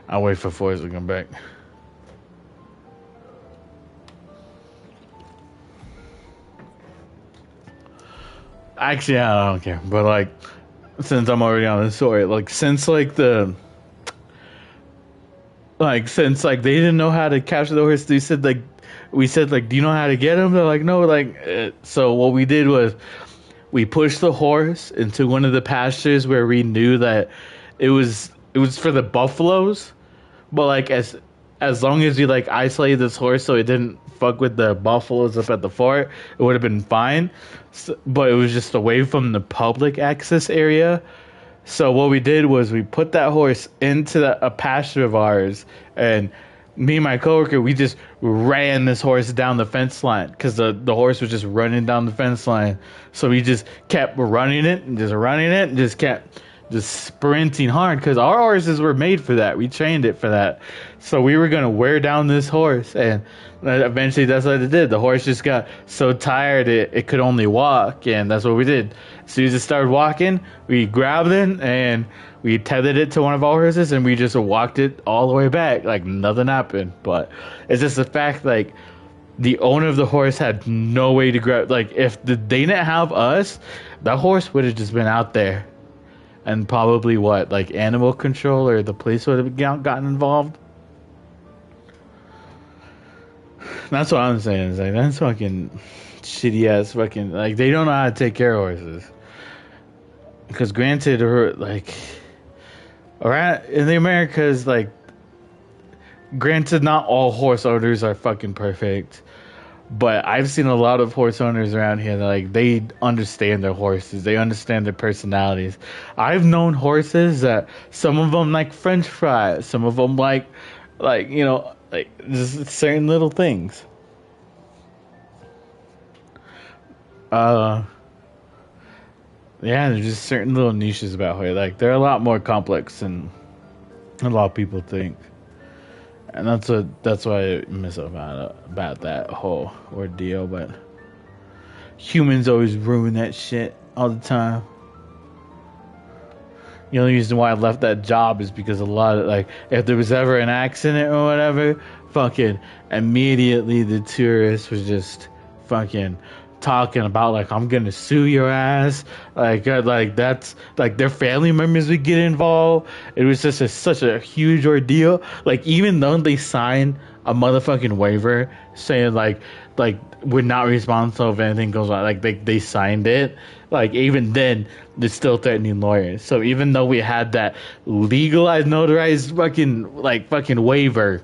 I'll wait for Forrest to come back. Actually, I don't care. But since I'm already on the story, since they didn't know how to capture the horse, we said do you know how to get him? They're like, no. So what we did was we pushed the horse into one of the pastures where we knew that it was for the buffaloes. But as long as you isolated this horse so it didn't fuck with the buffaloes up at the fort, it would have been fine. So, but it was just away from the public access area. So what we did was we put that horse into a pasture of ours, and me and my coworker, we just ran this horse down the fence line because the horse was just running down the fence line. So we just kept running it and just kept just sprinting hard because our horses were made for that. We trained it for that. So we were going to wear down this horse, and eventually that's what it did. The horse just got so tired it could only walk, and that's what we did. As soon as it started walking, we grabbed it and we tethered it to one of our horses, and we just walked it all the way back like nothing happened. But it's just the fact the owner of the horse had no way to grab. If they didn't have us, that horse would have just been out there. And probably animal control or the police would have gotten involved. That's what I'm saying. That's fucking shitty ass fucking they don't know how to take care of horses. Because granted, around in the Americas, granted, not all horse owners are fucking perfect. But I've seen a lot of horse owners around here that they understand their horses. They understand their personalities. I've known horses that some of them like French fries. Some of them just certain little things. Yeah, there's just certain little niches about horses. They're a lot more complex than a lot of people think. And that's why I miss about that whole ordeal. But humans always ruin that shit all the time. The only reason why I left that job is because a lot of, like, if there was ever an accident or whatever, fucking immediately the tourists was just fucking talking about, like, I'm gonna sue your ass. Like that's like their family members would get involved. It was just such a huge ordeal. Like, even though they signed a motherfucking waiver saying like we're not responsible if anything goes on, like they signed it, like even then they're still threatening lawyers. So even though we had that legalized notarized fucking waiver,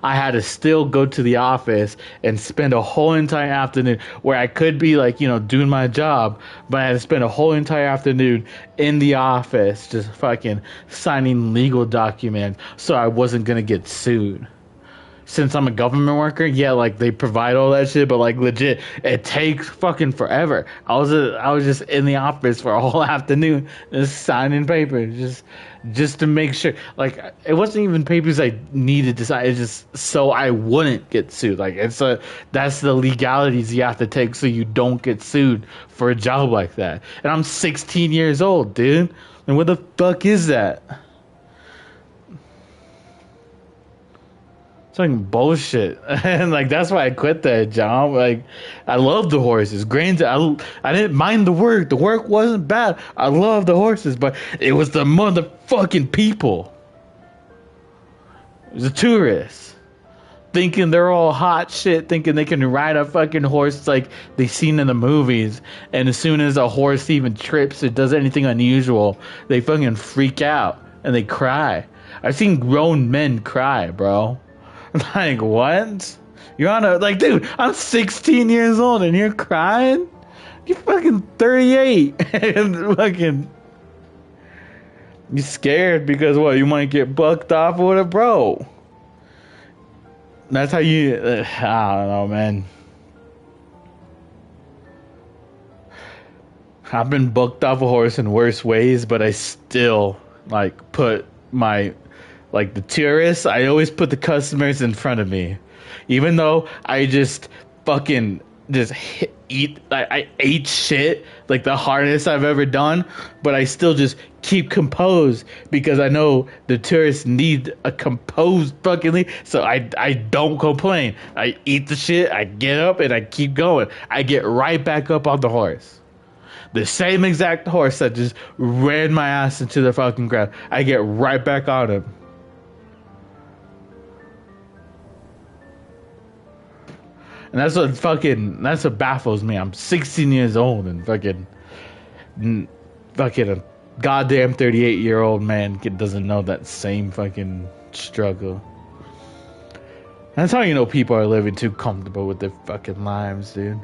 I had to still go to the office and spend a whole entire afternoon where I could be like, doing my job, but I had to spend a whole entire afternoon in the office just fucking signing legal documents so I wasn't gonna get sued. Since I'm a government worker, yeah, like they provide all that shit, but like legit, it takes fucking forever. I was just in the office for a whole afternoon, just signing papers, just to make sure. Like, it wasn't even papers I needed to sign. It's just so I wouldn't get sued. Like, that's the legalities you have to take so you don't get sued for a job like that. And I'm 16 years old, dude. And what the fuck is that? It's like bullshit. And like that's why I quit that job. Like, I love the horses. Granted, I didn't mind the work. The work wasn't bad. I love the horses, but it was the motherfucking people. It was the tourists thinking they're all hot shit, thinking they can ride a fucking horse like they seen in the movies. And as soon as a horse even trips or does anything unusual, they fucking freak out and they cry. I've seen grown men cry, bro. Like, what? You're on a, like, dude, I'm 16 years old and you're crying? You're fucking 38 and fucking, you scared because what, you might get bucked off with a bro. That's how you, I don't know, man. I've been bucked off a horse in worse ways, but I still, like, put my, like, the tourists, I always put the customers in front of me. Even though I just fucking just I ate shit, like the hardest I've ever done, but I still just keep composed because I know the tourists need a composed fucking so I don't complain. I eat the shit, I get up, and I keep going. I get right back up on the horse. The same exact horse that just ran my ass into the fucking ground. I get right back on him. And that's what baffles me. I'm 16 years old and fucking a goddamn 38-year-old man doesn't know that same fucking struggle. That's how you know people are living too comfortable with their fucking lives, dude.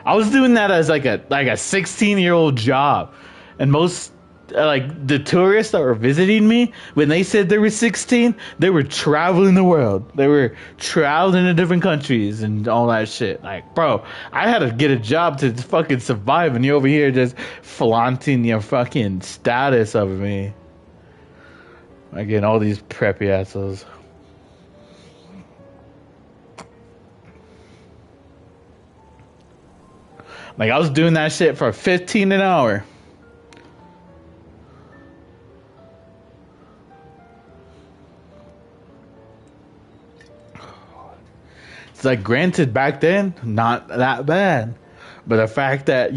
I was doing that as like a 16-year-old job, and most like the tourists that were visiting me, when they said they were 16, they were traveling the world. They were traveling to different countries and all that shit. Like, bro, I had to get a job to fucking survive, and you're over here just flaunting your fucking status of me. Again, all these preppy assholes. Like, I was doing that shit for $15 an hour. It's like, granted, back then, not that bad. But the fact that,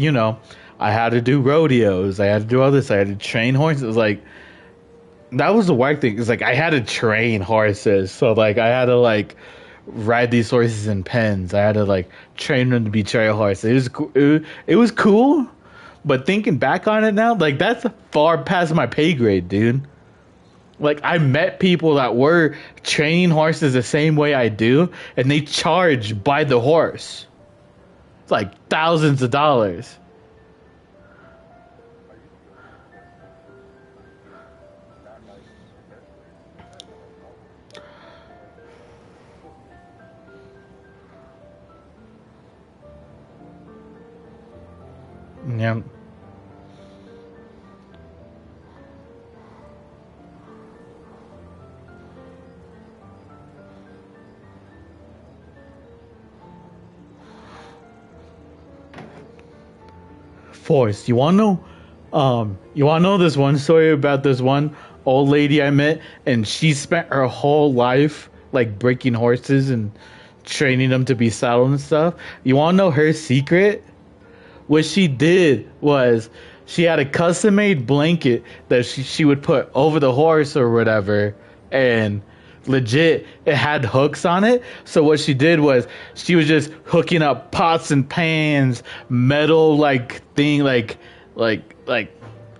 I had to do rodeos, I had to do all this, I had to train horses, it was like, that was the white thing. It's like, I had to train horses. So, like, I had to, like, ride these horses in pens. I had to, like, train them to be trail horses. It was cool. But thinking back on it now, like, that's far past my pay grade, dude. Like, I met people that were training horses the same way I do, and they charge by the horse. It's like thousands of dollars. Yeah. Forrest, you wanna know You wanna know this one story about this one old lady I met, and she spent her whole life like breaking horses and training them to be saddled and stuff. You wanna know her secret? What she did was she had a custom made blanket that she would put over the horse or whatever, and legit it had hooks on it. So what she did was she was just hooking up pots and pans, metal like thing like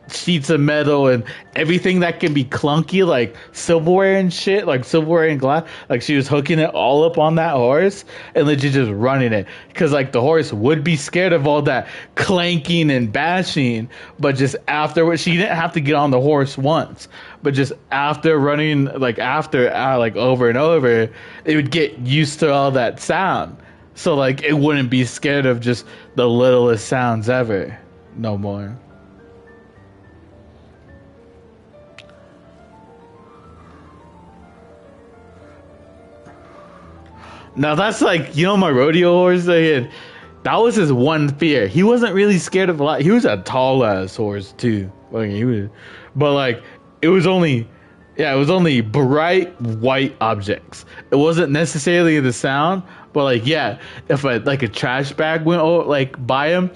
sheets of metal and everything that can be clunky, like silverware and shit, like silverware and glass. Like she was hooking it all up on that horse and legit just running it, because like the horse would be scared of all that clanking and bashing, but just afterwards she didn't have to get on the horse once, but just after running like over and over, it would get used to all that sound, so like it wouldn't be scared of just the littlest sounds ever no more. Now that's like, my rodeo horse that was his one fear. He wasn't really scared of a lot. He was a tall ass horse too. Like he was, but like it was only bright white objects. It wasn't necessarily the sound, but like if a trash bag went like by him,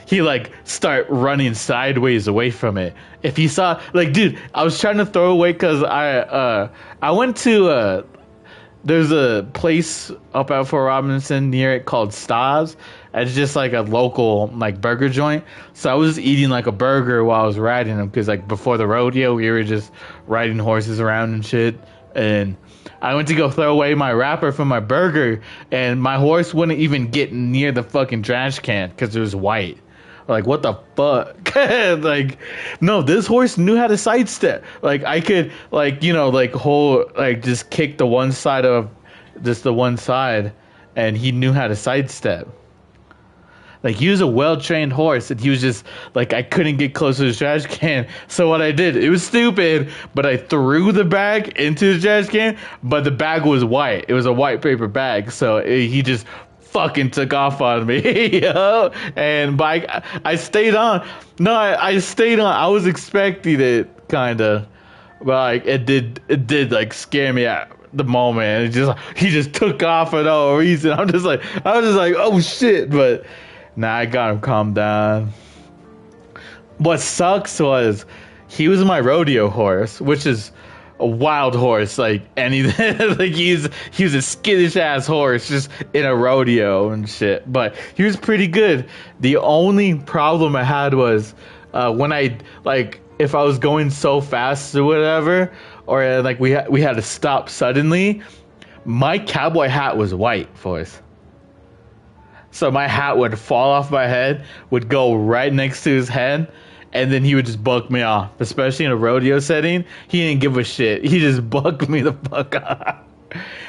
he like start running sideways away from it. If he saw like, dude, I was trying to throw away because I went to there's a place up at Fort Robinson near it called Stav's. It's just like a local like burger joint. So I was eating like a burger while I was riding them, because like before the rodeo we were just riding horses around and shit. And I went to go throw away my wrapper from my burger, and my horse wouldn't even get near the fucking trash can because it was white. Like, what the fuck? Like, no, this horse knew how to sidestep. Like, I could, like, just kick the one side, and he knew how to sidestep. Like, he was a well-trained horse, and he was just, like, I couldn't get close to the trash can. So what I did, it was stupid, but I threw the bag into the trash can, but the bag was white. It was a white paper bag, so he just fucking took off on me. Yo. And I stayed on. No, I stayed on. I was expecting it, kind of, but like it did like scare me at the moment. He just took off for no reason. I was just like, oh shit. But nah, I got him calmed down. What sucks was he was my rodeo horse, which is a wild horse, like anything. Like he was a skittish ass horse just in a rodeo and shit, but he was pretty good. The only problem I had was when I like, if I was going so fast or whatever, or like we had to stop suddenly, my cowboy hat was white for us. So my hat would fall off my head, would go right next to his head, and then he would just buck me off. Especially in a rodeo setting, he didn't give a shit. He just bucked me the fuck off.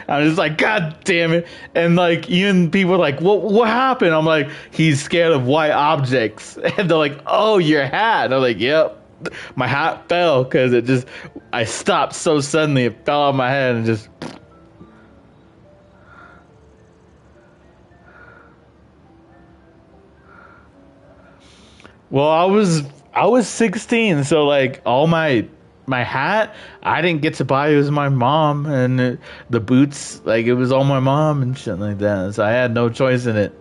I was just like, God damn it. And like, even people were like, what happened? I'm like, he's scared of white objects. And they're like, oh, your hat. I'm like, yep. My hat fell because I stopped so suddenly, it fell off my head and just... Well, I was 16, so like all my hat I didn't get to buy. It was my mom, and the boots, like it was all my mom and shit like that. So I had no choice in it.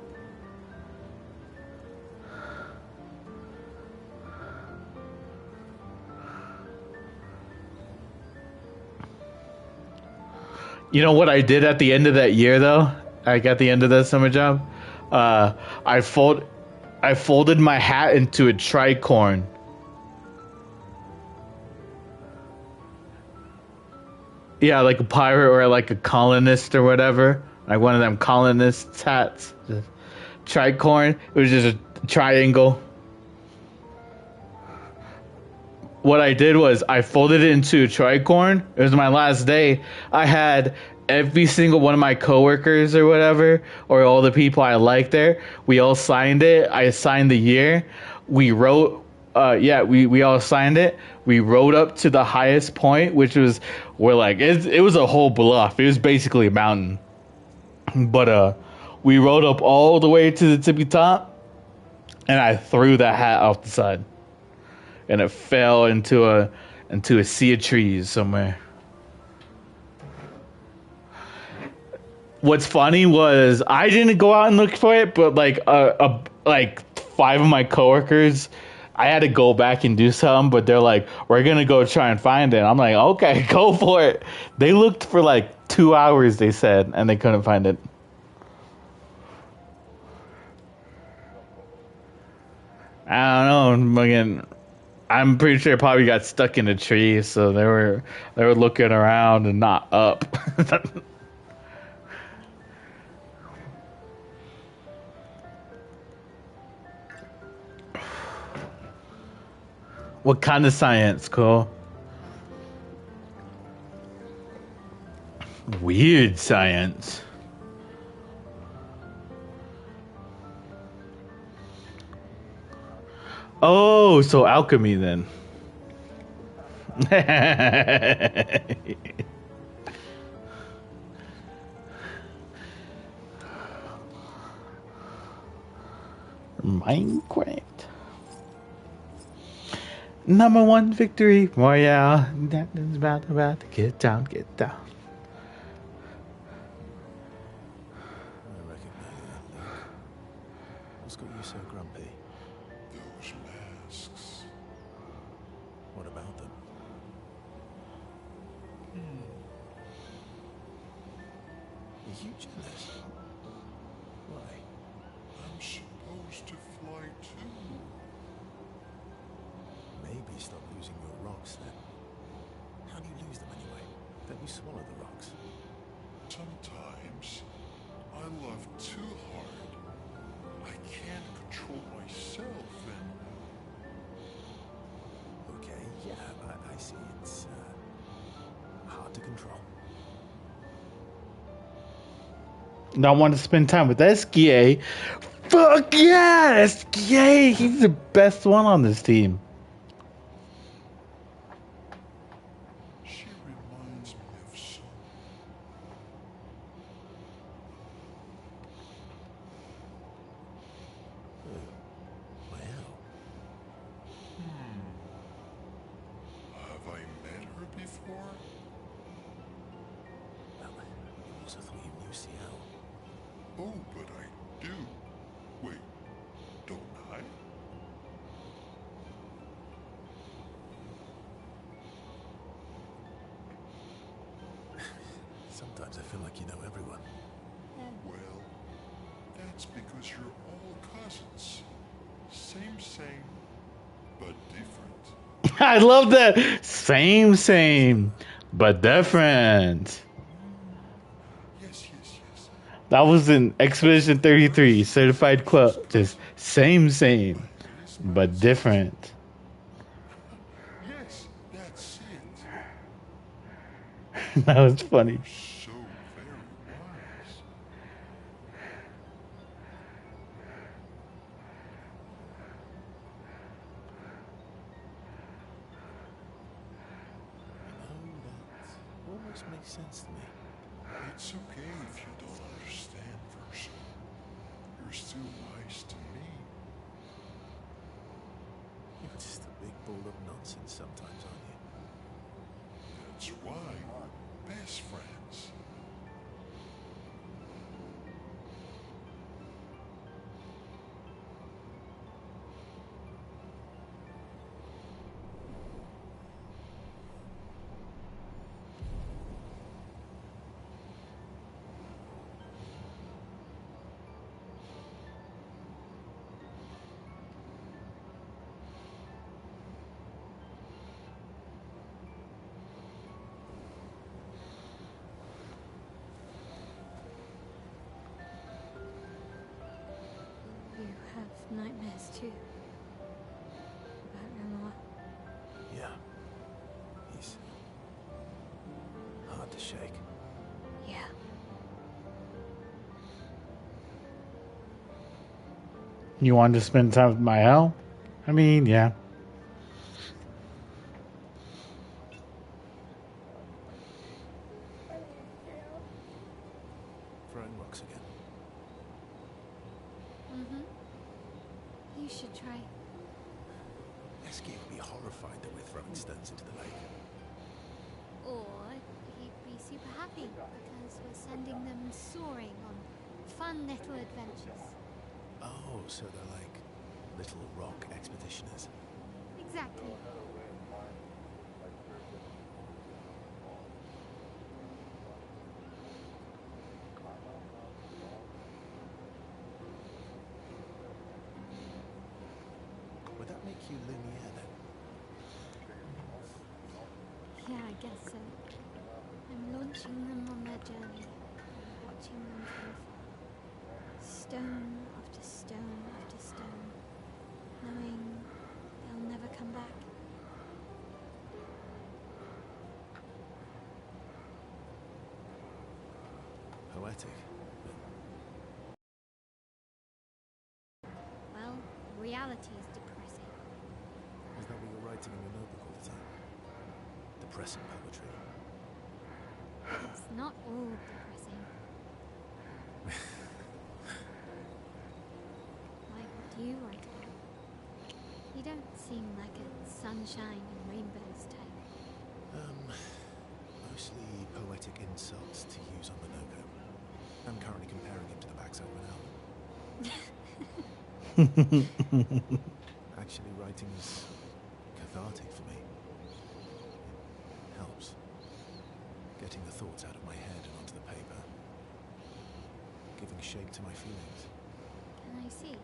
You know what I did at the end of that year though? Like at the end of that summer job, I folded my hat into a tricorn. Yeah, like a pirate or like a colonist or whatever. Like one of them colonists' hats. Just tricorn. It was just a triangle. What I did was I folded it into a tricorn. It was my last day. I had every single one of my coworkers or whatever, or all the people I liked there, we all signed it. I signed the year. We wrote, we all signed it. We rode up to the highest point, which was where like, it was a whole bluff. It was basically a mountain. But we rode up all the way to the tippy top, and I threw that hat off the side. and it fell into a sea of trees somewhere. What's funny was I didn't go out and look for it, but like like 5 of my coworkers, I had to go back and do something, but they're like, "We're gonna go try and find it." I'm like, "Okay, go for it." They looked for like 2 hours, they said, and they couldn't find it. I don't know. Again, I'm pretty sure it probably got stuck in a tree, so they were looking around and not up. What kind of science, Cole? Weird science. Oh, so alchemy then. Minecraft. #1 victory royale. That is about to get down, get down. I recognize that look. What's got you so grumpy? Those masks. What about them? Are you jealous? Why? I'm supposed to fly too. Maybe stop losing your rocks then. How do you lose them anyway? Don't you swallow the rocks? Sometimes I love too hard. I can't control myself and... Okay, yeah, I see. It's hard to control. Not want to spend time with SGA. Fuck yeah, SGA. He's the best one on this team. She reminds me of someone. Well, Have I met her before? I also thought you knew CL. Oh, but I do. Wait, don't I? Sometimes I feel like you know everyone. Well, that's because you're all cousins. Same, but different. I love that. Same, but different. Yes. That was in Expedition 33, Certified Club. Just same, but different. Yes, that's it. That was funny. So very wise. That almost makes sense to me. It's okay if you don't understand, Versa. You're still nice to me. You're just a big ball of nonsense sometimes, aren't you? That's why best friends. You have nightmares too. About Renoir. Yeah. He's hard to shake. Yeah. You wanted to spend time with my L? I mean, yeah. Throwing rocks again. You should try. Askew would be horrified that we're throwing stones into the lake. Or he'd be super happy because we're sending them soaring on fun little adventures. Oh, so they're like little rock expeditioners. Exactly. Would that make you Lumiere then? Yeah, I guess so. I'm launching them on their journey and watching them from afar. Stone after stone after stone, knowing they'll never come back. Poetic. Well, reality is depressing. Is that what you're writing in your notebook all the time? Depressing poetry. It's not all depressing. Like what you write about. You don't seem like a sunshine and rainbows type. Mostly poetic insults to use on the no-go. I'm currently comparing him to the backside of an album. Actually, writing is cathartic for me. It helps. Getting the thoughts out of my head and onto the paper. Giving shape to my feelings. Can I see?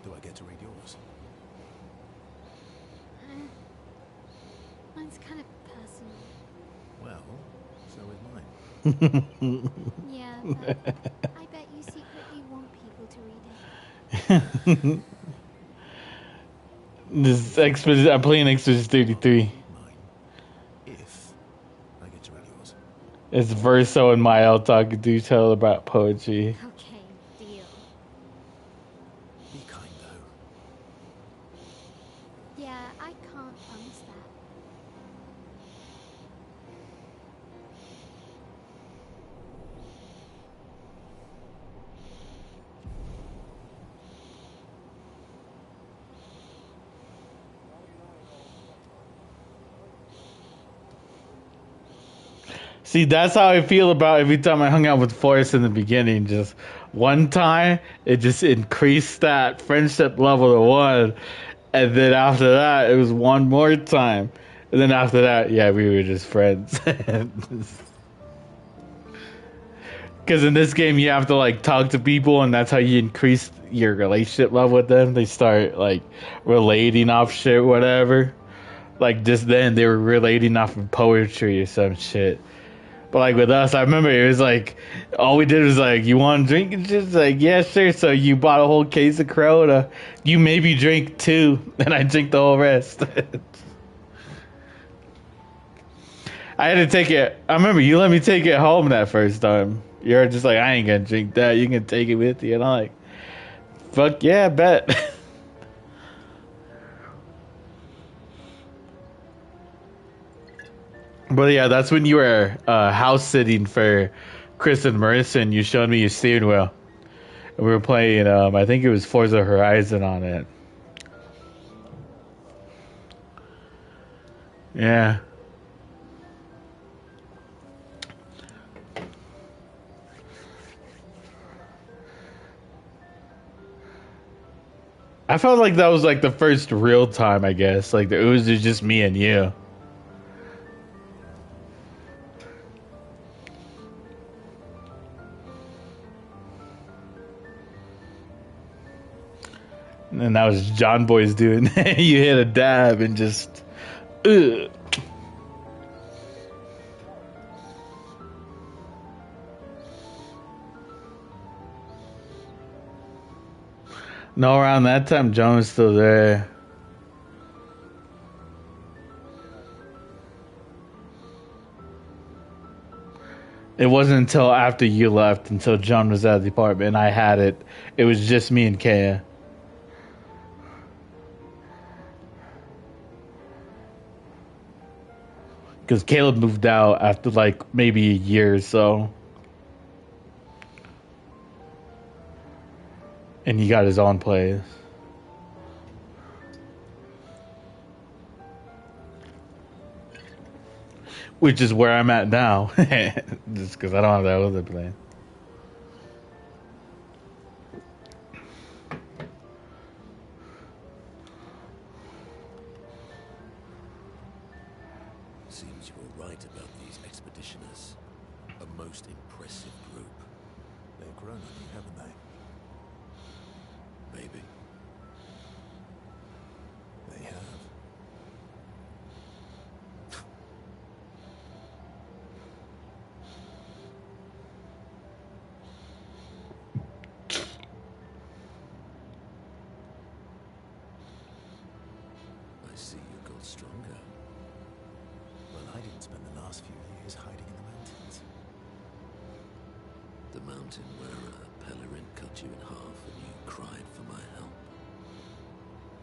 Do I get to read yours? Mine's kind of personal. Well, so is mine. Yeah, but I bet you secretly want people to read it. This expedition, I'm playing Expedition 33. Mine. If I get to read yours. It's Verso and Mael talking to each other about poetry. Okay, deal. Be kind, though. Yeah, I can't promise that. See, that's how I feel about every time I hung out with Forrest in the beginning. Just one time, it just increased that friendship level to 1. And then after that, it was one more time. And then after that, yeah, we were just friends. Because in this game, you have to like talk to people, and that's how you increase your relationship level with them. They start like relating off shit, whatever. Like just then, they were relating off of poetry or some shit. But like with us, I remember it was like all we did was like, you want to drink? And just like, yeah, sure. So you bought a whole case of Corona. You maybe drink 2, and I drink the whole rest. I had to take it. I remember you let me take it home that first time. You're just like, I ain't gonna drink that. You can take it with you. And I'm like, fuck yeah, bet. But yeah, that's when you were house sitting for Chris and Marissa, and you showed me your steering wheel. And we were playing, I think it was Forza Horizon on it. Yeah. I felt like that was like the first real time, I guess. Like it was just me and you. And that was John Boy's doing. You hit a dab and just. Ugh. No, around that time, John was still there. It wasn't until after you left, until John was at the apartment, and I had it. It was just me and Kaya. Because Caleb moved out after like maybe a year or so. And he got his own place. Which is where I'm at now. Just because I don't have that other place. Seems you were right about these expeditioners. A most impressive group. They've grown on you, haven't they? Maybe. They have. I see you got stronger. Well, I didn't spend the last few years hiding in the mountains. The mountain where Pellerin cut you in half and you cried for my help?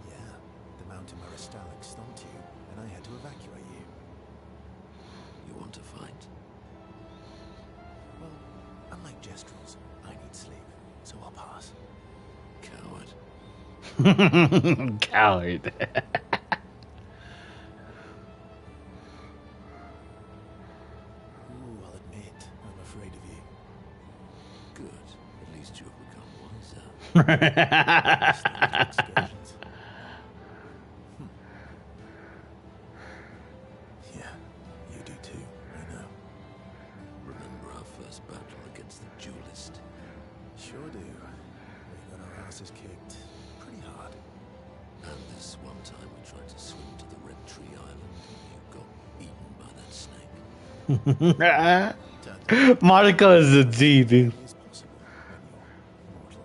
Yeah, the mountain where a Stalak stomped you and I had to evacuate you. You want to fight? Well, unlike Gestrels, I need sleep, so I'll pass. Coward. Coward. Ooh, I'll admit, I'm afraid of you. Good. At least you have become wiser. Excursions. Yeah, you do too, I know. Remember our first battle against the duelist? Sure do. We got our asses kicked pretty hard. And this one time we tried to swim to the Red Tree Island and you got eaten by that snake. Monica is a G, dude. It's possible when you're mortal.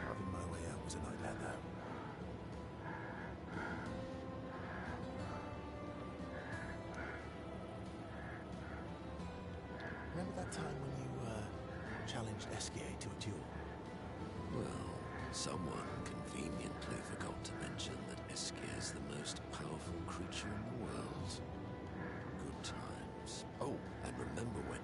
Carving my way out was a nightmare, though. Remember that time when you challenged Esquier to a duel? Well, someone conveniently forgot to mention that Esquier is the most powerful creature in the world. Good times. Oh, and remember when...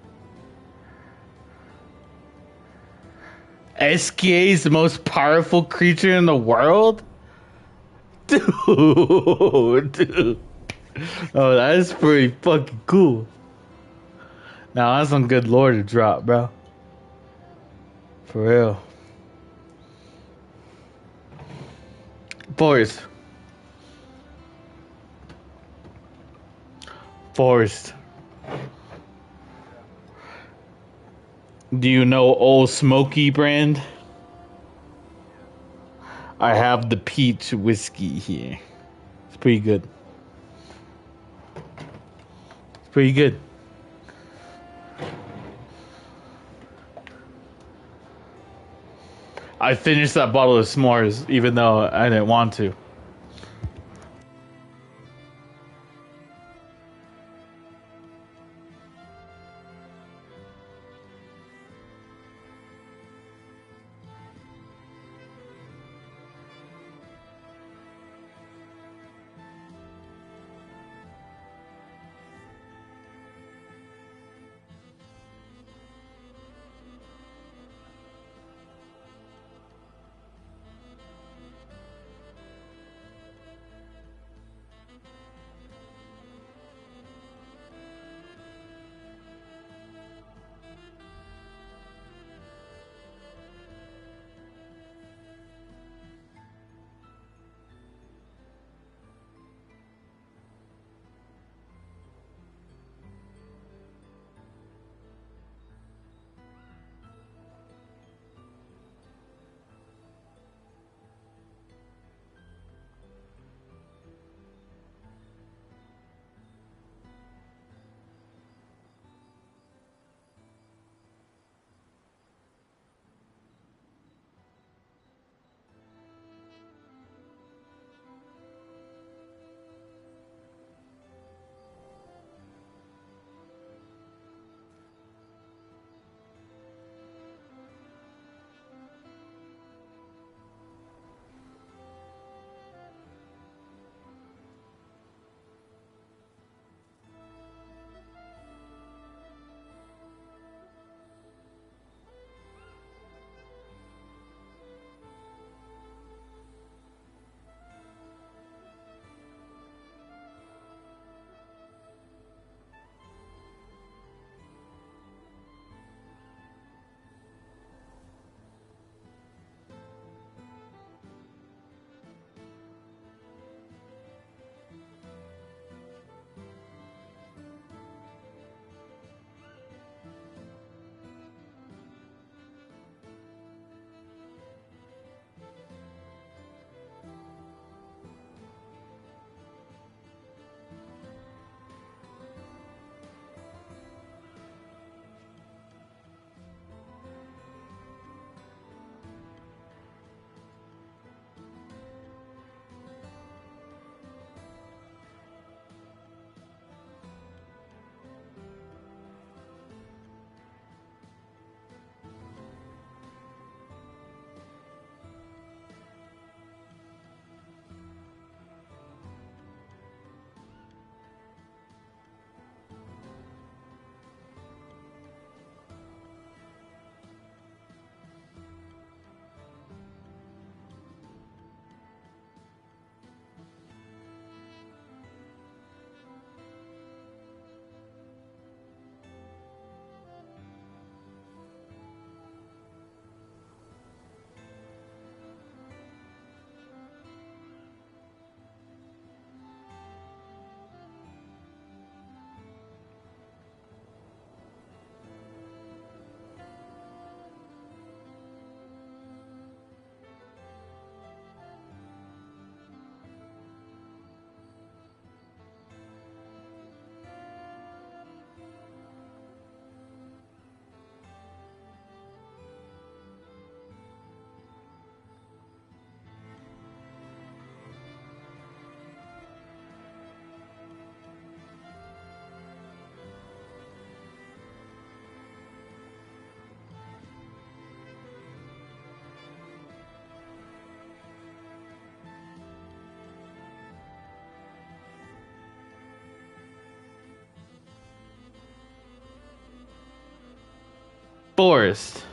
Esquier is the most powerful creature in the world? Dude. Oh, that is pretty fucking cool. Now, that's some good lore to drop, bro. For real. Forest. Do you know Old Smoky brand? I have the peach whiskey here. It's pretty good. It's pretty good. I finished that bottle of s'mores, even though I didn't want to. Forest.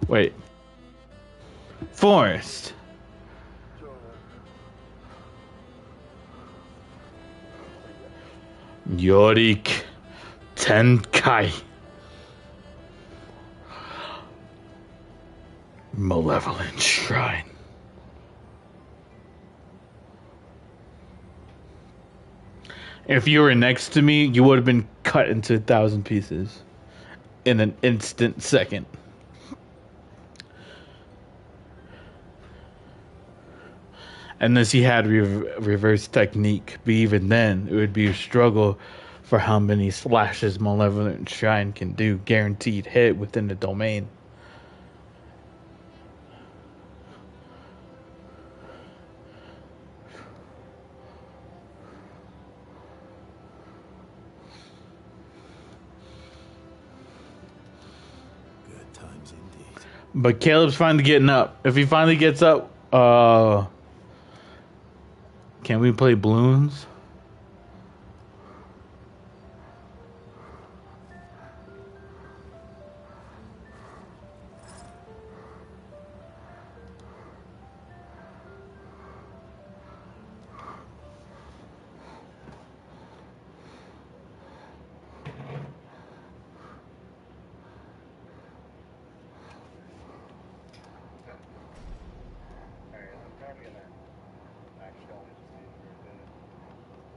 Wait. Forest. Yorick Tenkai. Malevolent Shrine. If you were next to me, you would have been cut into 1,000 pieces in an instant second. Unless he had reverse technique, but even then, it would be a struggle for how many slashes Malevolent Shrine can do, guaranteed hit within the domain. Good times indeed. But Caleb's finally getting up. If he finally gets up, can we play balloons?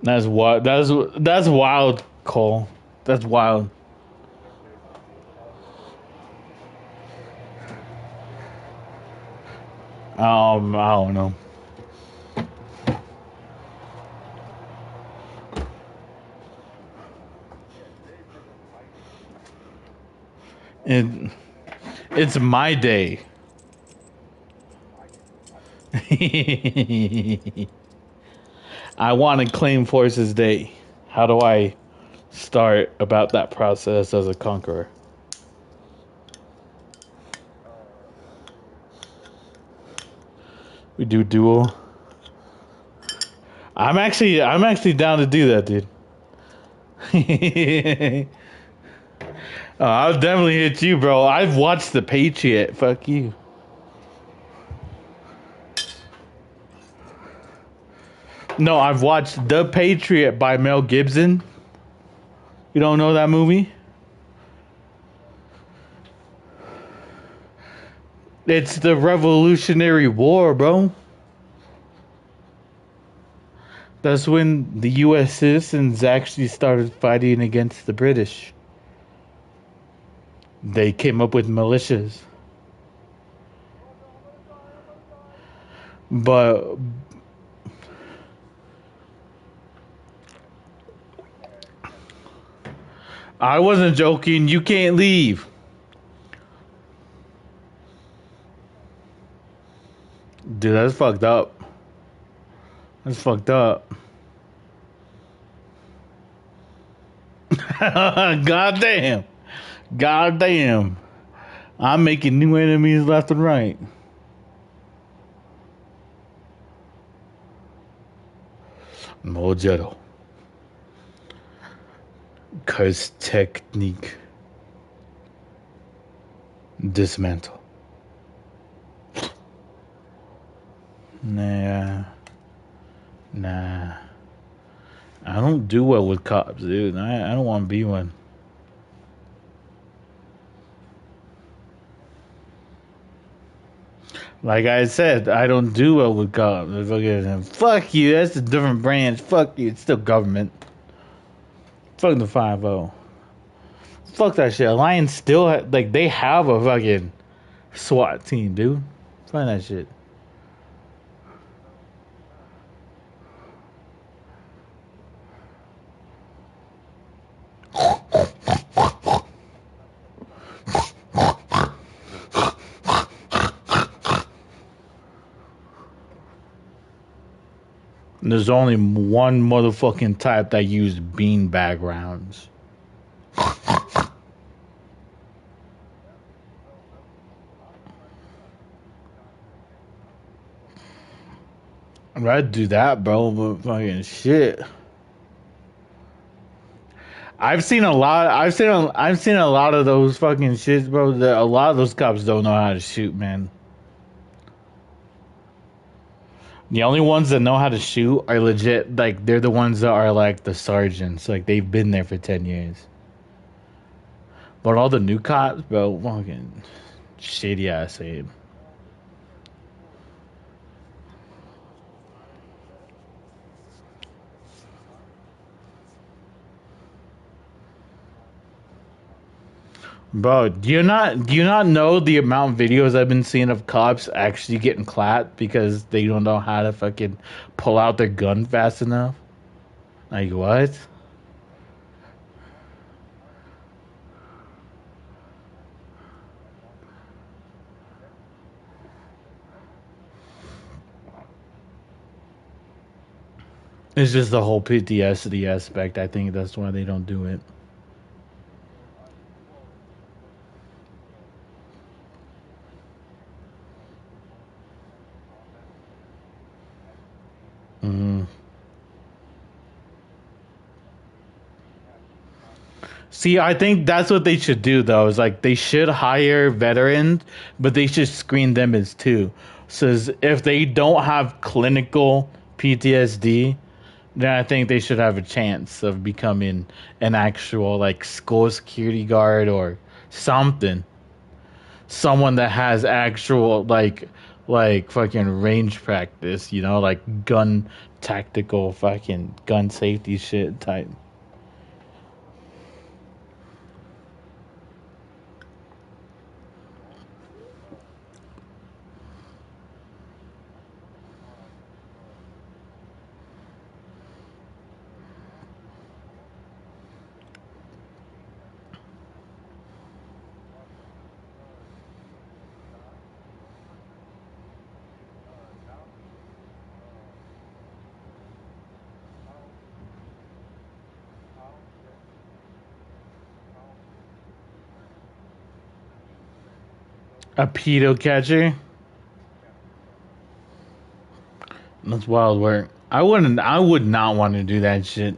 That's what. That's wild, Cole. That's wild. I don't know. It's my day. I want to claim Force's day. How do I start about that process as a conqueror? We do duel. I'm actually down to do that, dude. I'll definitely hit you, bro. I've watched The Patriot. Fuck you. No, I've watched The Patriot by Mel Gibson. You don't know that movie? It's the Revolutionary War, bro. That's when the U.S. citizens actually started fighting against the British. They came up with militias. But I wasn't joking. You can't leave. Dude, that's fucked up. That's fucked up. God damn. God damn. I'm making new enemies left and right. Mojero. Curse technique. Dismantle. Nah. I don't do well with cops, dude. I don't want to be one. Like I said, I don't do well with cops. Fuck you. That's a different branch. Fuck you. It's still government. Fuck the 5-0. Fuck that shit. Alliance still they have a fucking SWAT team, dude. Find that shit. There's only one motherfucking type that used beanbag rounds. I'd do that, bro, but fucking shit. I've seen a lot. I've seen a lot of those fucking shits, bro. A lot of those cops don't know how to shoot, man. The only ones that know how to shoot are legit. Like they're the ones that are like the sergeants. Like they've been there for 10 years. But all the new cops, bro, fucking shitty ass aim. Bro, do you not know the amount of videos I've been seeing of cops actually getting clapped because they don't know how to fucking pull out their gun fast enough? Like what? It's just the whole PTSD aspect. I think that's why they don't do it. Mm. See, I think that's what they should do, though. Is like they should hire veterans, but they should screen them as two. So if they don't have clinical PTSD, then I think they should have a chance of becoming an actual like school security guard or something. Someone that has actual like fucking range practice, you know, like gun tactical fucking gun safety shit type. A pedo catcher? That's wild work. I would not want to do that shit.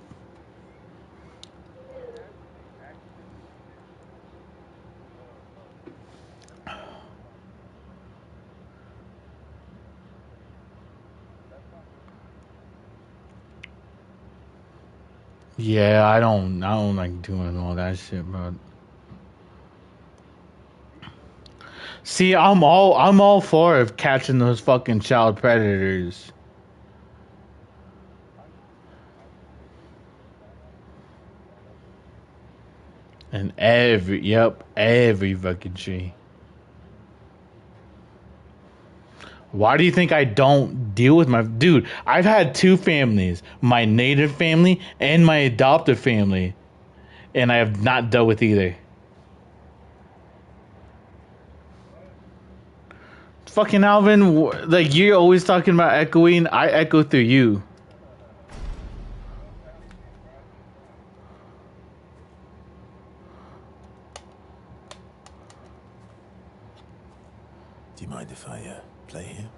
Yeah, I don't like doing all that shit, bro. See, I'm all for catching those fucking child predators. And every fucking tree. Why do you think I don't deal with my dude? I've had two families, my native family and my adoptive family, and I have not dealt with either. Fucking Alvin, like you're always talking about echoing. I echo through you. Do you mind if I play here?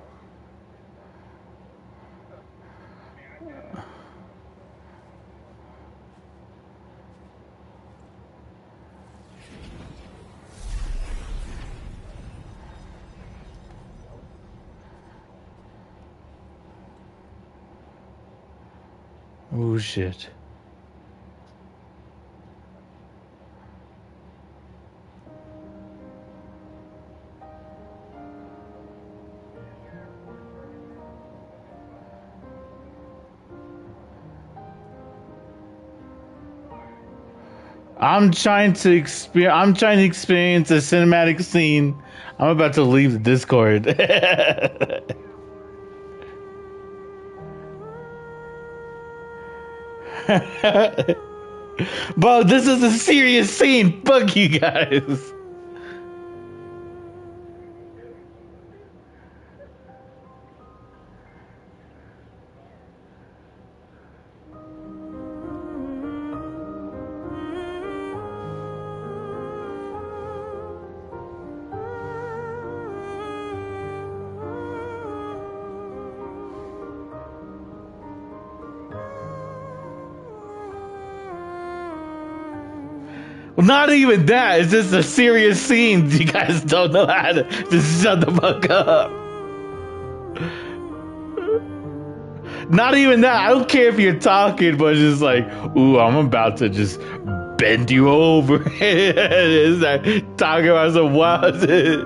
Oh shit. I'm trying to experience a cinematic scene. I'm about to leave the Discord. Bro, this is a serious scene. Fuck you guys. Not even that. It's just a serious scene. You guys don't know how to just shut the fuck up. Not even that. I don't care if you're talking, but it's just like, ooh, I'm about to just bend you over. It's like talking about some wild shit.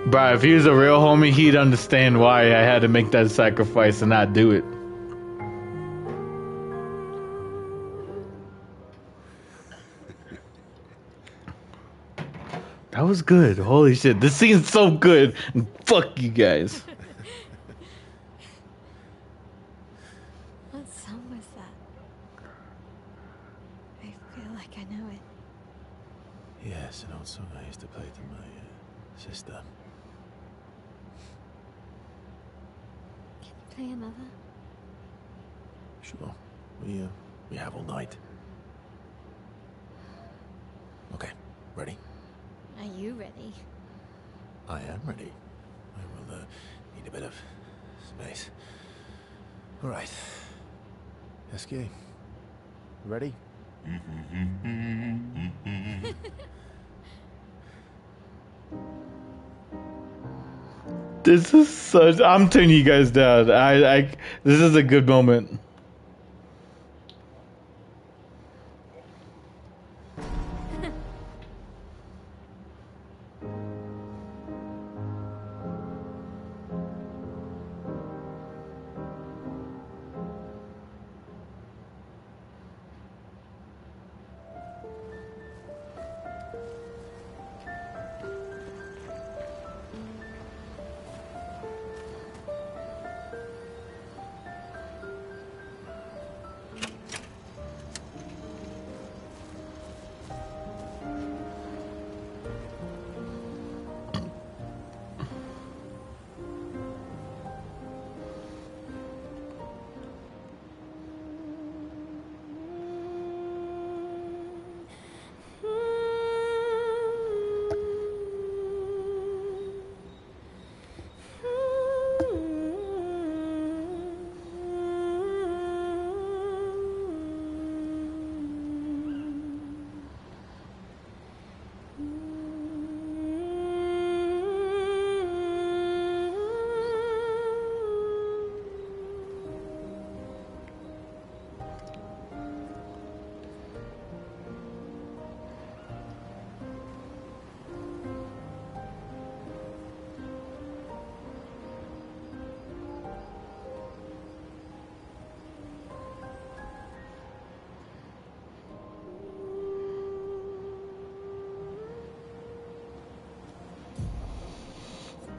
Bro, if he was a real homie, he'd understand why I had to make that sacrifice and not do it. That was good. Holy shit. This scene's so good. Fuck you guys. What song was that? I feel like I know it. Yes, an old song I used to play to my sister. Can you play another? Sure. We have all night. Okay, ready? Are you ready? I am ready. I will need a bit of space. All right. SK. Ready? This is such. I'm turning you guys down. This is a good moment.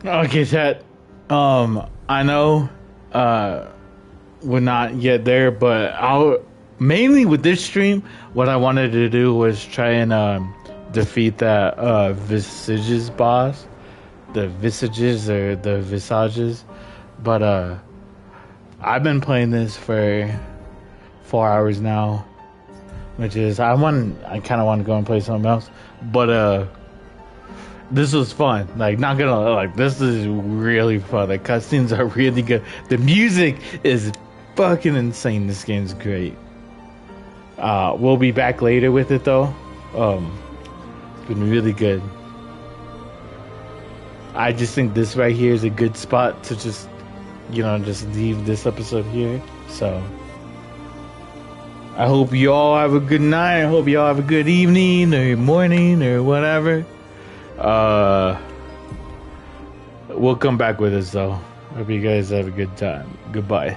Okay, chat. I know, we're not yet there, but mainly with this stream, what I wanted to do was try and defeat that Visages boss, the Visages or the Visages, but I've been playing this for 4 hours now, which is I kind of want to go and play something else, but this was fun. Like, not gonna like, this is really fun. The cutscenes are really good. The music is fucking insane. This game's great. We'll be back later with it though. It's been really good. I just think this right here is a good spot to just, just leave this episode here. So I hope you all have a good night. I hope you all have a good evening or morning or whatever. We'll come back with us though. Hope you guys have a good time. Goodbye.